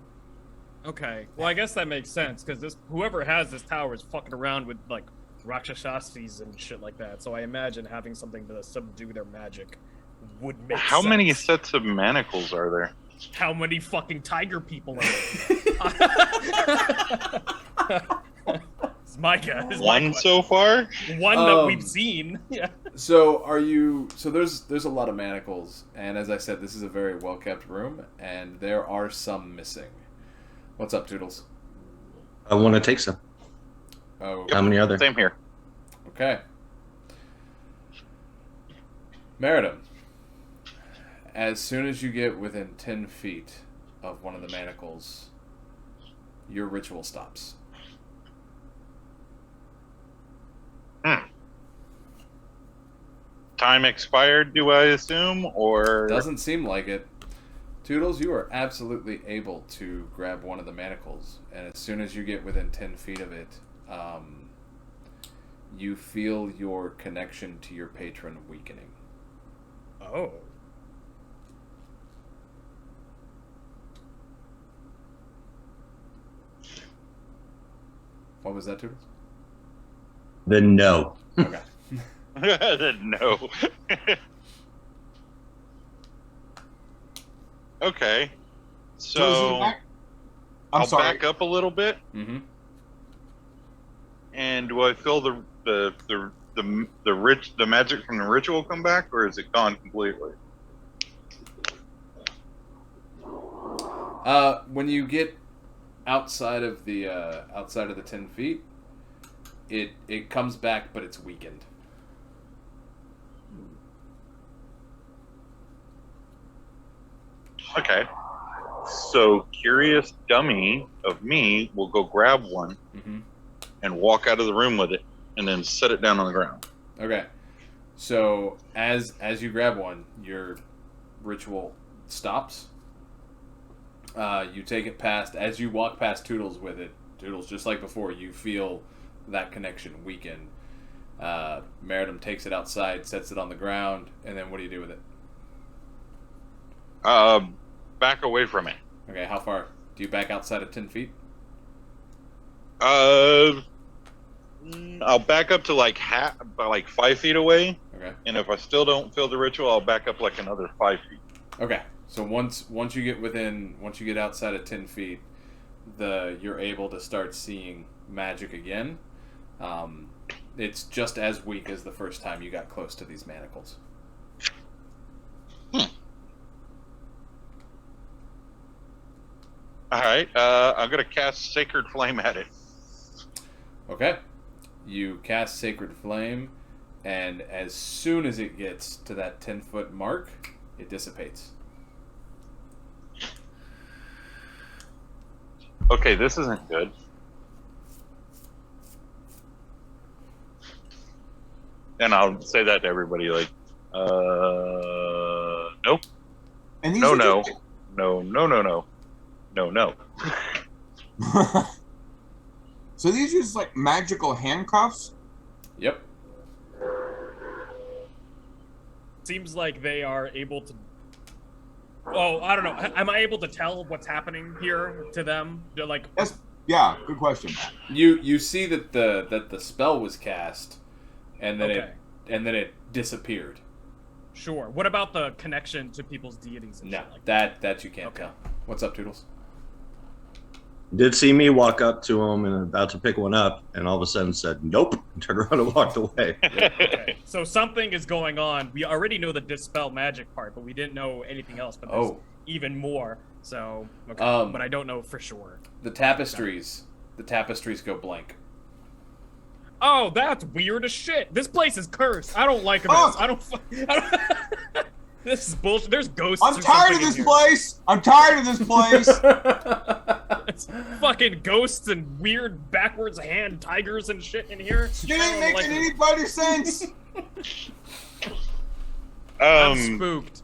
okay. Well, I guess that makes sense because this whoever has this tower is fucking around with like Rakshasas and shit like that. So I imagine having something to subdue their magic would make How sense. many sets of manacles are there? How many fucking tiger people are there? It's my guess. It's my One guess. so far? One that we've seen. Yeah. So there's a lot of manacles, and as I said, this is a very well kept room, and there are some missing. What's up, Toodles? I want to take some. Oh, How many other? Same here. okay. Meritim, as soon as you get within 10 feet of one of the manacles, your ritual stops. Time expired, do I assume? Or Doesn't seem like it. Toodles, you are absolutely able to grab one of the manacles, and as soon as you get within 10 feet of it, you feel your connection to your patron weakening. Oh. What was that, Toodles? Then no. Okay. no. Okay. So I'll sorry. back up a little bit. Mm-hmm. And do I feel the magic from the ritual come back, or is it gone completely? When you get outside of the 10 feet, it comes back, but it's weakened. Okay. So curious dummy of me will go grab one and walk out of the room with it, and then set it down on the ground. Okay. So as you grab one, your ritual stops. You take it past, as you walk past Toodles with it, Toodles, just like before, you feel that connection weaken. Meritim takes it outside, sets it on the ground, and then what do you do with it? Back away from it. Okay, how far? Do you back outside of 10 feet? I'll back up to like 5 feet away. Okay. And if I still don't feel the ritual, I'll back up like another 5 feet. Okay. So once you get outside of 10 feet, you're able to start seeing magic again. It's just as weak as the first time you got close to these manacles. All right, I'm gonna cast Sacred Flame at it. Okay. You cast Sacred Flame, and as soon as it gets to that 10-foot mark, it dissipates. Okay, this isn't good. And I'll say that to everybody, like, nope. And these No, are no. just- No, no, no, no. No, no. So these are just like magical handcuffs? Yep. Seems like they are able to. Oh, I don't know. Am I able to tell what's happening here to them? They're like, Yes. Yeah, good question. You see that the spell was cast, and then Okay. it disappeared. sure. What about the connection to people's deities and No, shit like that? that you can't tell. What's up, Toodles? Did see me walk up to him and about to pick one up, and all of a sudden said, "Nope," and turned around and walked away. Okay. So something is going on. We already know the dispel magic part, but we didn't know anything else. But there's even more. So, okay. But I don't know for sure. The tapestries go blank. Oh, that's weird as shit. This place is cursed. I don't like this. Oh. I don't. This is bullshit. There's ghosts. I'm or tired of something in this here. place. I'm tired of this place. It's fucking ghosts and weird backwards hand tigers and shit in here. It I ain't don't making like any it. bloody sense. I'm spooked.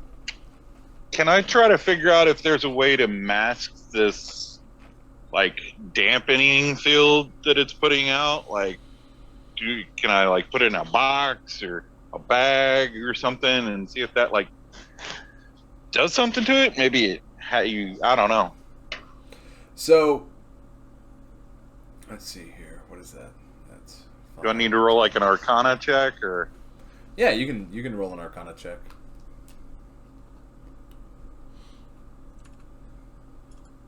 Can I try to figure out if there's a way to mask this, like, dampening field that it's putting out? Like, can I, like, put it in a box or a bag or something and see if that, like, does something to it? Maybe I don't know. So, let's see here. What is that? That's. Do I need to roll, like, an Arcana check, or? Yeah, you can roll an Arcana check.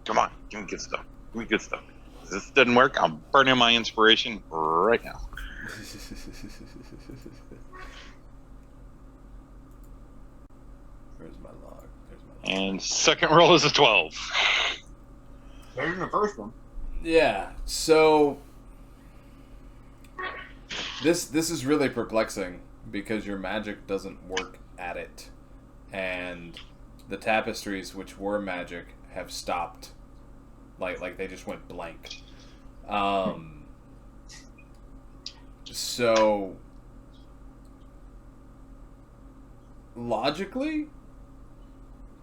Come on, give me good stuff. Give me good stuff. If this doesn't work, I'm burning my inspiration right now. Where's my log? And second roll is a 12. Better than the first one. Yeah. So this is really perplexing because your magic doesn't work at it, and the tapestries, which were magic, have stopped. Like they just went blank. So logically,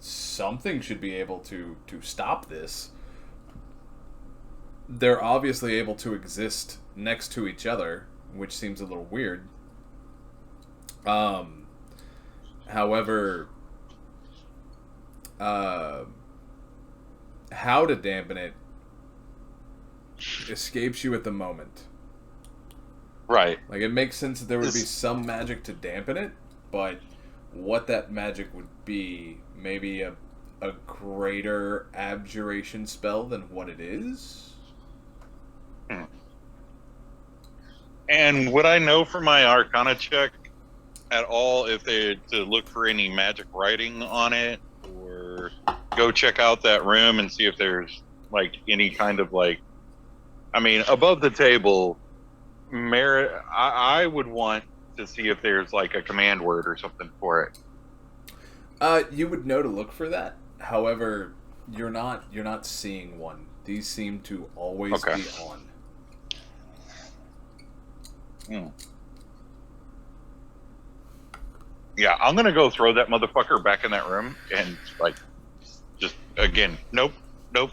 something should be able to stop this. They're obviously able to exist next to each other, which seems a little weird. However, how to dampen it escapes you at the moment. Right. Like, it makes sense that there would be some magic to dampen it, but what that magic would be, maybe a greater abjuration spell than what it is. And would I know from my Arcana check at all if they to look for any magic writing on it, or go check out that room and see if there's like any kind of like, I mean, above the table, I would want to see if there's like a command word or something for it. You would know to look for that. However, you're not seeing one. These seem to always be on. Yeah, I'm gonna go throw that motherfucker back in that room and like, just again, nope, no.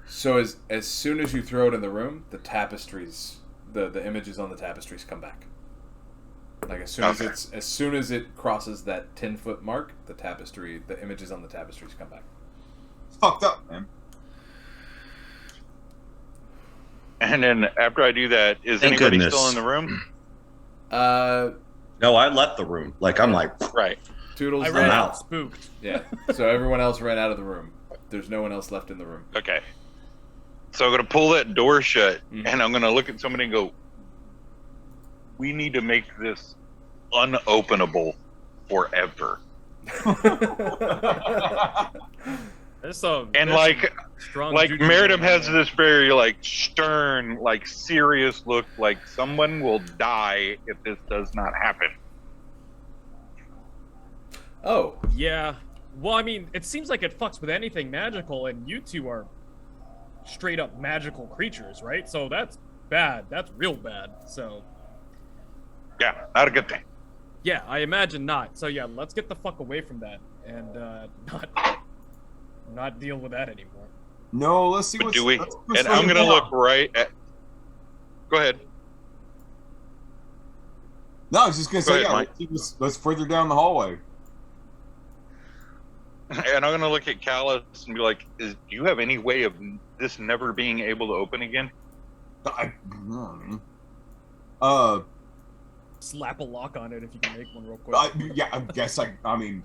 So as soon as you throw it in the room, the tapestries, the images on the tapestries come back. Like as soon as it crosses that 10-foot mark, the images on the tapestries come back. It's fucked up, man. And then after I do that, is Thank anybody goodness. still in the room? No, I left the room. Like, I'm like, Right. Toodles I ran left. out, spooked. Yeah. So everyone else ran out of the room. There's no one else left in the room. Okay. So I'm gonna pull that door shut, and I'm gonna look at somebody and go, "We need to make this unopenable forever." And like Meritim has this very like stern, like serious look, like someone will die if this does not happen. Oh. Yeah. Well, I mean, it seems like it fucks with anything magical, and you two are straight up magical creatures, right? So that's bad. That's real bad. So. Yeah, not a good thing. Yeah, I imagine not. So yeah, let's get the fuck away from that and not deal with that anymore. No, let's see But what's... do we? what's And I'm further gonna down. look right at. Go ahead. No, I was just gonna Go say, ahead, yeah, Mike. let's further down the hallway. And I'm gonna look at Callous and be like, do you have any way of this never being able to open again? Slap a lock on it if you can make one real quick. Yeah, I guess I mean...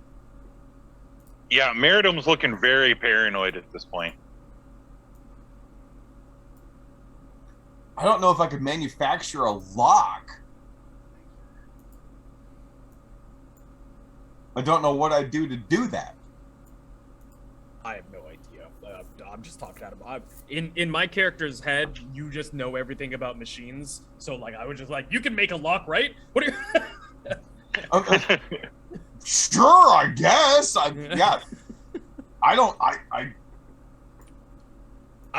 Yeah, Meritim's looking very paranoid at this point. I don't know if I could manufacture a lock. I don't know what I'd do to do that. I have no idea. I'm just talking out of in my character's head. You just know everything about machines, so like I was just like, you can make a lock, right? What are you? Sure, I guess. Yeah. I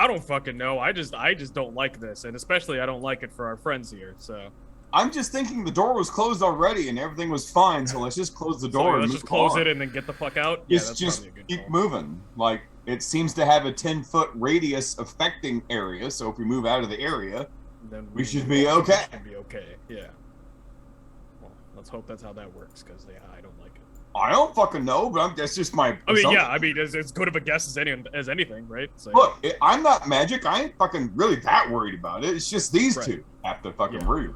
don't fucking know. I just don't like this, and especially I don't like it for our friends here. So I'm just thinking the door was closed already and everything was fine, so let's just close the door. So and let's move just close on. it and then get the fuck out. Yeah, that's Just probably a good keep call. moving. Like, it seems to have a 10-foot radius affecting area, so if we move out of the area, Then we should be okay. We should be okay. Yeah. Well, let's hope that's how that works, because I don't like it. I don't fucking know, but that's just my I mean, assumption. yeah. I mean, it's as good of a guess as anything, right? So, Look, I'm not magic. I ain't fucking really that worried about it. It's just these Right. two have to fucking Yeah. read.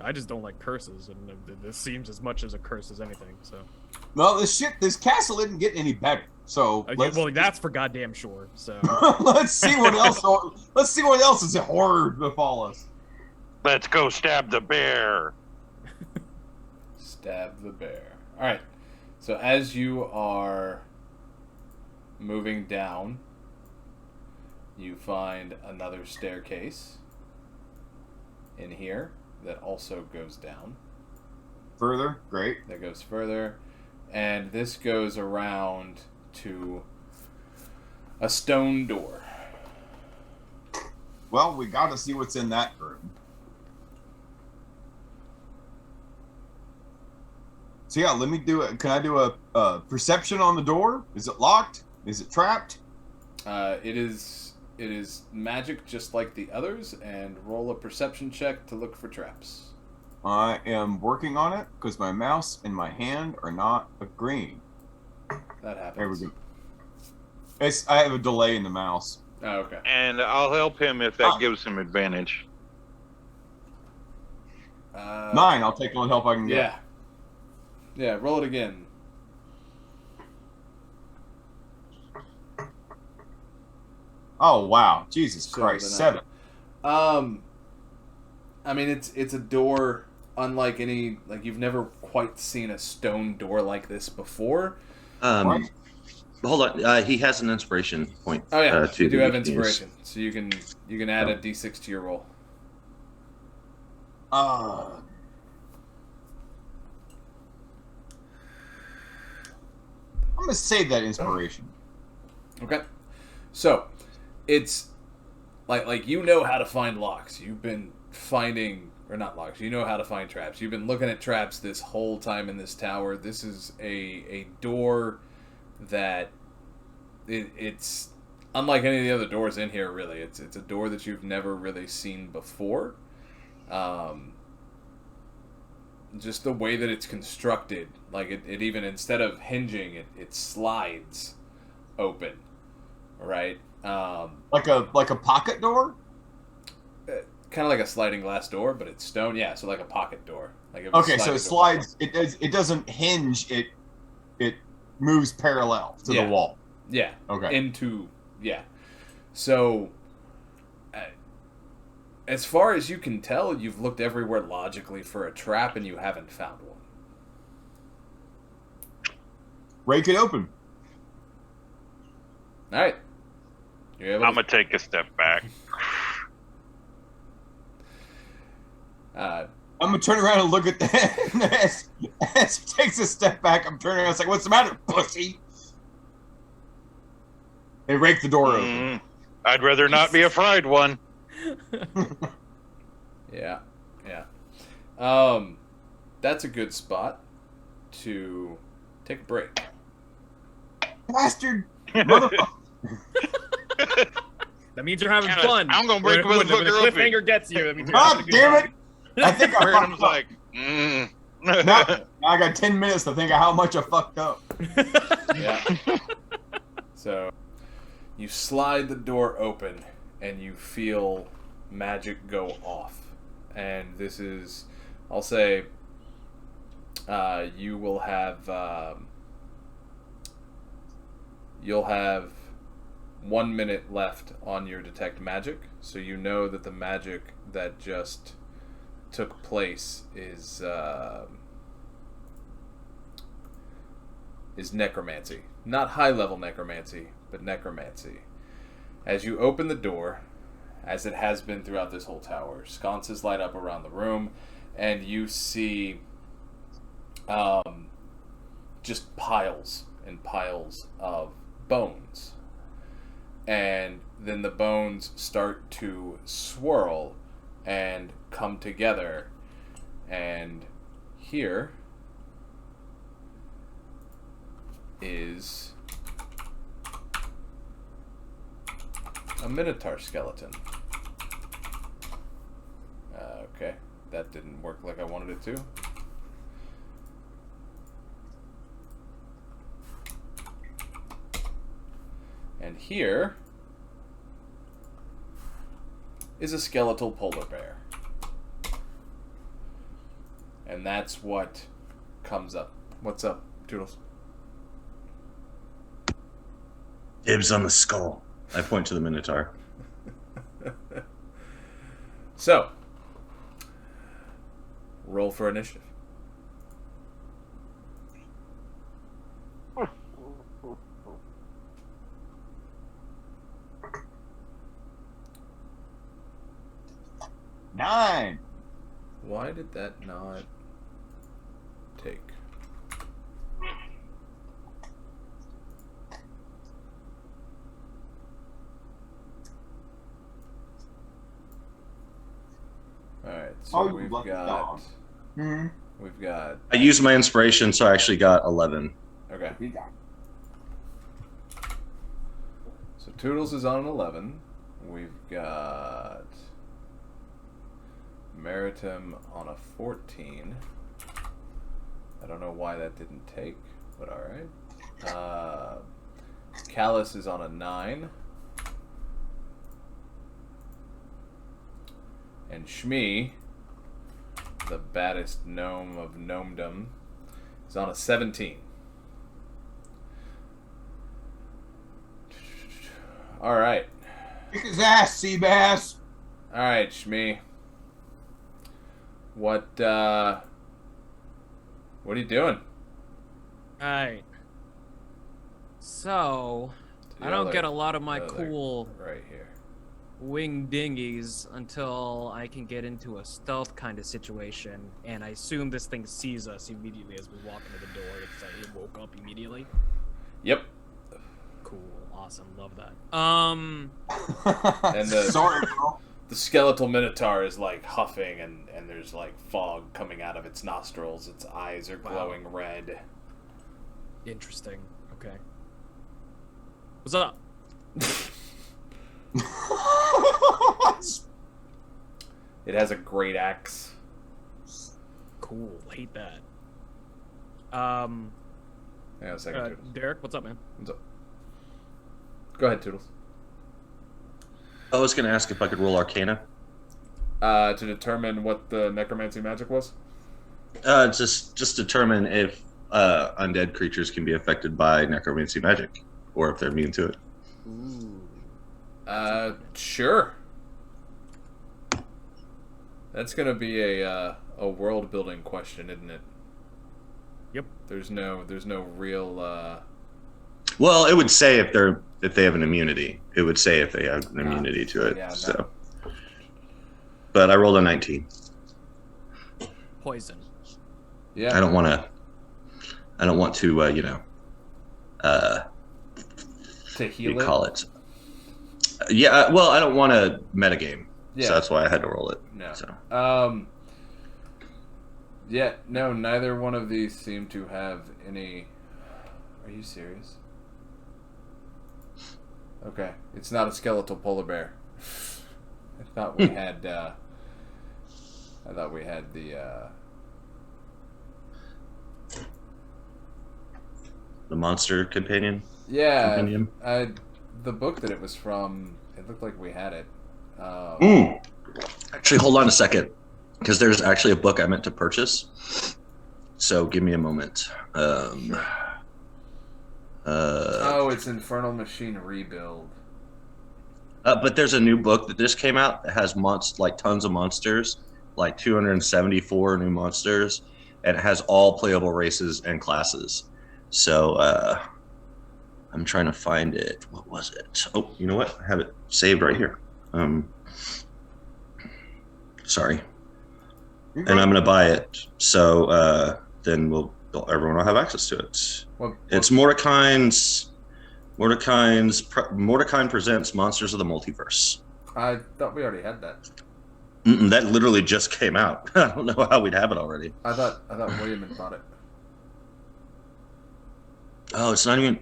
I just don't like curses, and this seems as much as a curse as anything. So, No, this castle isn't getting any better. So well, that's for goddamn sure. So, let's see what else. Let's see what else is a horror befall us. Let's go stab the bear. Stab the bear. All right. So as you are moving down, you find another staircase in here that also goes down. Further, great. That goes further. And this goes around to a stone door. Well, we got to see what's in that room. So yeah, let me do it. Can I do a perception on the door? Is it locked? Is it trapped? It is magic just like the others, and roll a perception check to look for traps. I am working on it because my mouse and my hand are not agreeing. That happens. There we go. I have a delay in the mouse. Oh, okay. And I'll help him if that gives him advantage. 9. I'll take all the help I can get. Yeah. Yeah, roll it again. Oh wow, Jesus So Christ, then 7. I mean, it's a door unlike any, like, you've never quite seen a stone door like this before. Right. Hold on. He has an inspiration point. Oh yeah, too, you do that have can use. inspiration, so you can add a d6 to your roll. I'm gonna save that inspiration. Okay, so it's like you know how to find locks. You've been finding, or not locks. You know how to find traps. You've been looking at traps this whole time in this tower. This is a door that it's unlike any of the other doors in here. Really, it's a door that you've never really seen before. Just the way that it's constructed, like it even, instead of hinging, it slides open, right? Like a pocket door? Kind of like a sliding glass door, but it's stone. Yeah, so like a pocket door. Like Okay, so it slides. It doesn't hinge. It moves parallel to the wall. Yeah. Okay. Yeah. So, as far as you can tell, you've looked everywhere logically for a trap, and you haven't found one. Rake it open. All right. You're able I'm gonna take a step back. I'm gonna turn around and look at that. As he takes a step back, I'm turning around and like, "What's the matter, pussy?" They rake the door open. I'd rather not be a fried one. Yeah. That's a good spot to take a break. Bastard, motherfucker! That means you're having fun. I'm gonna break when the motherfucker open. cliffhanger gets you. That means you're God having a good damn time. it! I think I Meritim's fucked up. like, Now I got 10 minutes to think of how much I fucked up. Yeah. So, you slide the door open, and you feel magic go off. And this is, I'll say, you will have, you'll have 1 minute left on your detect magic, so you know that the magic that just took place is necromancy. Not high level necromancy, but necromancy. As you open the door, as it has been throughout this whole tower, sconces light up around the room, and you see just piles and piles of bones. And then the bones start to swirl and come together, and here is a minotaur skeleton. Okay, that didn't work like I wanted it to. And here is a skeletal polar bear. And that's what comes up. What's up, Toodles? Dibs on the skull. I point to the Minotaur. So, roll for initiative. Nine. Why did that not take? Alright, so Oh, you we've lucky got... dog. Hmm. We've got... I used my inspiration, so I actually got 11. Okay. So Toodles is on an 11. We've got Meritim on a 14. I don't know why that didn't take, but alright. Callous is on a 9. And Shmee, the baddest gnome of gnomedom, is on a 17. Alright. Kick his ass, sea bass. All right, Shmee. What are you doing? Alright. So, I don't get a lot of my cool right here. wing dinghies until I can get into a stealth kind of situation, and I assume this thing sees us immediately as we walk into the door because it woke up immediately. Yep. Cool, awesome, love that. And the Sorry, bro. the skeletal minotaur is like huffing, and there's like fog coming out of its nostrils. Its eyes are glowing red. Interesting. Okay. What's up? It has a great axe. Cool. Hate that. Hang on a second, Toodles. Derek, what's up, man? What's up? Go ahead, Toodles. I was going to ask if I could roll Arcana. To determine what the necromancy magic was? Just determine if undead creatures can be affected by necromancy magic, or if they're immune to it. Ooh. Sure. That's gonna be a world building question, isn't it? Yep. There's no real. Well, it would say if they have an immunity. It would say if they have an immunity to it. Yeah, no. So, but I rolled a 19. Poison. Yeah. I don't want to. To heal You it. call it. Yeah. Well, I don't want to metagame. Yeah. So that's why I had to roll it. No. So. Yeah. No. Neither one of these seem to have any. Are you serious? Okay, it's not a skeletal polar bear. I thought we had. I thought we had the. The monster companion. Yeah, Compendium? the book that it was from. It looked like we had it. Actually, hold on a second, because there's actually a book I meant to purchase. So give me a moment. It's Infernal Machine Rebuild. But there's a new book that just came out that has tons of monsters, like 274 new monsters, and it has all playable races and classes. So I'm trying to find it. What was it? Oh, you know what? I have it saved right here. Sorry. And I'm going to buy it. So then everyone will have access to it. It's Mordekaine's Mordekaine's presents Monsters of the Multiverse. I thought we already had that. That literally just came out. I don't know how we'd have it already. I thought William had bought it. Oh, it's not even.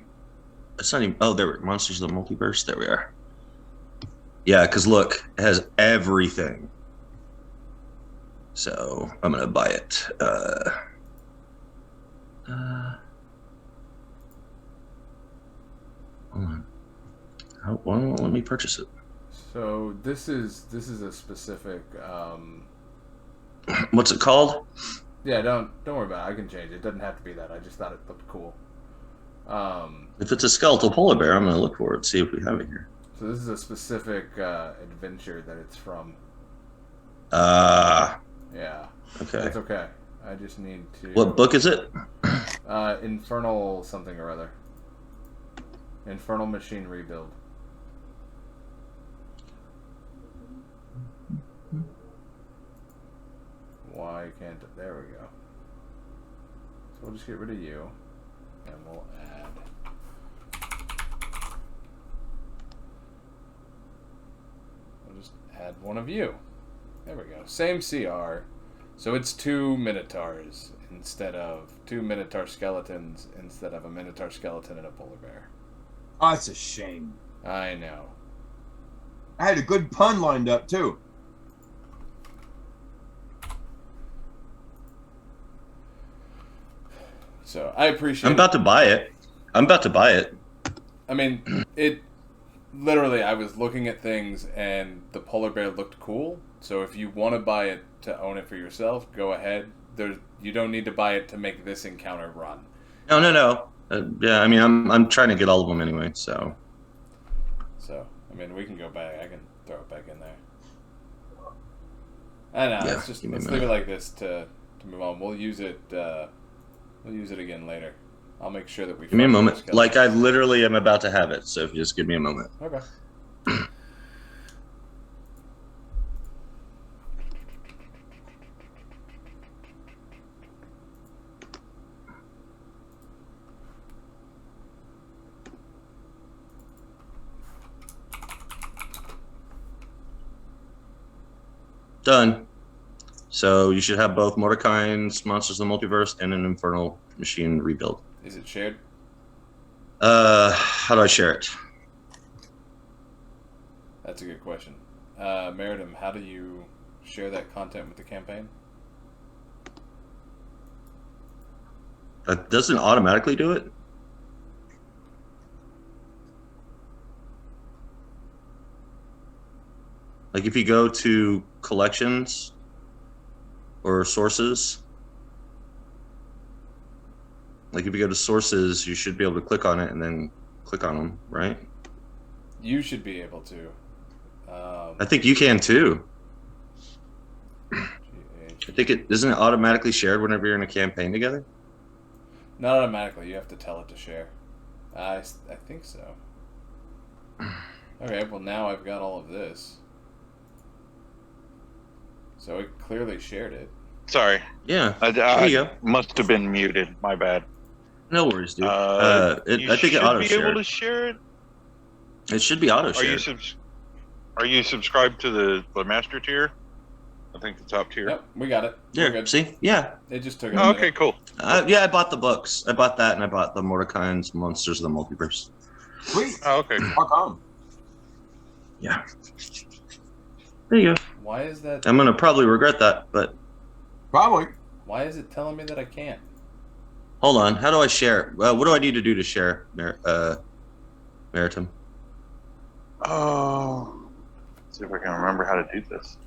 Oh, there we are. Monsters of the Multiverse. There we are. Yeah, because look, it has everything. So I'm gonna buy it. Hold on. Why won't let me purchase it? So this is a specific. What's it called? Yeah, don't worry about it. I can change it. It doesn't have to be that. I just thought it looked cool. If it's a skeletal polar bear, I'm gonna look for it. See if we have it here. So this is a specific adventure that it's from. Yeah. Okay. It's okay. I just need to. What book is it? Infernal something or other. Infernal Machine Rebuild. Why can't it? There we go. So we'll just get rid of you, and we'll add. We'll just add one of you. There we go. Same CR. So it's 2 minotaurs instead of 2 minotaur skeletons instead of a minotaur skeleton and a polar bear. Oh, it's a shame. I know. I had a good pun lined up too. So I appreciate. I'm about to buy it. I mean, it literally. I was looking at things, and the polar bear looked cool. So if you want to buy it to own it for yourself, go ahead. You don't need to buy it to make this encounter run. No. Yeah, I mean, I'm trying to get all of them anyway. So I mean, we can go back. I can throw it back in there. I know. Yeah, Let's give me a leave minute. it like this to move on. We'll use it. We'll use it again later. I'll make sure that we. Give me a find moment. those Like I skeletons. literally am about to have it, so if you just give me a moment. Okay. Done. So you should have both Mordecai's Monsters of the Multiverse and an Infernal Machine rebuild. Is it shared? How do I share it? That's a good question. Meritim, how do you share that content with the campaign? Doesn't it automatically do it? Like if you go to collections or sources, like if you go to sources, you should be able to click on it and then click on them, right? You should be able to. I think you can too. GH. I think it isn't it automatically shared whenever you're in a campaign together. Not automatically. You have to tell it to share. I think so. Okay, well now I've got all of this. So it clearly shared it. Sorry, Yeah, I there you go. must have been muted. My bad. No worries, dude. You I think it auto should be able to shared. share it. It should be auto Are you shared. Are you subscribed to the master tier? I think the top tier. Yep, we got it. We're Yeah, good. see? Yeah. It just took a Oh, minute. okay, cool. Yeah, I bought the books. I bought that and I bought the Mordecai's Monsters of the Multiverse. Sweet. Oh, okay. Rock on. Yeah. There you go. Why is that? I'm going to probably regret that, but Probably. Why is it telling me that I can't? hold on. How do I share? What do I need to do to share Meritim? Oh, let's see if I can remember how to do this.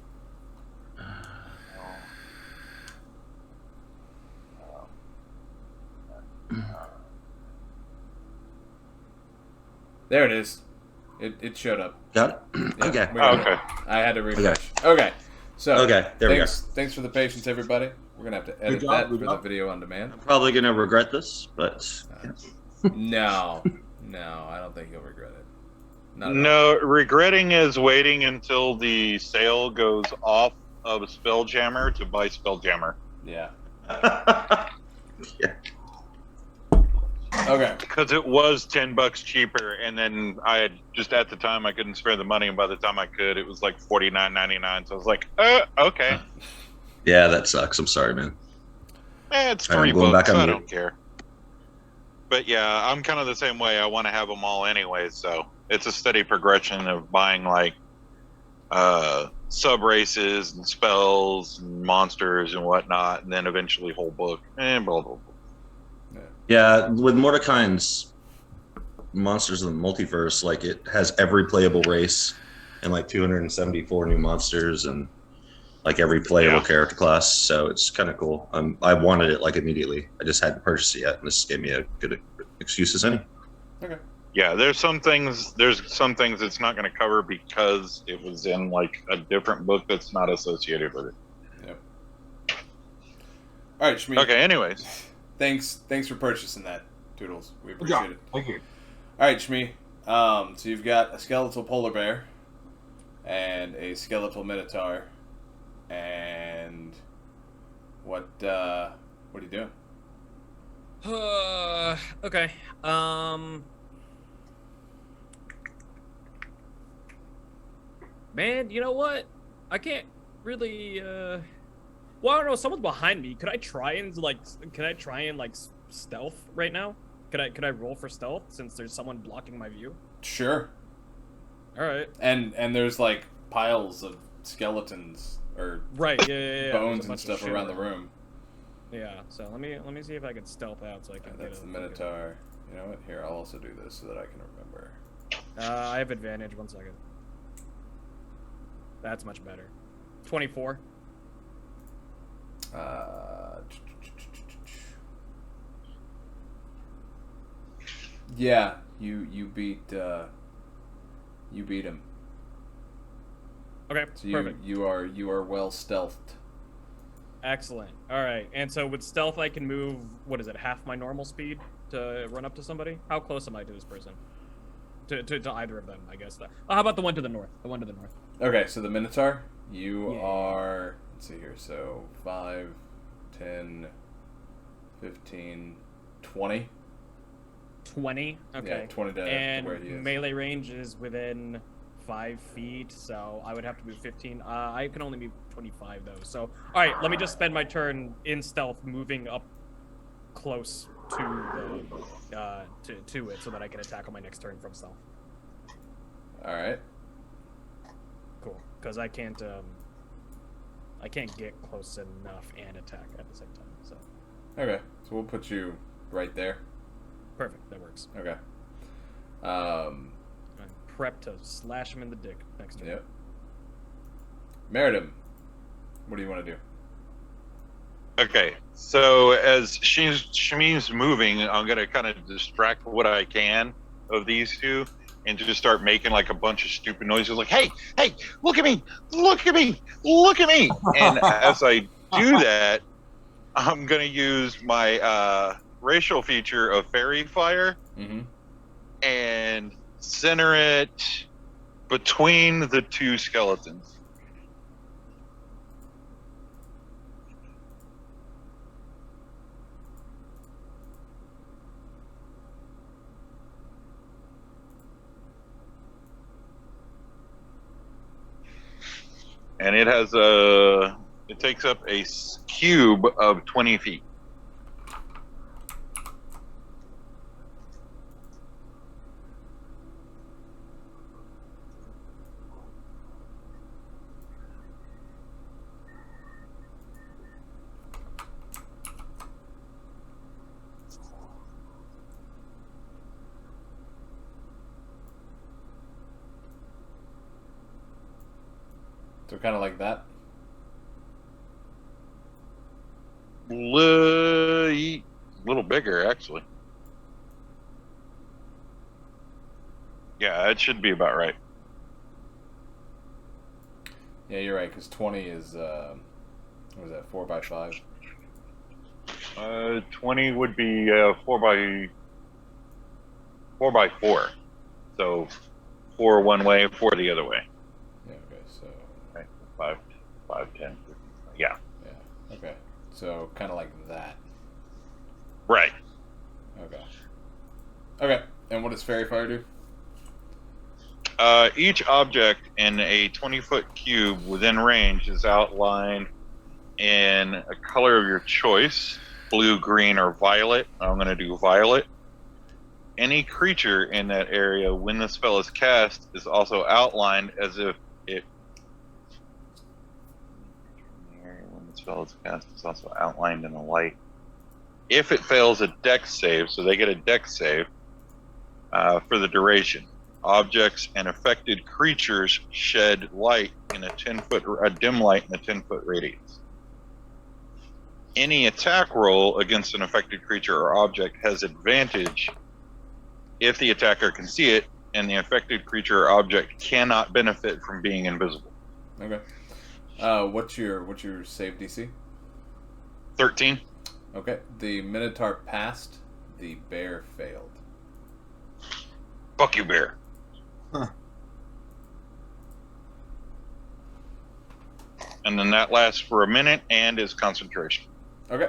There it is. It showed up. Got it? Yeah, Okay. we got Okay. it. I had to refresh. Okay. So Okay, there we go. thanks for the patience, everybody. We're gonna have to edit job, that good for the job. video on demand. I'm probably going to regret this, but No, I don't think you'll regret it. Not at all. No, regretting is waiting until the sale goes off of Spelljammer to buy Spelljammer. Yeah. yeah. Okay. Because it was $10 cheaper, and then I had just at the time I couldn't spare the money, and by the time I could, it was like $49.99. So I was like, okay, Yeah, that sucks. I'm sorry, man. it's All right, I'm $3. going back on I mute. don't care. But yeah, I'm kind of the same way. I want to have them all anyway, so it's a steady progression of buying like sub races and spells and monsters and whatnot, and then eventually whole book and blah blah blah. Yeah, with Mordecai's Monsters of the Multiverse, like it has every playable race and like 274 new monsters and like every playable Yeah. character class. So it's kind of cool. I wanted it like immediately. I just hadn't purchased it yet, and this gave me a good excuse as any. Okay. Yeah, there's some things it's not going to cover because it was in like a different book that's not associated with it. Yep. All right, Shmee. Okay, anyways. Thanks for purchasing that, Toodles. We Good job. appreciate it. Thank you. All right, Shmee. So you've got a skeletal polar bear and a skeletal minotaur, and what are you doing? Okay. Man, you know what? I can't really. Well, I don't know. Someone's behind me. Could I try and stealth right now? Could I roll for stealth since there's someone blocking my view? Sure. All right. And there's like piles of skeletons or Right. Yeah. There's bones a and bunch of stuff shit around the room. Yeah. So let me see if I can stealth out so I can. That's the get a- minotaur. You know what? Here, I'll also do this so that I can remember. I have advantage. 1 second. That's much better. 24. Yeah, you beat You beat him. Okay, So perfect. you are well stealthed. Excellent. All right, and so with stealth, I can move. What is it? Half my normal speed to run up to somebody. How close am I to this person? To either of them, I guess. How about the one to the north? The one to the north. Okay, so the Minotaur, you Yeah. are. Let's see here. So 5, 10, 15, 20. 20. Okay. Yeah, 20 to and where he is. melee range is within 5 feet, so I would have to move 15. I can only move 25 though. So, all right, let me just spend my turn in stealth, moving up close to the to it, so that I can attack on my next turn from stealth. All right. Cool, because I can't get close enough and attack at the same time. So, Okay, so we'll put you right there. perfect, that works. Okay. I'm prepped to slash him in the dick next turn. Yep. Meritim, what do you want to do? Okay, so as Shmee's moving, I'm gonna kind of distract what I can of these two, and just start making like a bunch of stupid noises, like "Hey, hey, look at me, look at me, look at me!" And as I do that, I'm gonna use my racial feature of Fairy Fire Mm-hmm. and center it between the two skeletons. And it has it takes up a cube of 20 feet. So kind of like that. Little bigger, actually. Yeah, it should be about right. Yeah, you're right. Because 20 is what was that? 4 by 5. 20 would be 4 by 4. So 4 one way, 4 the other way. Yeah. Okay. So. Right. 5, 10. Yeah. Yeah. Okay. So kind of like that. Right. Okay. Okay. And what does Fairy Fire do? Each object in a 20-foot cube within range is outlined in a color of your choice: blue, green, or violet. I'm going to do violet. Any creature in that area, when the spell is cast, is also outlined as if it. When the spell is cast, it's also outlined in the light. If it fails a dex save, so they get a dex save for the duration. Objects and affected creatures shed light in a dim light in a 10-foot radius. Any attack roll against an affected creature or object has advantage if the attacker can see it, and the affected creature or object cannot benefit from being invisible. Okay. What's your save DC? 13. Okay. The Minotaur passed. The bear failed. Fuck you, bear. Huh. And then that lasts for a minute and is concentration. Okay.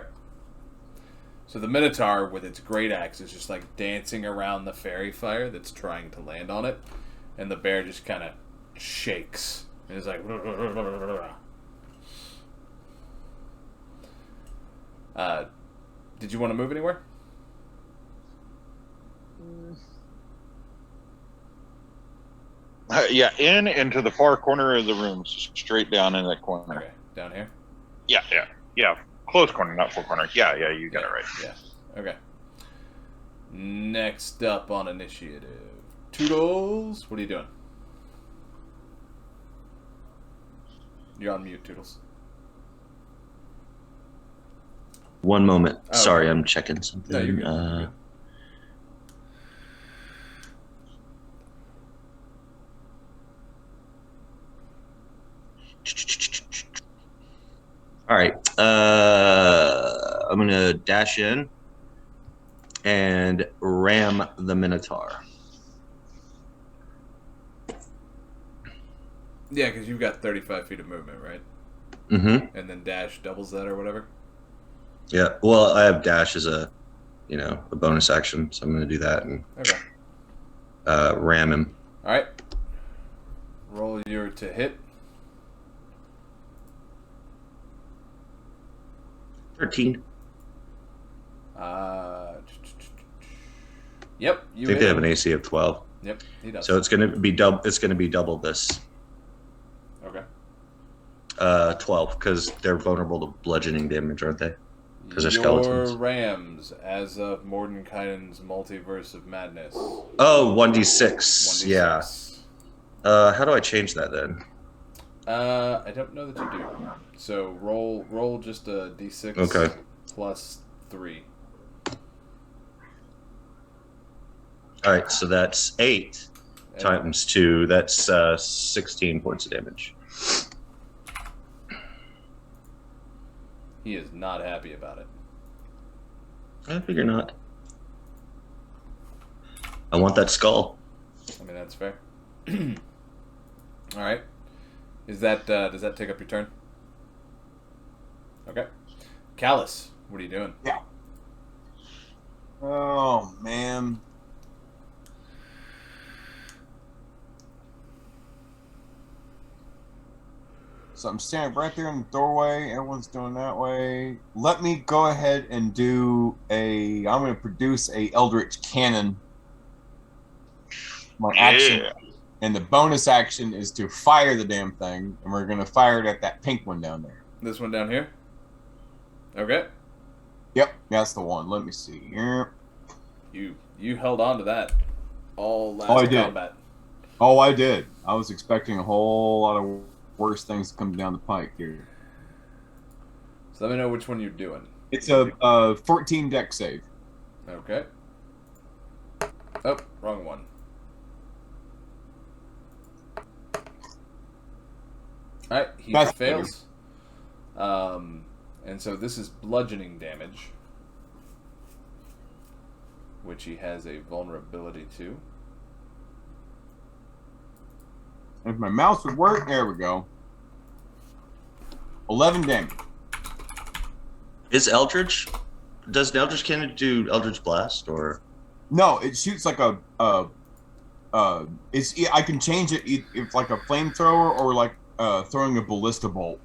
So the Minotaur, with its great axe, is just like dancing around the fairy fire that's trying to land on it, and the bear just kind of shakes and is like. Did you want to move anywhere? Yeah, into the far corner of the room, straight down in that corner. Okay, down here. Yeah. Close corner, not full corner. Yeah, you got it right. Yeah. Okay. Next up on initiative, Toodles. What are you doing? You're on mute, Toodles. One moment. Oh, Sorry, okay. I'm checking something. No, you're good. You're good. All right. I'm gonna dash in and ram the Minotaur. Yeah, because you've got 35 feet of movement, right? Mm-hmm. And then dash doubles that or whatever. Yeah. Well, I have dash as a bonus action, so I'm gonna do that and ram him. All right. Roll your to hit. 13. Yep. I think they have an AC of 12. Yep, he does. So it's gonna be double. It's gonna be double this. Okay. 12 because they're vulnerable to bludgeoning damage, aren't they? Because they're skeletons. Your rams, as of Mordenkainen's Multiverse of Madness. Oh, 1d6. 1d6. Yeah. How do I change that then? I don't know that you do. So roll just a d6 Okay. plus 3. All right, so that's 8 times 2. That's 16 points of damage. He is not happy about it. I figure not. I want that skull. I mean, that's fair. All right. Is that does that take up your turn? Okay. Callous, what are you doing? Yeah. Oh man. So I'm standing right there in the doorway. Everyone's doing that way. Let me go ahead and do I'm going to produce a Eldritch Cannon. My action. And the bonus action is to fire the damn thing. And we're going to fire it at that pink one down there. This one down here? Okay. Yep, that's the one. Let me see here. You held on to that all last I did. combat. Oh, I did. I was expecting a whole lot of worse things to come down the pike here. So let me know which one you're doing. It's a 14 deck save. Okay. Oh, wrong one. Alright, he That's fails. And so this is bludgeoning damage, which he has a vulnerability to. If my mouse would work, there we go. 11 damage. Is Eldritch? Does an Eldritch Cannon do Eldritch Blast or? No, it shoots like I can change it if like a flamethrower or like throwing a ballista bolt.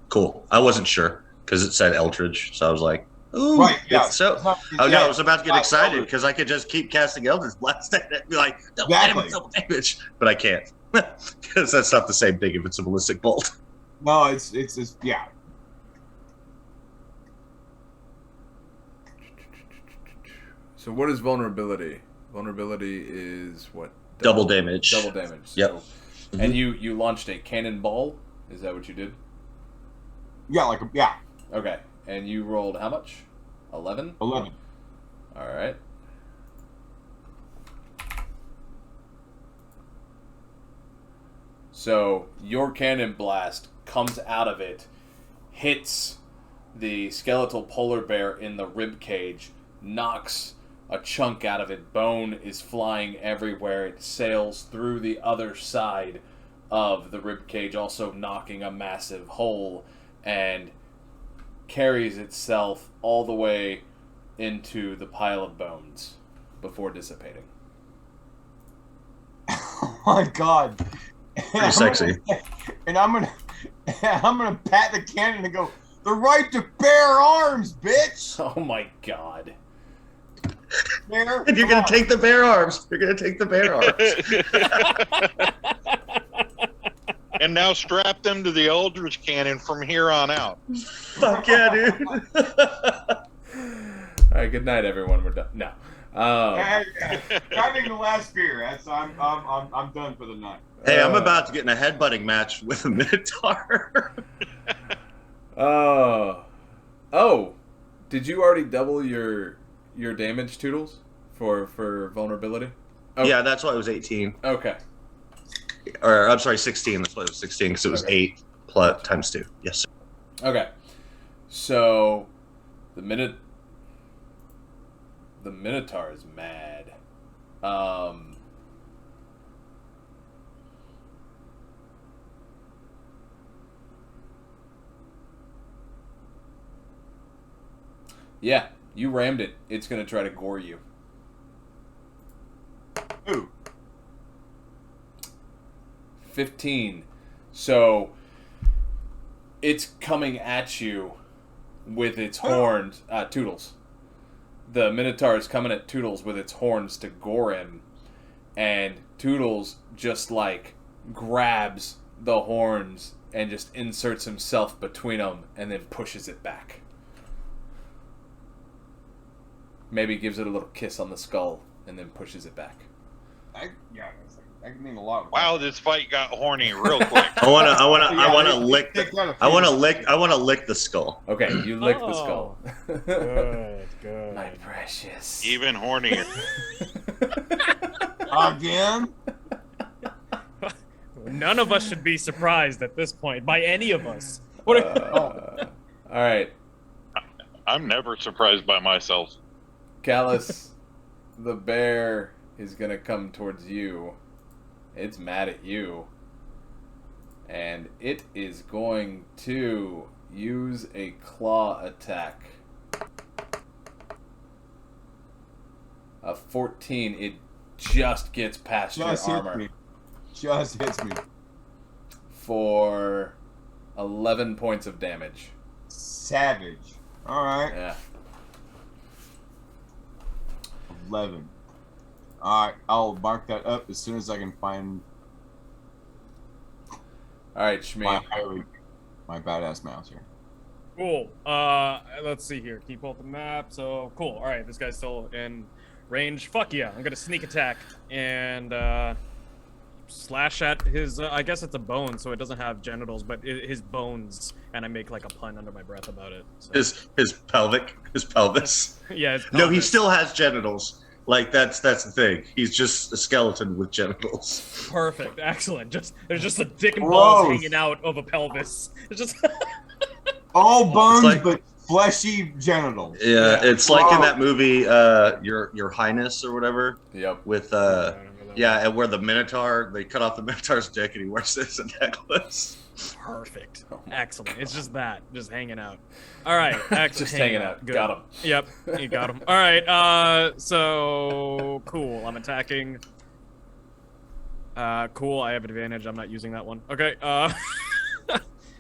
Cool. I wasn't sure because it said Eldritch, so I was like, "Ooh, Right, yeah. So, No, I was about to get excited because I could just keep casting Eldritch Blast at it and be like, Exactly. double damage, but I can't because that's not the same thing if it's a ballistic bolt. No, it's yeah. So what is vulnerability? Vulnerability is what? Double damage. Double damage. Yep. So, and you launched a cannonball? Is that what you did? Yeah, yeah. Okay. And you rolled how much? 11? 11. All right. So your cannon blast comes out of it, hits the skeletal polar bear in the rib cage, knocks a chunk out of it. Bone is flying everywhere. It sails through the other side of the rib cage, also knocking a massive hole, and carries itself all the way into the pile of bones before dissipating. Oh my god. Pretty sexy. And I'm gonna pat the cannon and go, the right to bear arms, bitch! Oh my god. Bear And you're going to take the bear arms. You're going to take the bear arms. And now strap them to the Eldritch Cannon from here on out. Fuck yeah, dude. All right, good night, everyone. We're done. No. Driving the last beer. I'm done for the night. Hey, I'm about to get in a headbutting match with a Minotaur. Oh, did you already double your damage, Toodles, for vulnerability? Oh. Yeah, that's why it was 18. Okay. Or, I'm sorry, 16. That's why it was 16, because it was 8 plus times 2. Yes, sir. Okay. So the Minotaur is mad. Yeah, you rammed it. It's gonna try to gore you. Ooh. 15. So it's coming at you with its horns. Toodles. The Minotaur is coming at Toodles with its horns to gore him, and Toodles just like grabs the horns and just inserts himself between them and then pushes it back. Maybe gives it a little kiss on the skull and then pushes it back. That could mean a lot. Wow, this fight got horny real quick. I want to lick the skull. Okay, you lick the skull. Good. My precious. Even hornier. Again? None of us should be surprised at this point by any of us. What? All right, I'm never surprised by myself. Callous, the bear is gonna come towards you. It's mad at you. And it is going to use a claw attack. A 14. It just gets past your armor. Just hits me. For 11 points of damage. Savage. Alright. Yeah. 11. Alright, I'll mark that up as soon as I can find Alright, Shmee. my badass mouse here. Cool. Let's see here. Can you pull up the map? So cool. All right, this guy's still in range. Fuck yeah! I'm gonna sneak attack and slash at his. I guess it's a bone, so it doesn't have genitals, but his bones. And I make like a pun under my breath about it. So. His pelvis. Yeah. His No, he pelvis. still has genitals. Like that's the thing. He's just a skeleton with genitals. Perfect. Excellent. There's just a dick and Gross. balls hanging out of a pelvis. It's just. All bones like- but fleshy genitals. Yeah, it's like in Wow. that movie, Your Highness or whatever. Yep. With and where the Minotaur, they cut off the Minotaur's dick and he wears it as a necklace. Perfect. Excellent. It's just that. Just hanging out. All right. Excellent. Just hanging out. Good. Got him. Yep. You got him. All right. So cool. I'm attacking. Cool. I have advantage. I'm not using that one. Okay.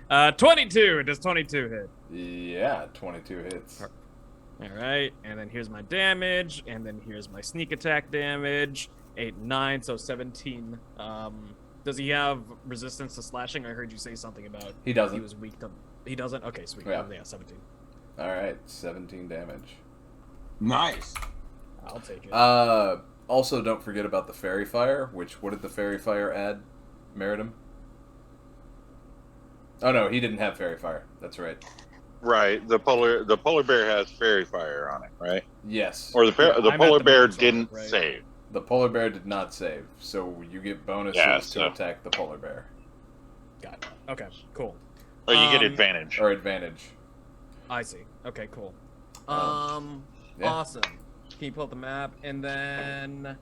22. Does 22 hit? Yeah, 22 hits. All right. And then here's my damage. And then here's my sneak attack damage. 8, 9. So 17. Does he have resistance to slashing? I heard you say something about He doesn't. he was weak to. He doesn't. Okay, sweet. Yeah. Yeah, 17. All right, 17 damage. Nice. I'll take it. Also, don't forget about the fairy fire. What did the fairy fire add, Meritim? Oh no, he didn't have fairy fire. That's right. Right. The polar bear has fairy fire on it, right? Yes. Or the I'm polar at the bear bonus didn't one, right? save. The polar bear did not save, so you get bonuses Yeah, to so- attack the polar bear Got it. Okay, cool. But you get Um, advantage. or advantage. I see. Okay, cool. Yeah. Awesome. Can you pull up the map and then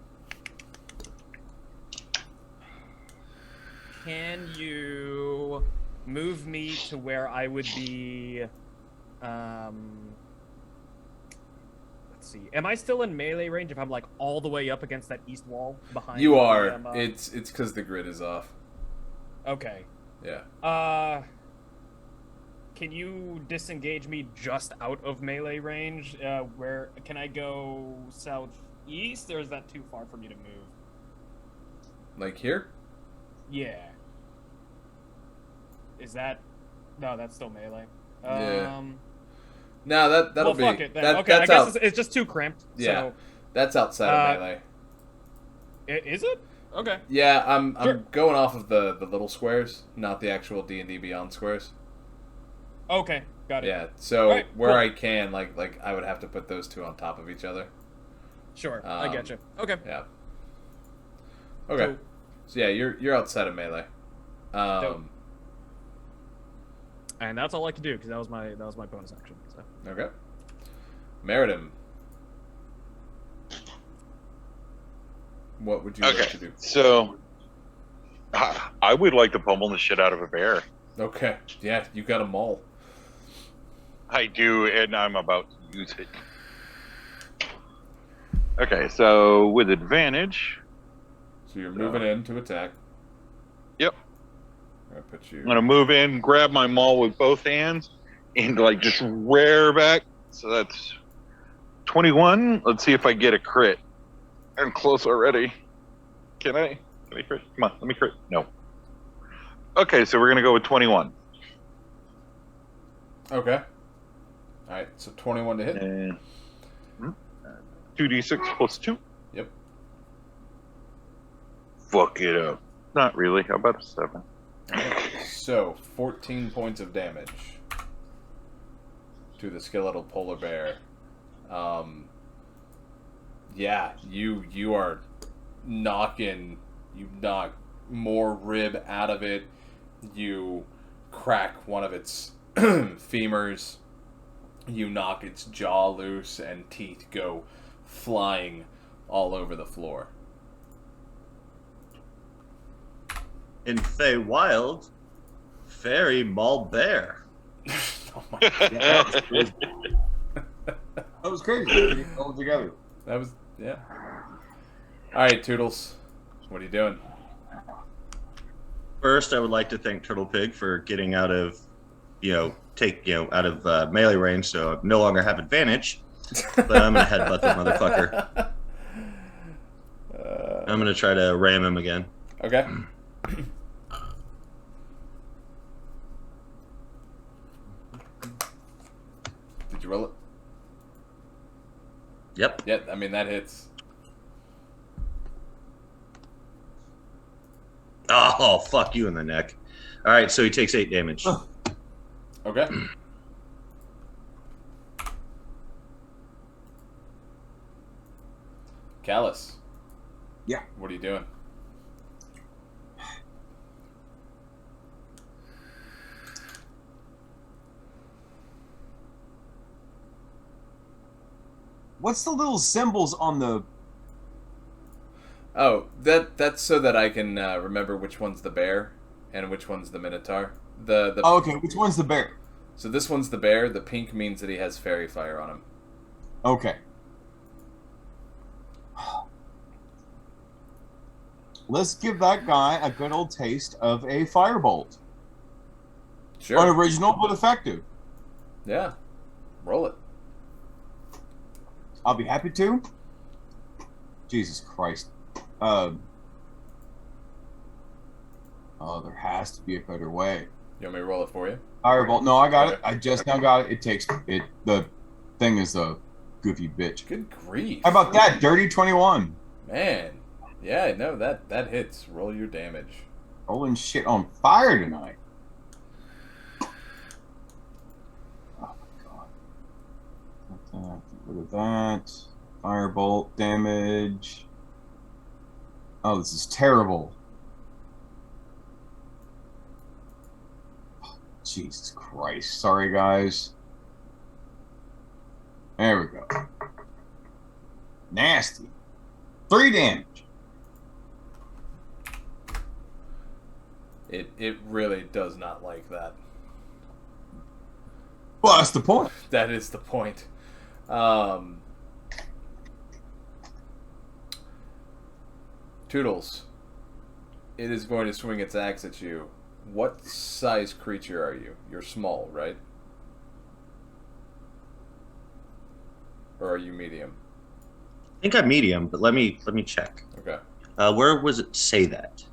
can you move me to where I would be? Let's see. Am I still in melee range if I'm like all the way up against that east wall behind? You the, are. It's because the grid is off. Okay. Yeah. Can you disengage me just out of melee range? Where can I go southeast, or is that too far for me to move? Like here? Yeah. Is that? No, that's still melee. Yeah. No, that'll well, fuck be. it then. That, Okay, I that's guess out. it's just too cramped. Yeah. So, That's outside of melee. is it? Okay. Yeah, I'm Sure. going off of the little squares, not the actual D&D Beyond squares. Okay, got it. Yeah, so Right, where cool. I can, like I would have to put those two on top of each other. Sure, I get you. Um, Okay. Yeah. Okay. Cool. So yeah, you're outside of melee. Dope. And that's all I could do because that was my bonus action. So. Okay. Meritim. What would you like to do? So I would like to pummel the shit out of a bear. Okay. Yeah, you got a maul. I do, and I'm about to use it. Okay, so with advantage. So you're moving in to attack. Yep. I'm gonna put you. I'm gonna move in, grab my maul with both hands, and like just rear back. So that's 21. Let's see if I get a crit. I'm close already. Can I crit? Come on, let me crit. No. Okay, so we're gonna go with 21. Okay. All right, so 21 to hit. And 2d6 plus 2. Yep. Fuck it up. Not really. How about a 7? So 14 points of damage to the skeletal polar bear. Yeah, you are knocking. You knock more rib out of it. You crack one of its femurs. You knock its jaw loose, and teeth go flying all over the floor. In Feywild, fairy mauled bear. Oh my Yeah, that was crazy. That was crazy. All together. That was, yeah. Alright, Toodles. What are you doing? First, I would like to thank Turtle Pig for getting out of, out of melee range, so I no longer have advantage. But I'm gonna headbutt that motherfucker. I'm gonna try to ram him again. Okay. Did you roll it? Yep. Yeah, I mean, that hits. Oh, fuck you in the neck. All right, so he takes 8 damage. Okay. Callous. Yeah. What are you doing? What's the little symbols on the... Oh, that's so that I can remember which one's the bear and which one's the minotaur. Oh, okay, which one's the bear? So this one's the bear. The pink means that he has fairy fire on him. Okay. Let's give that guy a good old taste of a firebolt. Sure. Unoriginal, but effective. Yeah. Roll it. I'll be happy to. Jesus Christ. Oh, there has to be a better way. You want me to roll it for you? Firebolt. No, I got Okay. it. I just now got it. It takes it. The thing is a goofy bitch. Good grief. How about that? Dirty 21. Man. Yeah, no, that hits. Roll your damage. Rolling shit on fire tonight. Oh my god. Get rid of that. Firebolt damage. Oh, this is terrible. Oh, Jesus Christ. Sorry, guys. There we go. Nasty. 3 damage. It really does not like that. Well, that's the point. That is the point. Toodles. It is going to swing its axe at you. What size creature are you? You're small, right? Or are you medium? I think I'm medium, but let me check. Okay. Where was it say that?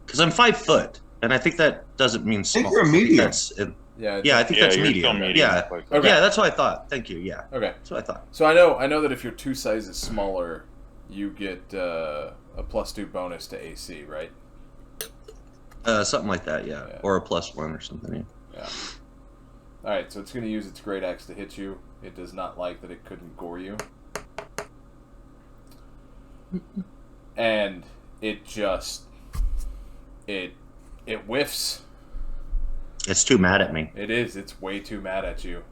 Because I'm 5 foot, and I think that doesn't mean small. you're a medium. Yeah, I think Yeah, that's you're medium. still medium. Yeah, Okay. yeah, that's what I thought. Thank you. Yeah, Okay. that's what I thought. So I know that if you're 2 sizes smaller, you get a +2 bonus to AC, right? Something like that. Yeah, Yeah. or a +1 or something. Yeah. Yeah. Alright, so it's going to use its great axe to hit you. It does not like that it couldn't gore you. And it just It whiffs. It's too mad at me. It is. It's way too mad at you.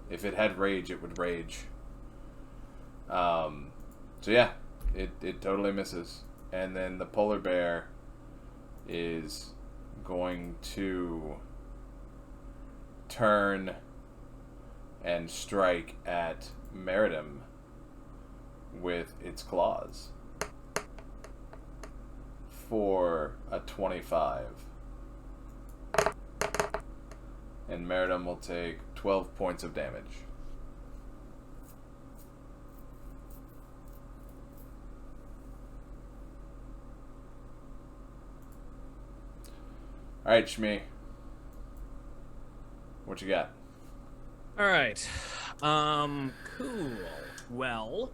If it had rage, it would rage. So yeah, it totally misses. And then the polar bear is going to turn and strike at Meritim with its claws for a 25. And Meritim will take 12 points of damage. Alright, Shmee. What you got? All right. Cool. Well.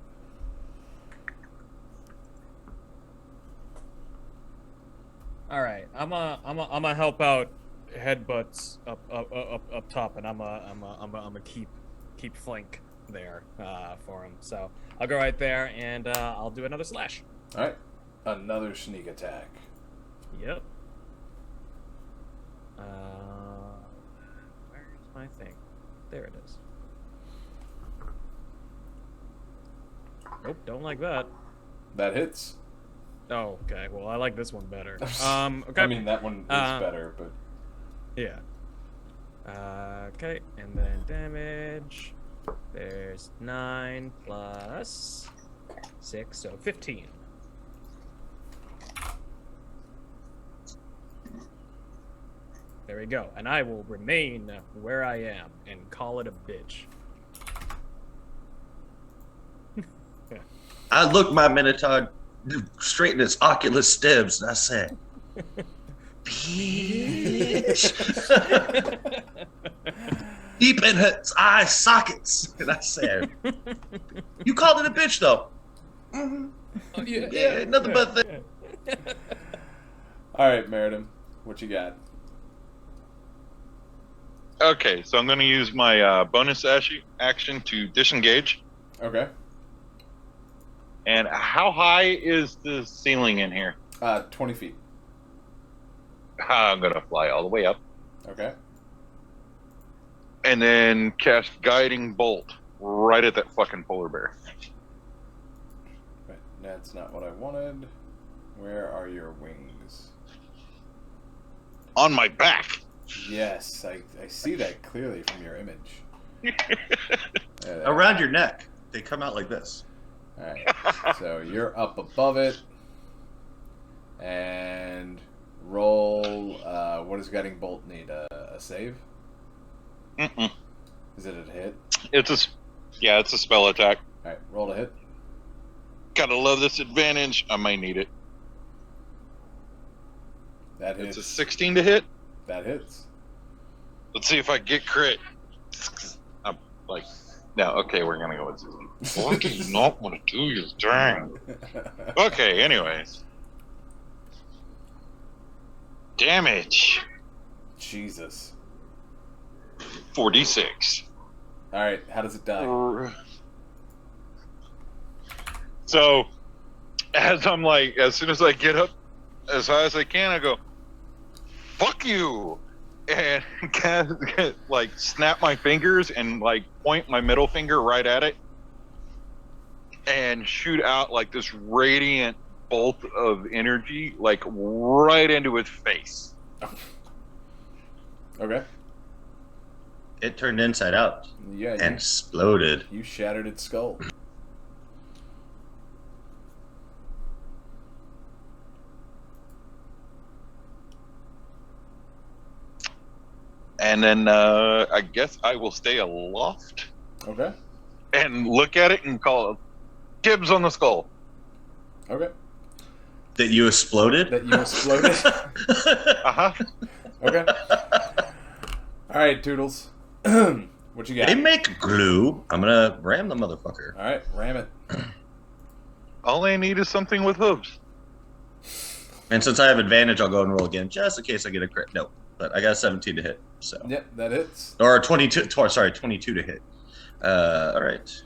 All right. I'm a help out headbutts up top, and I'm a keep flank there for him. So I'll go right there, and I'll do another slash. All right, another sneak attack. Yep. Where's my thing? There it is. Nope, don't like that. That hits. Oh, okay. Well, I like this one better. Okay. I mean, that one is better, but yeah. Okay, and then damage. There's 9 plus 6, so 15. There we go. And I will remain where I am and call it a bitch. I looked my Minotaur straight in his oculus stibs, and I said, bitch. Deep in his eye sockets. And I said, you called it a bitch, though. Mm-hmm. Oh, Yeah, nothing but that. all right, Meritim, what you got? Okay, so I'm going to use my bonus action to disengage. Okay. And how high is the ceiling in here? 20 feet. I'm going to fly all the way up. Okay. And then cast Guiding Bolt right at that fucking polar bear. Wait, that's not what I wanted. Where are your wings? On my back. Yes, I see that clearly from your image. Around your neck. They come out like this. Alright, so you're up above it. And roll, what does Guiding Bolt need? A save? Mm-mm. Is it a hit? It's a spell attack. Alright, roll a hit. Gotta love this advantage. I might need it. That hits. It's a 16 to hit. That hits. Let's see if I get crit. I'm like, no, okay, we're gonna go with 16. Why do you not want to do your thing? Okay, anyways. Damage. Jesus. 4d6. Alright, how does it die? So, as soon as I get up as high as I can, I go, fuck you! And snap my fingers and point my middle finger right at it and shoot out this radiant bolt of energy right into its face. Okay. It turned inside out. Yeah. And exploded. You shattered its skull. And then I guess I will stay aloft. Okay. And look at it and call dibs on the skull. Okay. That you exploded? That you exploded? Uh-huh. Okay. Alright, Toodles. What you got? They make glue. I'm gonna ram the motherfucker. Alright, ram it. All I need is something with hooves. And since I have advantage, I'll go and roll again, just in case I get a crit. No, but I got a 17 to hit. So. Yep, that hits. Or 22. Sorry, 22 to hit. All right.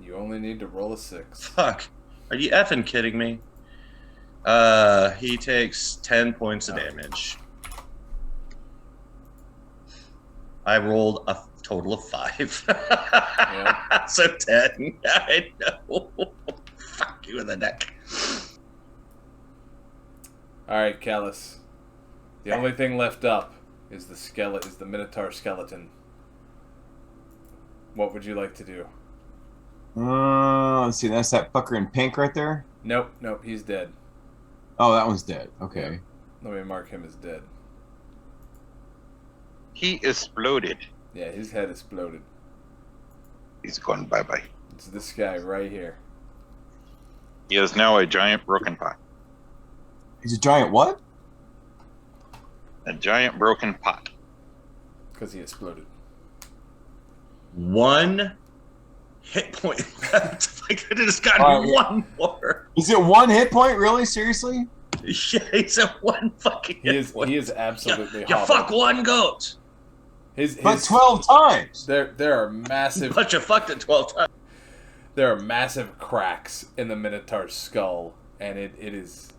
You only need to roll a 6. Fuck. Are you effing kidding me? He takes 10 points of damage. I rolled a total of 5. Yeah. So 10. I know. Fuck you in the neck. All right, Callous. The only thing left up is the Minotaur skeleton. What would you like to do? Let's see. That's that fucker in pink right there. Nope, he's dead. Oh, that one's dead. Okay. Let me mark him as dead. He exploded. Yeah, his head exploded. He's gone bye-bye. It's this guy right here. He is now a giant broken pot. He's a giant what? A giant broken pot. Because he exploded. 1 hit point left. I could have just gotten one more. Is it 1 hit point? Really? Seriously? Yeah, he's at 1 fucking hit point. He is absolutely You fuck 1 goat. But 12 times. There are massive. But you fucked it 12 times. There are massive cracks in the Minotaur's skull, and it is.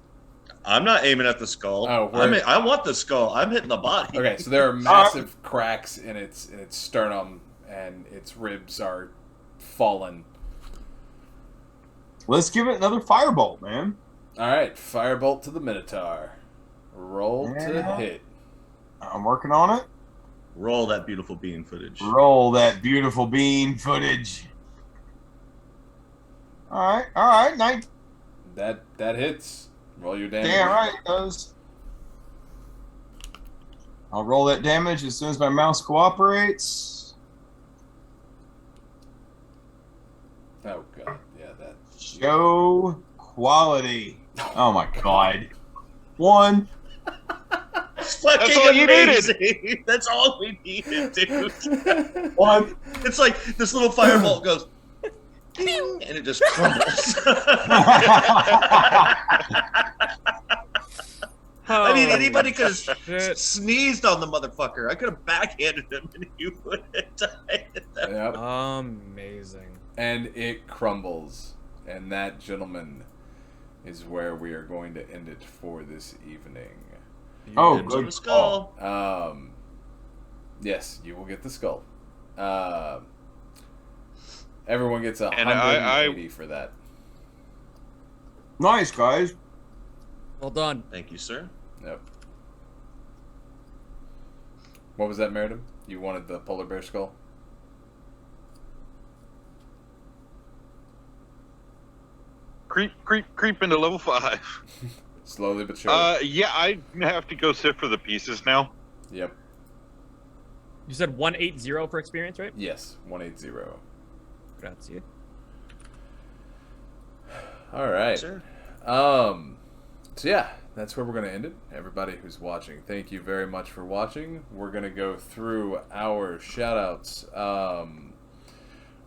I'm not aiming at the skull. Oh, I want the skull. I'm hitting the body. Okay, so there are massive cracks in its sternum, and its ribs are fallen. Let's give it another firebolt, man. All right, firebolt to the Minotaur. Roll to Yeah. hit. I'm working on it. Roll that beautiful bean footage. Roll that beautiful bean footage. All right. That hits. Roll your damage. Damn right it does. I'll roll that damage as soon as my mouse cooperates. Oh god, yeah, that. Show quality. Oh my god. 1. Fucking That's all you amazing. That's all we needed, dude. 1. It's like this little firebolt goes, and it just crumbles. I mean, anybody could have sneezed on the motherfucker. I could have backhanded him, and he would have died. Yep. Amazing. And it crumbles. And that, gentlemen, is where we are going to end it for this evening. Oh, Into good the skull. Yes, you will get the skull. Everyone gets And 180 for that. Nice, guys. Well done. Thank you, sir. Yep. What was that, Meritim? You wanted the polar bear skull? Creep into level 5. Slowly but surely. Yeah, I have to go sift for the pieces now. Yep. You said 180 for experience, right? Yes, 180. Grazie. All right. Sir. So yeah, that's where we're going to end it. Everybody who's watching, thank you very much for watching. We're going to go through our shoutouts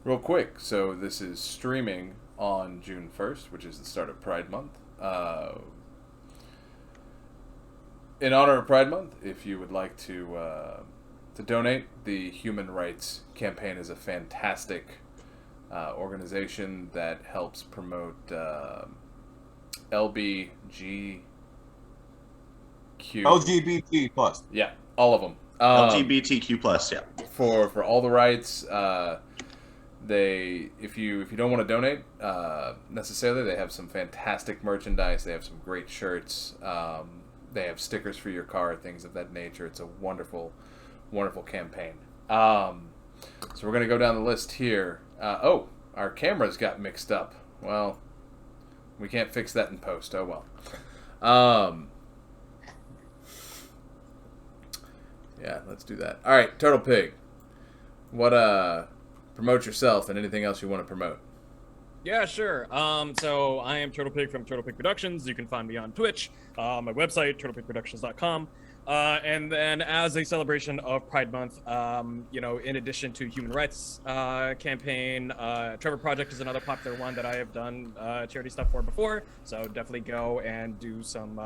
real quick. So this is streaming on June 1st, which is the start of Pride Month. In honor of Pride Month, if you would like to donate, the Human Rights Campaign is a fantastic organization that helps promote LGBT plus. Yeah, all of them. LGBTQ plus, yeah. For all the rights. If you don't want to donate necessarily, they have some fantastic merchandise. They have some great shirts. They have stickers for your car, things of that nature. It's a wonderful, wonderful campaign. So we're gonna go down the list here. Our cameras got mixed up. Well, we can't fix that in post. Oh well. Yeah, let's do that. All right, Turtle Pig. What promote yourself and anything else you want to promote. Yeah, sure. So I am Turtle Pig from Turtle Pig Productions. You can find me on Twitch, my website, turtlepigproductions.com. And then as a celebration of Pride Month, in addition to Human Rights campaign, Trevor Project is another popular one that I have done charity stuff for before. So definitely go and do some,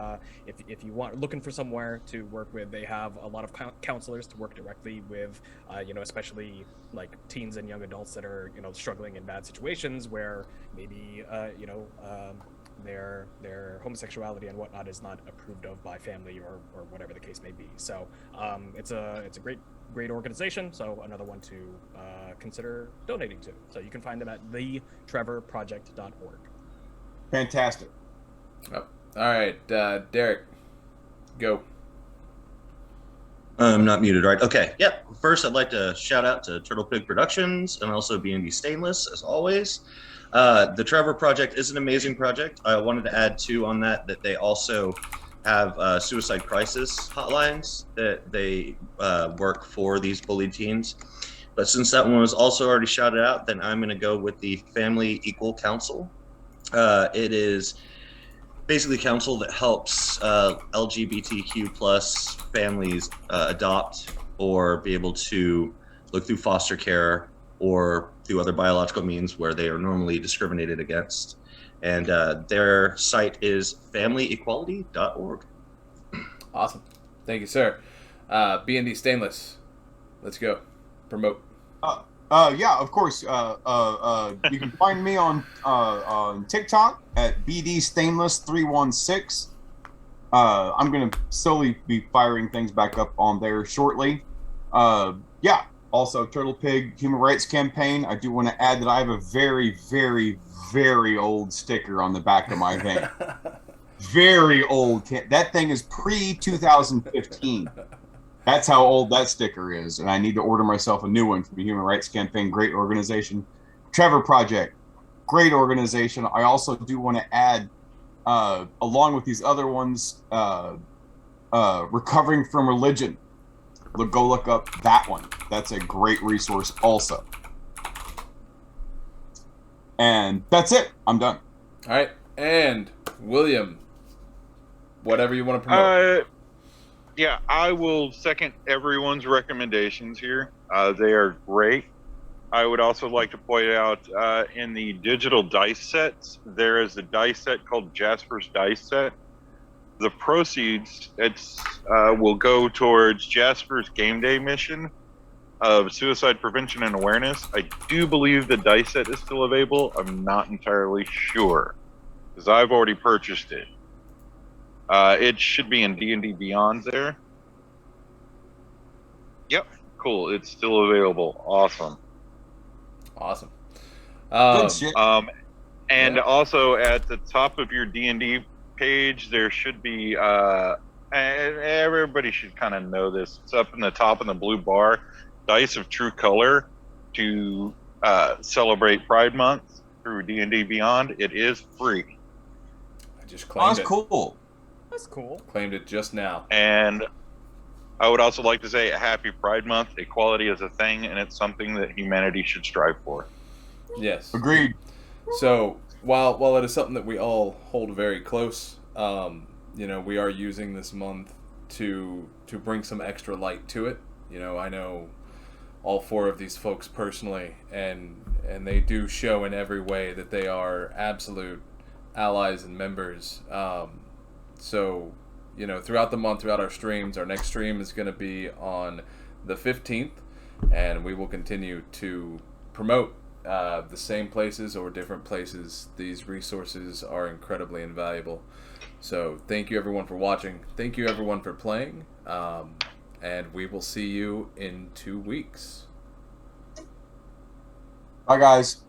if you want, looking for somewhere to work with, they have a lot of counselors to work directly with, especially like teens and young adults that are, struggling in bad situations where maybe, their homosexuality and whatnot is not approved of by family or whatever the case may be. So it's a great organization. So another one to consider donating to. So you can find them at thetrevorproject.org. Fantastic. Oh. All right, Derek, go. I'm not muted, right? Okay. Yep. First, I'd like to shout out to Turtle Pig Productions and also D&D Stainless, as always. The Trevor Project is an amazing project. I wanted to add, too, on that they also have suicide crisis hotlines that they work for these bullied teens. But since that one was also already shouted out, then I'm going to go with the Family Equal Council. It is basically council that helps LGBTQ plus families adopt or be able to look through foster care or through other biological means where they are normally discriminated against. And their site is familyequality.org. Awesome. Thank you, sir. B&D Stainless. Let's go. Promote. Yeah, of course. You can find me on TikTok at bdstainless316. I'm going to slowly be firing things back up on there shortly. Yeah, also Turtle Pig Human Rights Campaign. I do want to add that I have a very, very, very old sticker on the back of my van. Very old. That thing is pre-2015. That's how old that sticker is, and I need to order myself a new one from the Human Rights Campaign. Great organization. Trevor Project, great organization. I also do want to add, along with these other ones, Recovering from Religion. Go look up that one. That's a great resource also. And that's it. I'm done. All right, and William, whatever you want to promote. Yeah, I will second everyone's recommendations here. They are great. I would also like to point out in the digital dice sets, there is a dice set called Jasper's Dice Set. The proceeds will go towards Jasper's Game Day mission of suicide prevention and awareness. I do believe the dice set is still available. I'm not entirely sure because I've already purchased it. It should be in D&D Beyond there. Yep, cool. It's still available. Awesome. Good shit. And also at the top of your D&D page, there should be, everybody should kind of know this. It's up in the top in the blue bar, Dice of True Color to celebrate Pride Month through D&D Beyond. It is free. I just claimed That's it. cool. That's cool. Claimed it just now. And I would also like to say a happy Pride Month. Equality is a thing, and it's something that humanity should strive for. Yes. Agreed. So while it is something that we all hold very close, we are using this month to bring some extra light to it. I know all four of these folks personally, and they do show in every way that they are absolute allies and members. So, throughout the month, throughout our streams, our next stream is going to be on the 15th, and we will continue to promote the same places or different places. These resources are incredibly invaluable. So thank you everyone for watching. Thank you everyone for playing. And we will see you in 2 weeks. Bye, guys.